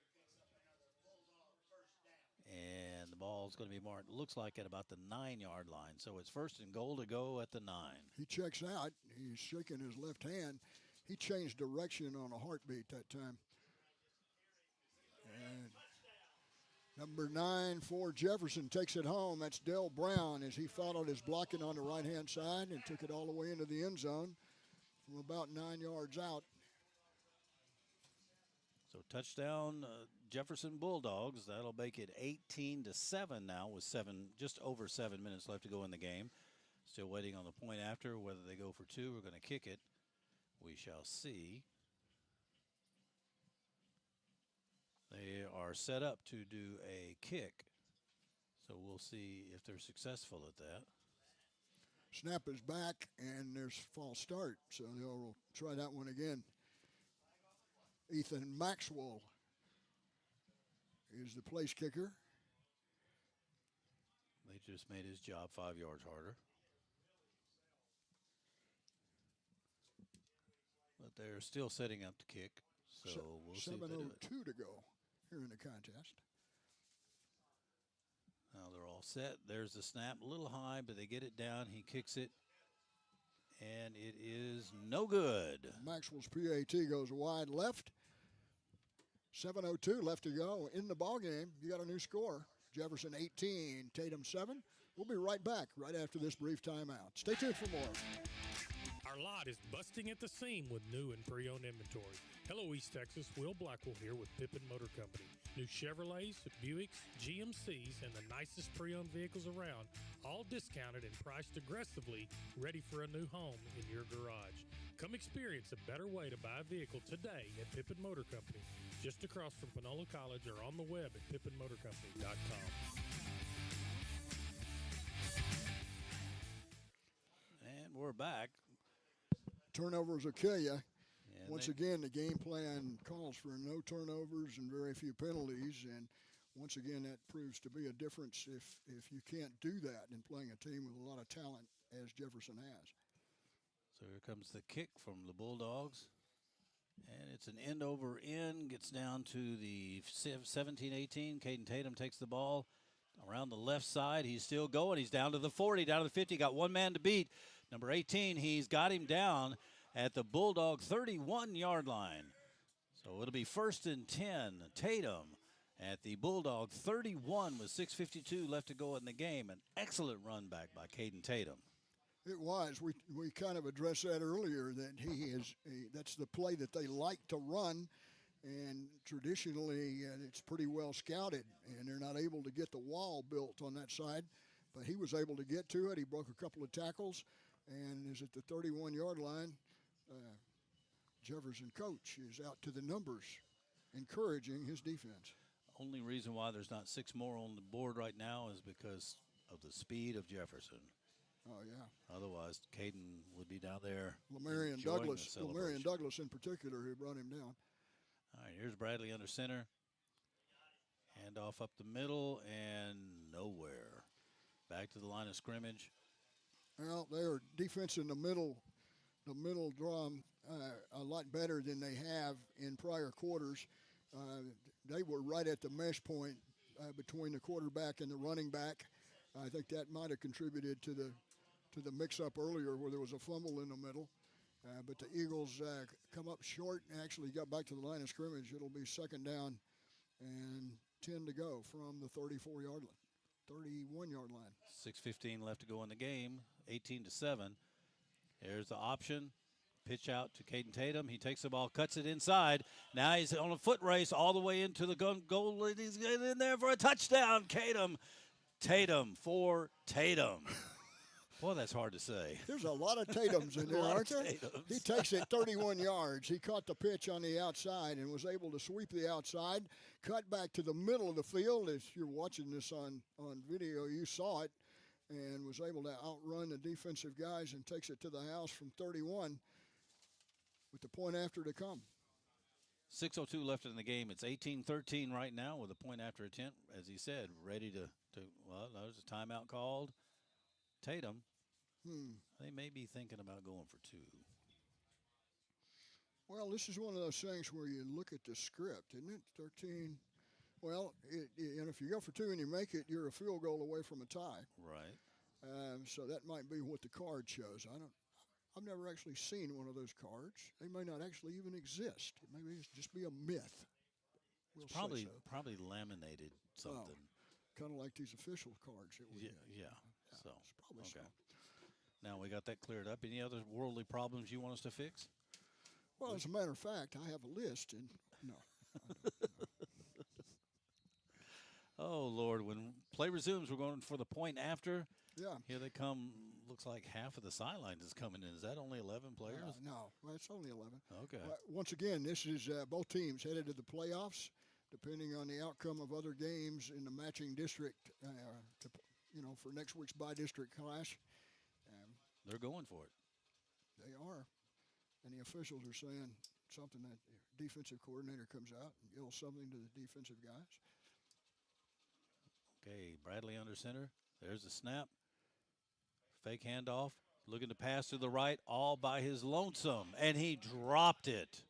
And the ball's going to be marked, looks like, at about the 9-yard line. So it's 1st and goal to go at the 9. He checks out. He's shaking his left hand. He changed direction on a heartbeat that time. And number 9 for Jefferson takes it home. That's Dale Brown as he followed his blocking on the right-hand side and took it all the way into the end zone from about 9 yards out. So touchdown, Jefferson Bulldogs. That'll make it 18-7 now with just over 7 minutes left to go in the game. Still waiting on the point after. Whether they go for 2 or going to kick it, we shall see. They are set up to do a kick, so we'll see if they're successful at that. Snap is back, and there's false start, so they'll try that one again. Ethan Maxwell is the place kicker. They just made his job 5 yards harder. But they're still setting up to kick, so we'll see if they do it. 7:02 to go here in the contest. Now they're all set. There's the snap, a little high, but they get it down. He kicks it, and it is no good. Maxwell's PAT goes wide left. 7:02 left to go in the ball game. You got a new score. Jefferson 18, Tatum 7. We'll be right back right after this brief timeout. Stay tuned for more. Our lot is busting at the seam with new and pre-owned inventory. Hello, East Texas. Will Blackwell here with Pippin Motor Company. New Chevrolets, Buicks, GMCs, and the nicest pre-owned vehicles around, all discounted and priced aggressively, ready for a new home in your garage. Come experience a better way to buy a vehicle today at Pippin Motor Company, just across from Panola College, or on the web at pippinmotorcompany.com. And we're back. Turnovers will kill you. Once again, the game plan calls for no turnovers and very few penalties, and once again, that proves to be a difference if you can't do that in playing a team with a lot of talent, as Jefferson has. So here comes the kick from the Bulldogs, and it's an end over end, gets down to the 17-18. Caden Tatum takes the ball around the left side. He's still going. He's down to the 40, down to the 50. Got one man to beat. Number 18, he's got him down at the Bulldog 31-yard line. So it'll be 1st and 10. Tatum at the Bulldog 31 with 6:52 left to go in the game. An excellent run back by Caden Tatum. It was. We kind of addressed that earlier, that that's the play that they like to run, and traditionally it's pretty well scouted, and they're not able to get the wall built on that side. But he was able to get to it. He broke a couple of tackles and is at the 31-yard line. Jefferson coach is out to the numbers, encouraging his defense. Only reason why there's not 6 more on the board right now is because of the speed of Jefferson. Oh, yeah. Otherwise, Caden would be down there. Lamarion Douglas in particular, who brought him down. All right, here's Bradley under center. Hand off up the middle and nowhere. Back to the line of scrimmage. Well, their defense in the middle draw a lot better than they have in prior quarters. They were right at the mesh point between the quarterback and the running back. I think that might have contributed to the mix-up earlier where there was a fumble in the middle. But the Eagles come up short and actually got back to the line of scrimmage. It'll be 2nd down and 10 to go from the 31-yard line. 6:15 left to go in the game, 18-7. Here's the option. Pitch out to Caden Tatum. He takes the ball, cuts it inside. Now he's on a foot race all the way into the goal. He's getting in there for a touchdown. Tatum for Tatum. Boy, that's hard to say. There's a lot of Tatums in there, aren't there? He takes it 31 yards. He caught the pitch on the outside and was able to sweep the outside, cut back to the middle of the field. If you're watching this on video, you saw it, and was able to outrun the defensive guys and takes it to the house from 31 with the point after to come. 6:02 left in the game. It's 18-13 right now with a point after attempt, as he said, ready to well, there's a timeout called. Tatum, they may be thinking about going for 2. Well, this is one of those things where you look at the script, isn't it? 13. Well, and if you go for 2 and you make it, you're a field goal away from a tie. Right. So that might be what the card shows. I've never actually seen one of those cards. They may not actually even exist. It may just be a myth. We'll probably laminated something. Kind of like these official cards that we get. Yeah. So it's probably so. Now we got that cleared up. Any other worldly problems you want us to fix? Well, as a matter of fact, I have a list, and no. Oh, Lord, when play resumes, we're going for the point after. Yeah. Here they come. Looks like half of the sidelines is coming in. Is that only 11 players? No, well, it's only 11. Okay. Once again, this is both teams headed to the playoffs, depending on the outcome of other games in the matching district, for next week's by-district clash. They're going for it. They are. And the officials are saying something, that the defensive coordinator comes out and yells something to the defensive guys. Okay, Bradley under center. There's the snap. Fake handoff. Looking to pass to the right, all by his lonesome, and he dropped it.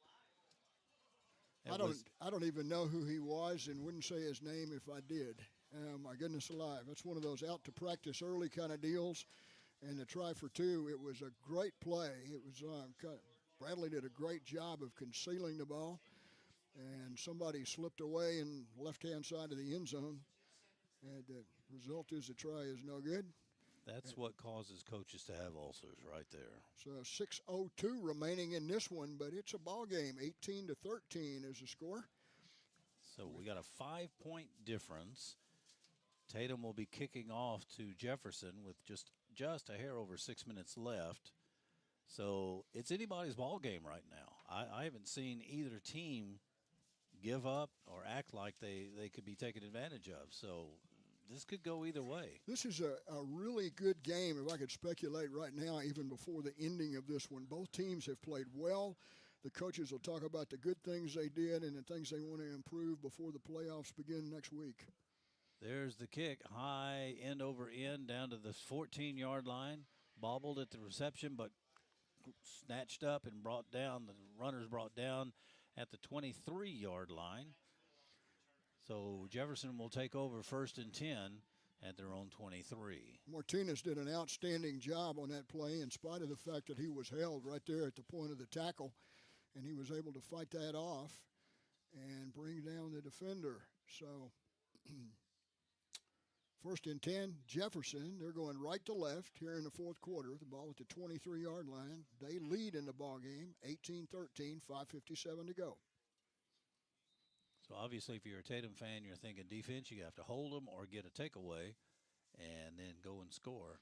I don't even know who he was and wouldn't say his name if I did. My goodness alive. That's one of those out to practice early kind of deals. And the try for 2, it was a great play. It was Bradley did a great job of concealing the ball. And somebody slipped away in left-hand side of the end zone. And the result is the try is no good. That's what causes coaches to have ulcers right there. So 6:02 remaining in this one, but it's a ball game. 18-13 is the score. So we got a 5-point difference. Tatum will be kicking off to Jefferson with just a hair over 6 minutes left. So it's anybody's ball game right now. I haven't seen either team give up or act like they could be taken advantage of. So this could go either way. This is a really good game, if I could speculate right now, even before the ending of this one. Both teams have played well. The coaches will talk about the good things they did and the things they want to improve before the playoffs begin next week. There's the kick, high end over end down to the 14-yard line. Bobbled at the reception, but snatched up and brought down. The runners brought down at the 23-yard line. So Jefferson will take over 1st and 10 at their own 23. Martinez did an outstanding job on that play in spite of the fact that he was held right there at the point of the tackle, and he was able to fight that off and bring down the defender. So 1st and 10, Jefferson. They're going right to left here in the fourth quarter. The ball at the 23-yard line. They lead in the ball game, 18-13, 5:57 to go. So obviously, if you're a Tatum fan, you're thinking defense. You have to hold them or get a takeaway and then go and score.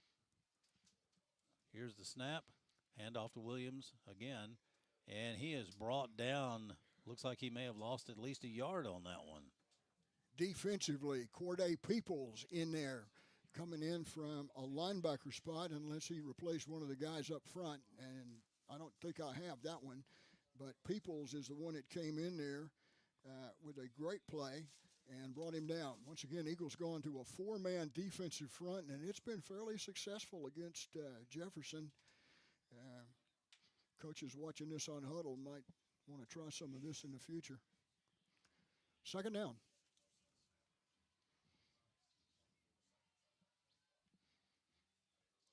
Here's the snap. Hand off to Williams again. And he is brought down. Looks like he may have lost at least a yard on that one. Defensively, Corday Peoples in there, coming in from a linebacker spot unless he replaced one of the guys up front. And I don't think I have that one. But Peoples is the one that came in there with a great play and brought him down. Once again, Eagles going to a 4-man defensive front, and it's been fairly successful against Jefferson. Coaches watching this on Huddle might want to try some of this in the future. 2nd down.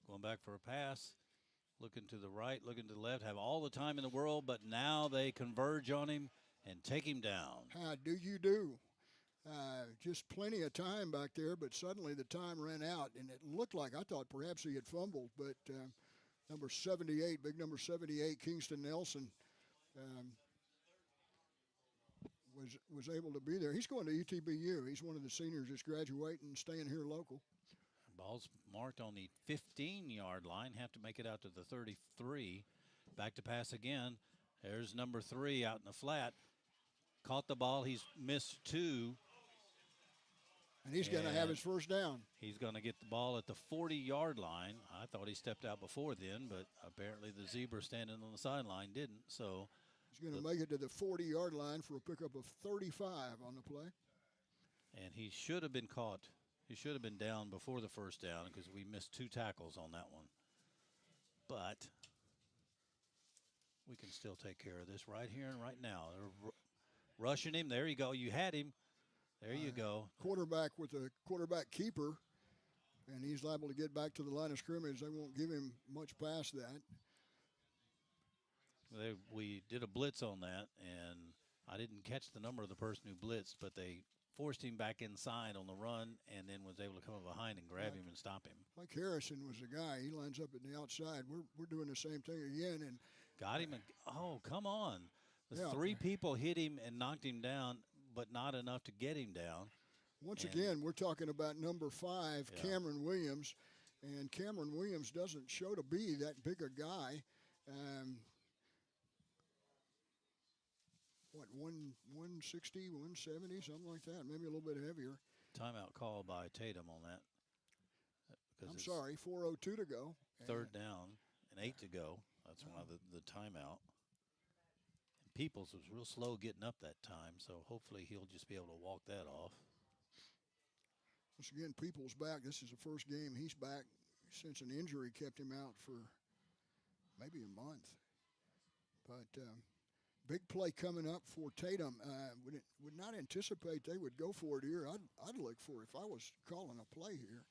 Going back for a pass. Looking to the right, looking to the left, have all the time in the world, but now they converge on him and take him down. How do you do? Just plenty of time back there, but suddenly the time ran out, and it looked like, I thought perhaps he had fumbled, but number 78, big number 78, Kingston Nelson, was able to be there. He's going to ETBU. He's one of the seniors that's graduating and staying here local. Ball's marked on the 15-yard line. Have to make it out to the 33. Back to pass again. There's number 3 out in the flat. Caught the ball. He's missed 2. And he's going to have his first down. He's going to get the ball at the 40-yard line. I thought he stepped out before then, but apparently the zebra standing on the sideline didn't. So he's going to make it to the 40-yard line for a pickup of 35 on the play. And he should have been caught. He should have been down before the first down because we missed 2 tackles on that one. But we can still take care of this right here and right now. They're rushing him. There you go. You had him. There you go. Quarterback with a quarterback keeper, and he's liable to get back to the line of scrimmage. They won't give him much past that. We did a blitz on that, and I didn't catch the number of the person who blitzed, but they forced him back inside on the run and then was able to come up behind and grab him and stop him. Mike Harrison was the guy. He lines up at the outside. We're doing the same thing again. And got him. Oh, come on. The 3 people hit him and knocked him down, but not enough to get him down. Once again, we're talking about number 5, Cameron Williams. And Cameron Williams doesn't show to be that big a guy. 160, 170, something like that, maybe a little bit heavier. Timeout call by Tatum on that. I'm sorry, 4:02 to go. 3rd down and 8 to go. That's why the timeout. And Peoples was real slow getting up that time, so hopefully he'll just be able to walk that off. Once again, Peoples back. This is the first game he's back since an injury kept him out for maybe a month. But big play coming up for Tatum. Would not anticipate they would go for it here. I'd look for it. If I was calling a play here,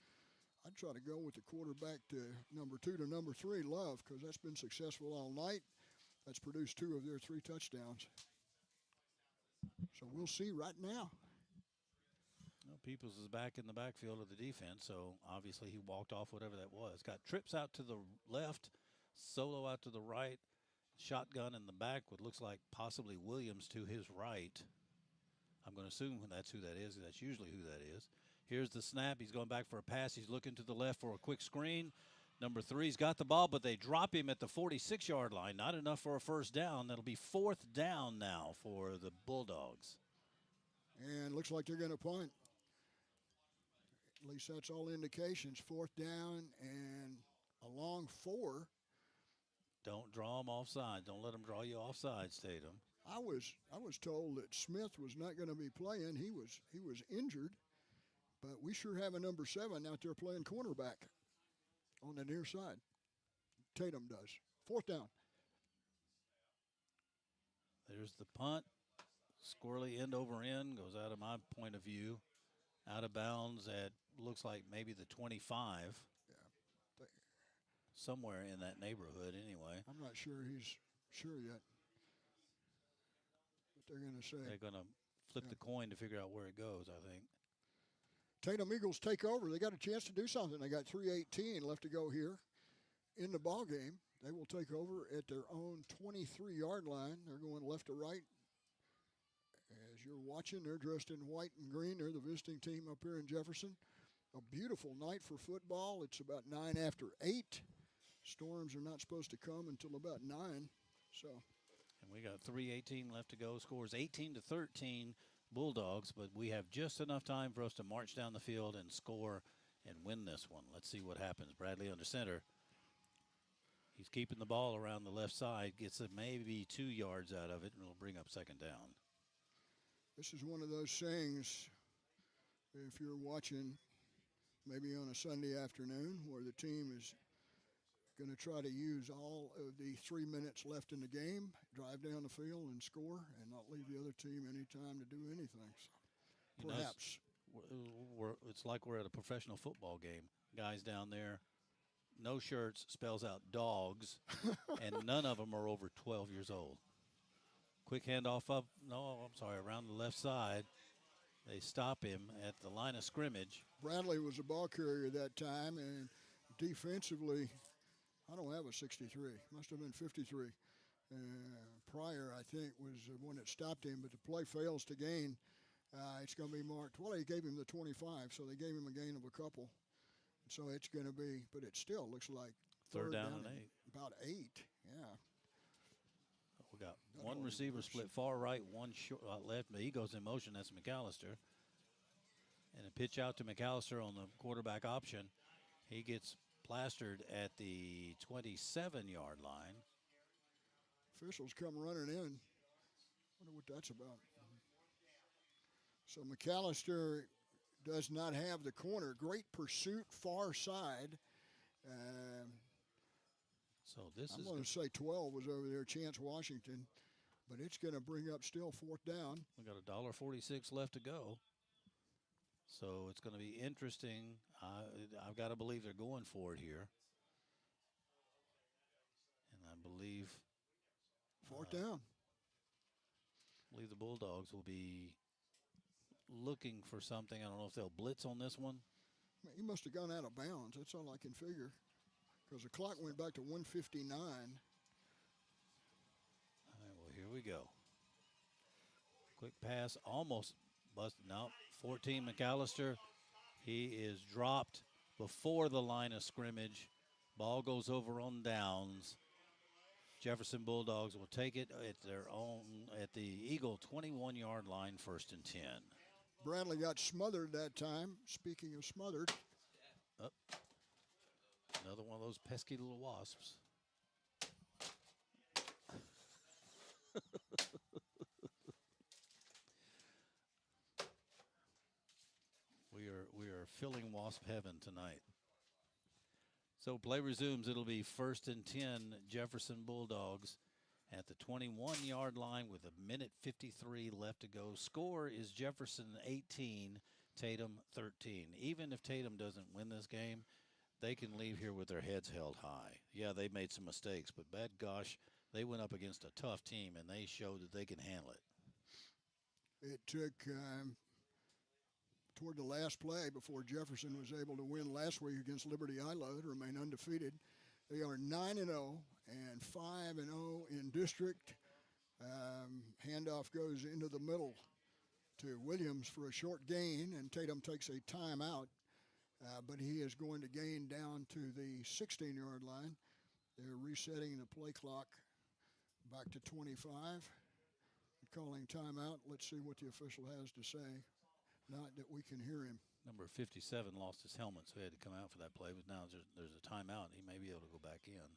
I'd try to go with the quarterback to number 2 to number 3, Love, because that's been successful all night. That's produced 2 of their 3 touchdowns. So we'll see right now. Well, Peoples is back in the backfield of the defense, so obviously he walked off whatever that was. Got trips out to the left, Solo out to the right, shotgun in the back with looks like possibly Williams to his right. I'm going to assume that's who that is. That's usually who that is. Here's the snap. He's going back for a pass. He's looking to the left for a quick screen. Number 3's got the ball, but they drop him at the 46-yard line. Not enough for a first down. That'll be 4th down now for the Bulldogs. And looks like they're going to punt. At least that's all indications. 4th down and a long 4. Don't draw them offside. Don't let them draw you offside, Tatum. I was told that Smith was not going to be playing. He was injured, but we sure have a number 7 out there playing cornerback on the near side. Tatum does. 4th down. There's the punt. Squirrely end over end goes out of my point of view. Out of bounds at looks like maybe the 25. Yeah. Somewhere in that neighborhood anyway. I'm not sure he's sure yet. But they're going to say. They're going to flip the coin to figure out where it goes, I think. Tatum Eagles take over. They got a chance to do something. They got 3:18 left to go here in the ball game. They will take over at their own 23-yard line. They're going left to right. As you're watching, they're dressed in white and green. They're the visiting team up here in Jefferson. A beautiful night for football. It's about 9 after 8. Storms are not supposed to come until about 9. So. And we got 3:18 left to go. Scores 18-13 Bulldogs, but we have just enough time for us to march down the field and score and win this one. Let's see what happens. Bradley under center. He's keeping the ball around the left side. Gets maybe 2 yards out of it, and it'll bring up 2nd down. This is one of those things, if you're watching maybe on a Sunday afternoon, where the team is going to try to use all of the 3 minutes left in the game, drive down the field and score, and not leave the other team any time to do anything. So perhaps. It's like we're at a professional football game. Guys down there, no shirts, spells out dogs, and none of them are over 12 years old. Quick handoff around the left side. They stop him at the line of scrimmage. Bradley was a ball carrier that time, and defensively, I don't have a 63. Must have been 53. Pryor, I think, was the one that stopped him, but the play fails to gain. It's going to be marked. Well, he gave him the 25, so they gave him a gain of a couple. So it's going to be, but it still looks like third down and 8. About 8, yeah. We got one receiver split far right, one short left, but he goes in motion. That's McAllister. And a pitch out to McAllister on the quarterback option. He gets plastered at the 27-yard line. Officials come running in. Wonder what that's about. So McAllister does not have the corner. Great pursuit, far side. So this I'm going to say 12 was over there, Chance Washington, but it's going to bring up still 4th down. We got $1.46 left to go. So it's going to be interesting. I've got to believe they're going for it here. And I believe 4th down. I believe the Bulldogs will be looking for something. I don't know if they'll blitz on this one. He must have gone out of bounds. That's all I can figure. Because the clock went back to 1:59. All right, well, here we go. Quick pass, almost busted. No, 14 McAllister. He is dropped before the line of scrimmage. Ball goes over on downs. Jefferson Bulldogs will take it at their own, at the Eagle 21-yard line, 1st and 10. Bradley got smothered that time. Speaking of smothered. Another one of those pesky little wasps. We are filling wasp heaven tonight. So play resumes. It'll be 1st and 10 Jefferson Bulldogs at the 21-yard line with 1:53 left to go. Score is Jefferson 18, Tatum 13. Even if Tatum doesn't win this game, they can leave here with their heads held high. Yeah, they made some mistakes, but bad gosh, they went up against a tough team, and they showed that they can handle it. It took toward the last play before Jefferson was able to win last week against Liberty Ilo to remain undefeated. They are 9-0 and 5-0 in district. Handoff goes into the middle to Williams for a short gain, and Tatum takes a timeout, but he is going to gain down to the 16-yard line. They're resetting the play clock back to 25. Calling timeout. Let's see what the official has to say. Not that we can hear him. Number 57 lost his helmet, so he had to come out for that play. But now there's a timeout. He may be able to go back in.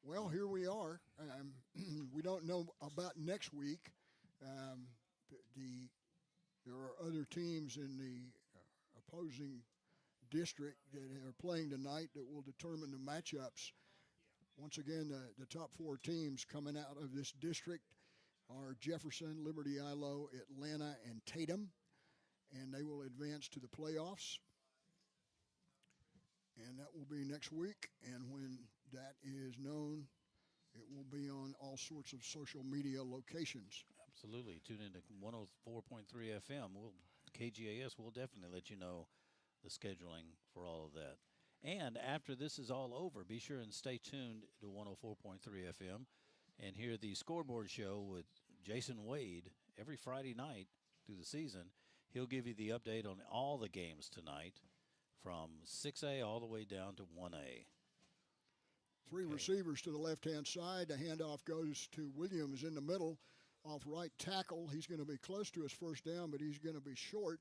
Well, here we are. We don't know about next week. There are other teams in the opposing district that are playing tonight that will determine the matchups. Once again, the top 4 teams coming out of this district are Jefferson, Liberty Ilo, Atlanta, and Tatum, and they will advance to the playoffs. And that will be next week, and when that is known, it will be on all sorts of social media locations. Absolutely. Tune in to 104.3 FM. KGAS will definitely let you know the scheduling for all of that. And after this is all over, be sure and stay tuned to 104.3 FM and hear the scoreboard show with Jason Wade every Friday night through the season. He'll give you the update on all the games tonight from 6A all the way down to 1A. 3 receivers to the left-hand side. The handoff goes to Williams in the middle. Off right tackle, he's going to be close to his first down, but he's going to be short.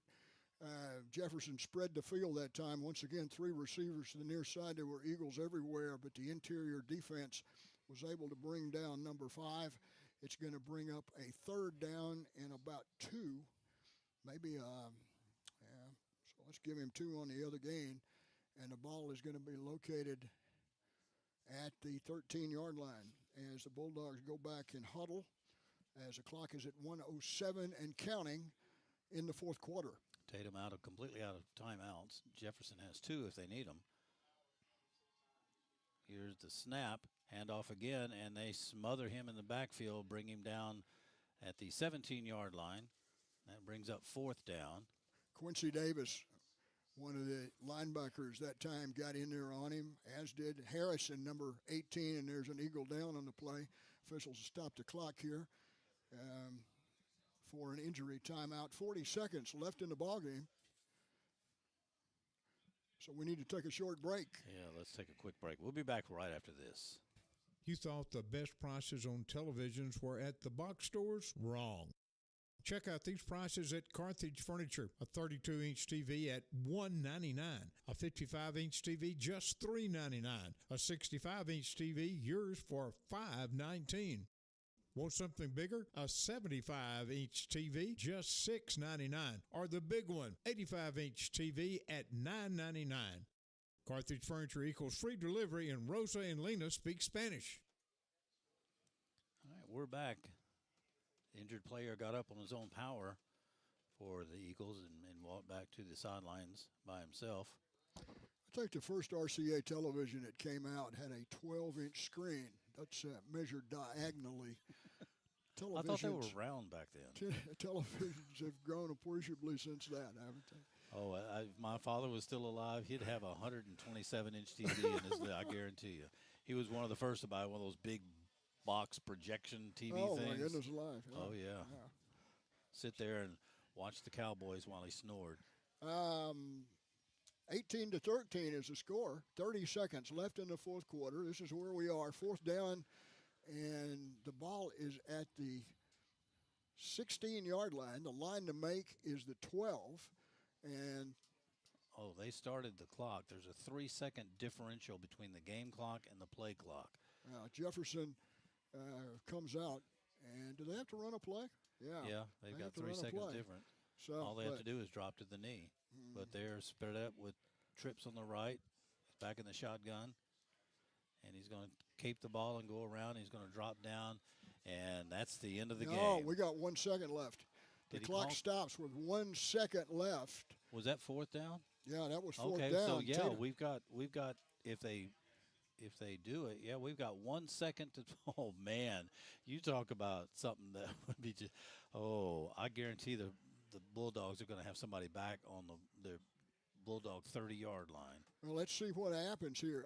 Jefferson spread the field that time. Once again, 3 receivers to the near side. There were Eagles everywhere, but the interior defense was able to bring down number 5. It's going to bring up a 3rd down and about 2. Maybe, so let's give him 2 on the other gain. And the ball is going to be located at the 13-yard line as the Bulldogs go back and huddle as the clock is at 1:07 and counting in the 4th quarter. Tatum completely out of timeouts. Jefferson has 2 if they need them. Here's the snap. Handoff again, and they smother him in the backfield, bring him down at the 17-yard line. That brings up 4th down. Quincy Davis, one of the linebackers that time, got in there on him, as did Harrison, number 18, and there's an Eagle down on the play. Officials stop the clock here for an injury timeout. 40 seconds left in the ballgame. So we need to take a short break. Yeah, let's take a quick break. We'll be back right after this. You thought the best prices on televisions were at the box stores? Wrong. Check out these prices at Carthage Furniture. A 32-inch TV at $199. A 55-inch TV just $399. A 65-inch TV yours for $519. Want something bigger? A 75-inch TV, just $699. Or the big one, 85-inch TV at $999. Carthage Furniture equals free delivery, and Rosa and Lena speak Spanish. All right, we're back. The injured player got up on his own power for the Eagles and walked back to the sidelines by himself. I think the first RCA television that came out had a 12-inch screen. That's measured diagonally. I thought they were round back then. Televisions have grown appreciably since that, haven't they? Oh, if my father was still alive, he'd have a 127-inch TV in his I guarantee you. He was one of the first to buy one of those big box projection TV things. Oh, my goodness alive. Yeah. Oh, yeah. Sit there and watch the Cowboys while he snored. 18-13 is the score. 30 seconds left in the 4th quarter. This is where we are. 4th down, and the ball is at the 16-yard line. The line to make is the 12, and they started the clock. There's a 3-second differential between the game clock and the play clock. Jefferson comes out, and do they have to run a play? Yeah, they've got 3 seconds different. So all they have to do is drop to the knee. But they're spread up with trips on the right. He's back in the shotgun. And he's going to keep the ball and go around. He's going to drop down. And that's the end of the game. No, we got 1 second left. The clock stops with 1 second left. Was that 4th down? Yeah, that was 4th down. Okay, so yeah, we've got if they if they do it, yeah, we've got 1 second to. Oh man, you talk about something that would be just. Oh, I guarantee the Bulldogs are going to have somebody back on their Bulldog 30-yard line. Well, let's see what happens here.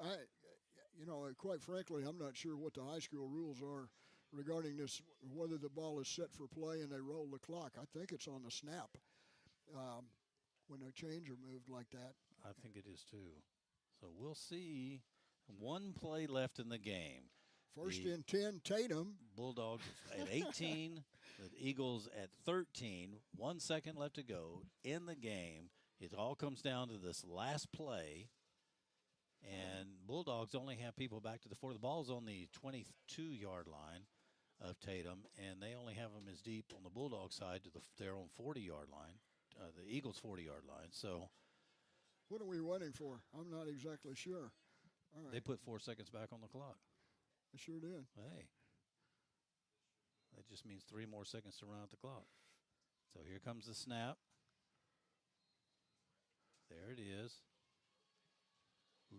Quite frankly, I'm not sure what the high school rules are regarding this, whether the ball is set for play and they roll the clock. I think it's on the snap when a change are moved like that. I think it is too. So we'll see. 1 play left in the game. First and 10, Tatum. Bulldogs at 18, the Eagles at 13. 1 second left to go in the game. It all comes down to this last play. And Bulldogs only have people back to the 40. The ball's on the 22-yard line of Tatum, and they only have them as deep on the Bulldog side to their own 40-yard line, the Eagles' 40-yard line. So what are we waiting for? I'm not exactly sure. All right. They put 4 seconds back on the clock. They sure did. Hey. That just means 3 more seconds to run out the clock. So here comes the snap. There it is.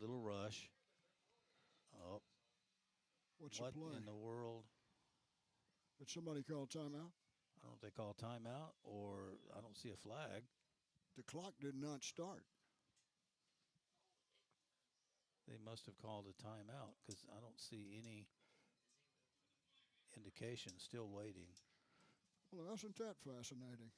Little rush. Oh. What in the world? Did somebody call timeout? I don't know if they call timeout or I don't see a flag. The clock did not start. They must have called a timeout because I don't see any indication. Still waiting. Well, isn't that fascinating?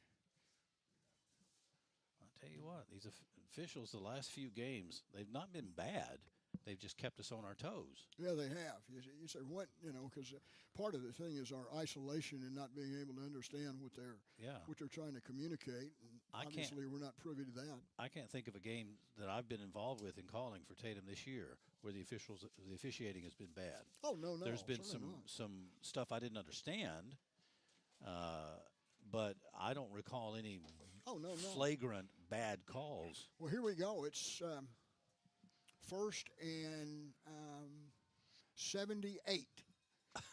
I'll tell you what, these officials, the last few games, they've not been bad. They've just kept us on our toes. Yeah, they have. You say, what, because part of the thing is our isolation and not being able to understand what they're trying to communicate. And obviously, we're not privy to that. I can't think of a game that I've been involved with in calling for Tatum this year where the officiating has been bad. Oh, no. There's been some stuff I didn't understand, but I don't recall any flagrant bad calls. Well, here we go. It's first and 78.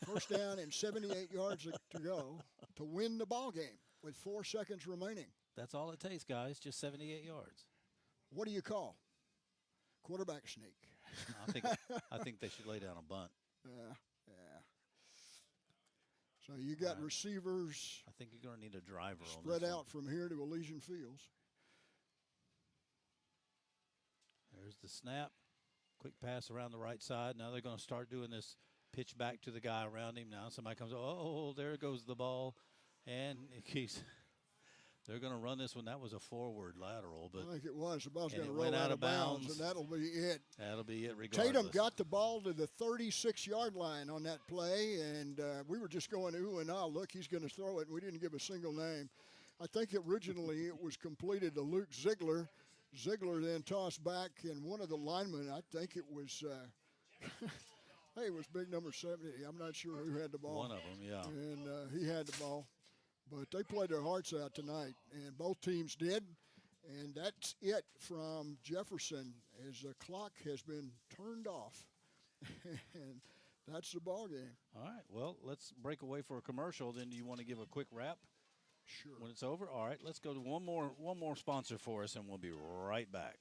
First down and 78 yards to go to win the ball game with 4 seconds remaining. That's all it takes, guys, just 78 yards. What do you call? Quarterback sneak. I think they should lay down a bunt. Yeah. So you got receivers. I think you're going to need a driver spread out from here to Elysian Fields. There's the snap. Quick pass around the right side. Now they're going to start doing this pitch back to the guy around him. Now somebody comes, there goes the ball. And they're going to run this one. That was a forward lateral. But I think it was. The ball's going to roll out of bounds, and that'll be it. That'll be it regardless. Tatum got the ball to the 36-yard line on that play, and we were just going, ooh and ah, look, he's going to throw it. And we didn't give a single name. I think originally it was completed to Luke Ziegler. Ziegler then tossed back, and one of the linemen, I think it was, it was big number 70. I'm not sure who had the ball. One of them, yeah. And he had the ball. But they played their hearts out tonight, and both teams did. And that's it from Jefferson as the clock has been turned off. And that's the ball game. All right, well, let's break away for a commercial. Then do you want to give a quick wrap? Sure. When it's over? All right, let's go to one more sponsor for us, and we'll be right back.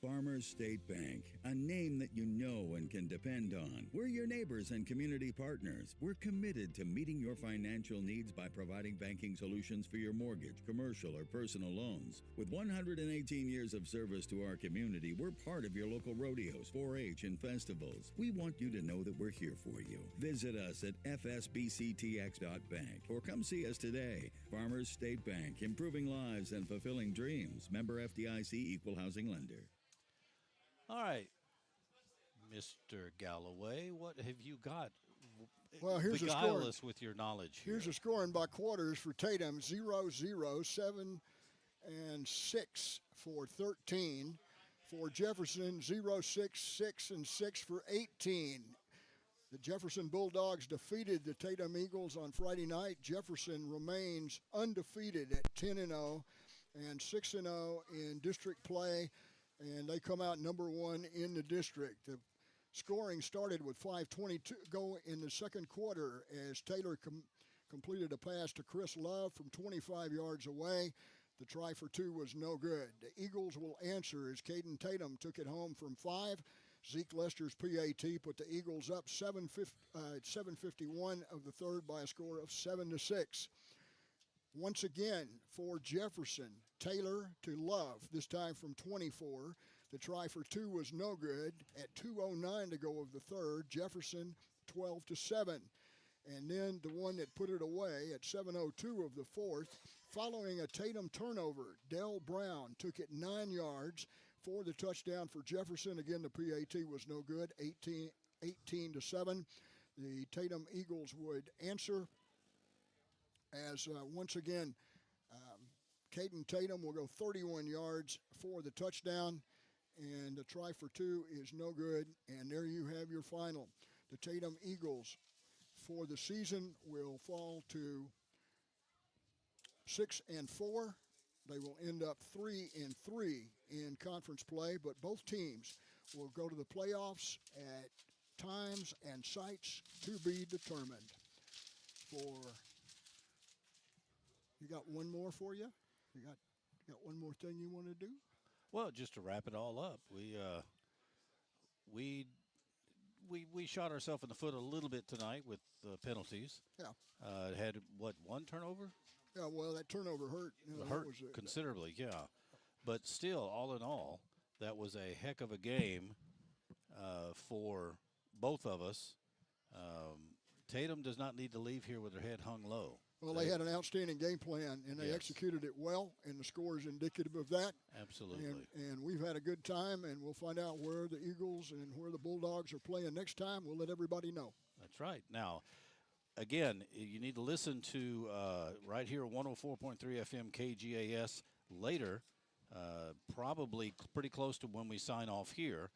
Farmers State Bank, a name that you know and can depend on. We're your neighbors and community partners. We're committed to meeting your financial needs by providing banking solutions for your mortgage, commercial, or personal loans. With 118 years of service to our community, we're part of your local rodeos, 4-H, and festivals. We want you to know that we're here for you. Visit us at fsbctx.bank or come see us today. Farmers State Bank, improving lives and fulfilling dreams. Member FDIC, Equal Housing Lender. All right, Mr. Galloway, what have you got? Well, here's a Beguile score. us with your knowledge here. Here's a scoring by quarters for Tatum, 0-0, 7 and 6 for 13. For Jefferson, 0-6, 6 and 6 for 18. The Jefferson Bulldogs defeated the Tatum Eagles on Friday night. Jefferson remains undefeated at 10-0 and 6-0 in district play. And they come out number 1 in the district. The scoring started with 5:22 go in the second quarter as Taylor completed a pass to Chris Love from 25 yards away. The try for 2 was no good. The Eagles will answer as Caden Tatum took it home from 5. Zeke Lester's PAT put the Eagles up 7:51 of the third by a score of 7-6. Once again for Jefferson, Taylor to Love, this time from 24. The try for two was no good. At 2:09 to go of the third, Jefferson 12-7. And then the one that put it away at 7:02 of the fourth, following a Tatum turnover, Dell Brown took it 9 yards for the touchdown for Jefferson. Again, the PAT was no good, 18-7. The Tatum Eagles would answer as once again, Caden Tatum will go 31 yards for the touchdown, and the try for two is no good. And there you have your final. The Tatum Eagles for the season will fall to 6-4. They will end up 3-3 in conference play, but both teams will go to the playoffs at times and sites to be determined. You got one more for you? You got one more thing you want to do? Well, just to wrap it all up, we shot ourselves in the foot a little bit tonight with penalties. Yeah. Had one turnover? Yeah. Well, that turnover hurt. Hurt considerably. Yeah. But still, all in all, that was a heck of a game for both of us. Tatum does not need to leave here with her head hung low. Well, they had an outstanding game plan, and they executed it well, and the score is indicative of that. Absolutely. And we've had a good time, and we'll find out where the Eagles and where the Bulldogs are playing next time. We'll let everybody know. That's right. Now, again, you need to listen to right here 104.3 FM KGAS later, probably pretty close to when we sign off here,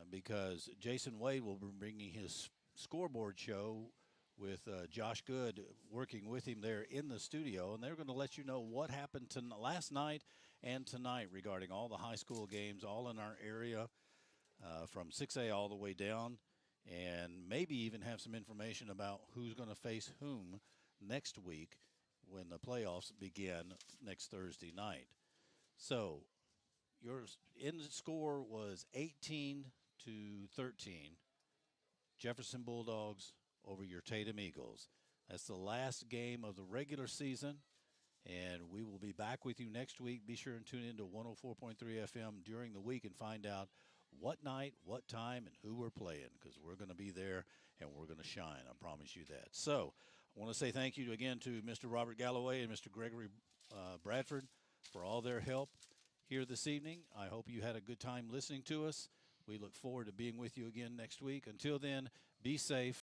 because Jason Wade will be bringing his scoreboard show with Josh Good working with him there in the studio, and they're going to let you know what happened last night and tonight regarding all the high school games all in our area from 6A all the way down, and maybe even have some information about who's going to face whom next week when the playoffs begin next Thursday night. So your end score was 18-13, Jefferson Bulldogs over your Tatum Eagles. That's the last game of the regular season, and we will be back with you next week. Be sure and tune in to 104.3 FM during the week and find out what night, what time, and who we're playing, because we're going to be there and we're going to shine. I promise you that. So I want to say thank you again to Mr. Robert Galloway and Mr. Gregory Bradford for all their help here this evening. I hope you had a good time listening to us. We look forward to being with you again next week. Until then, be safe.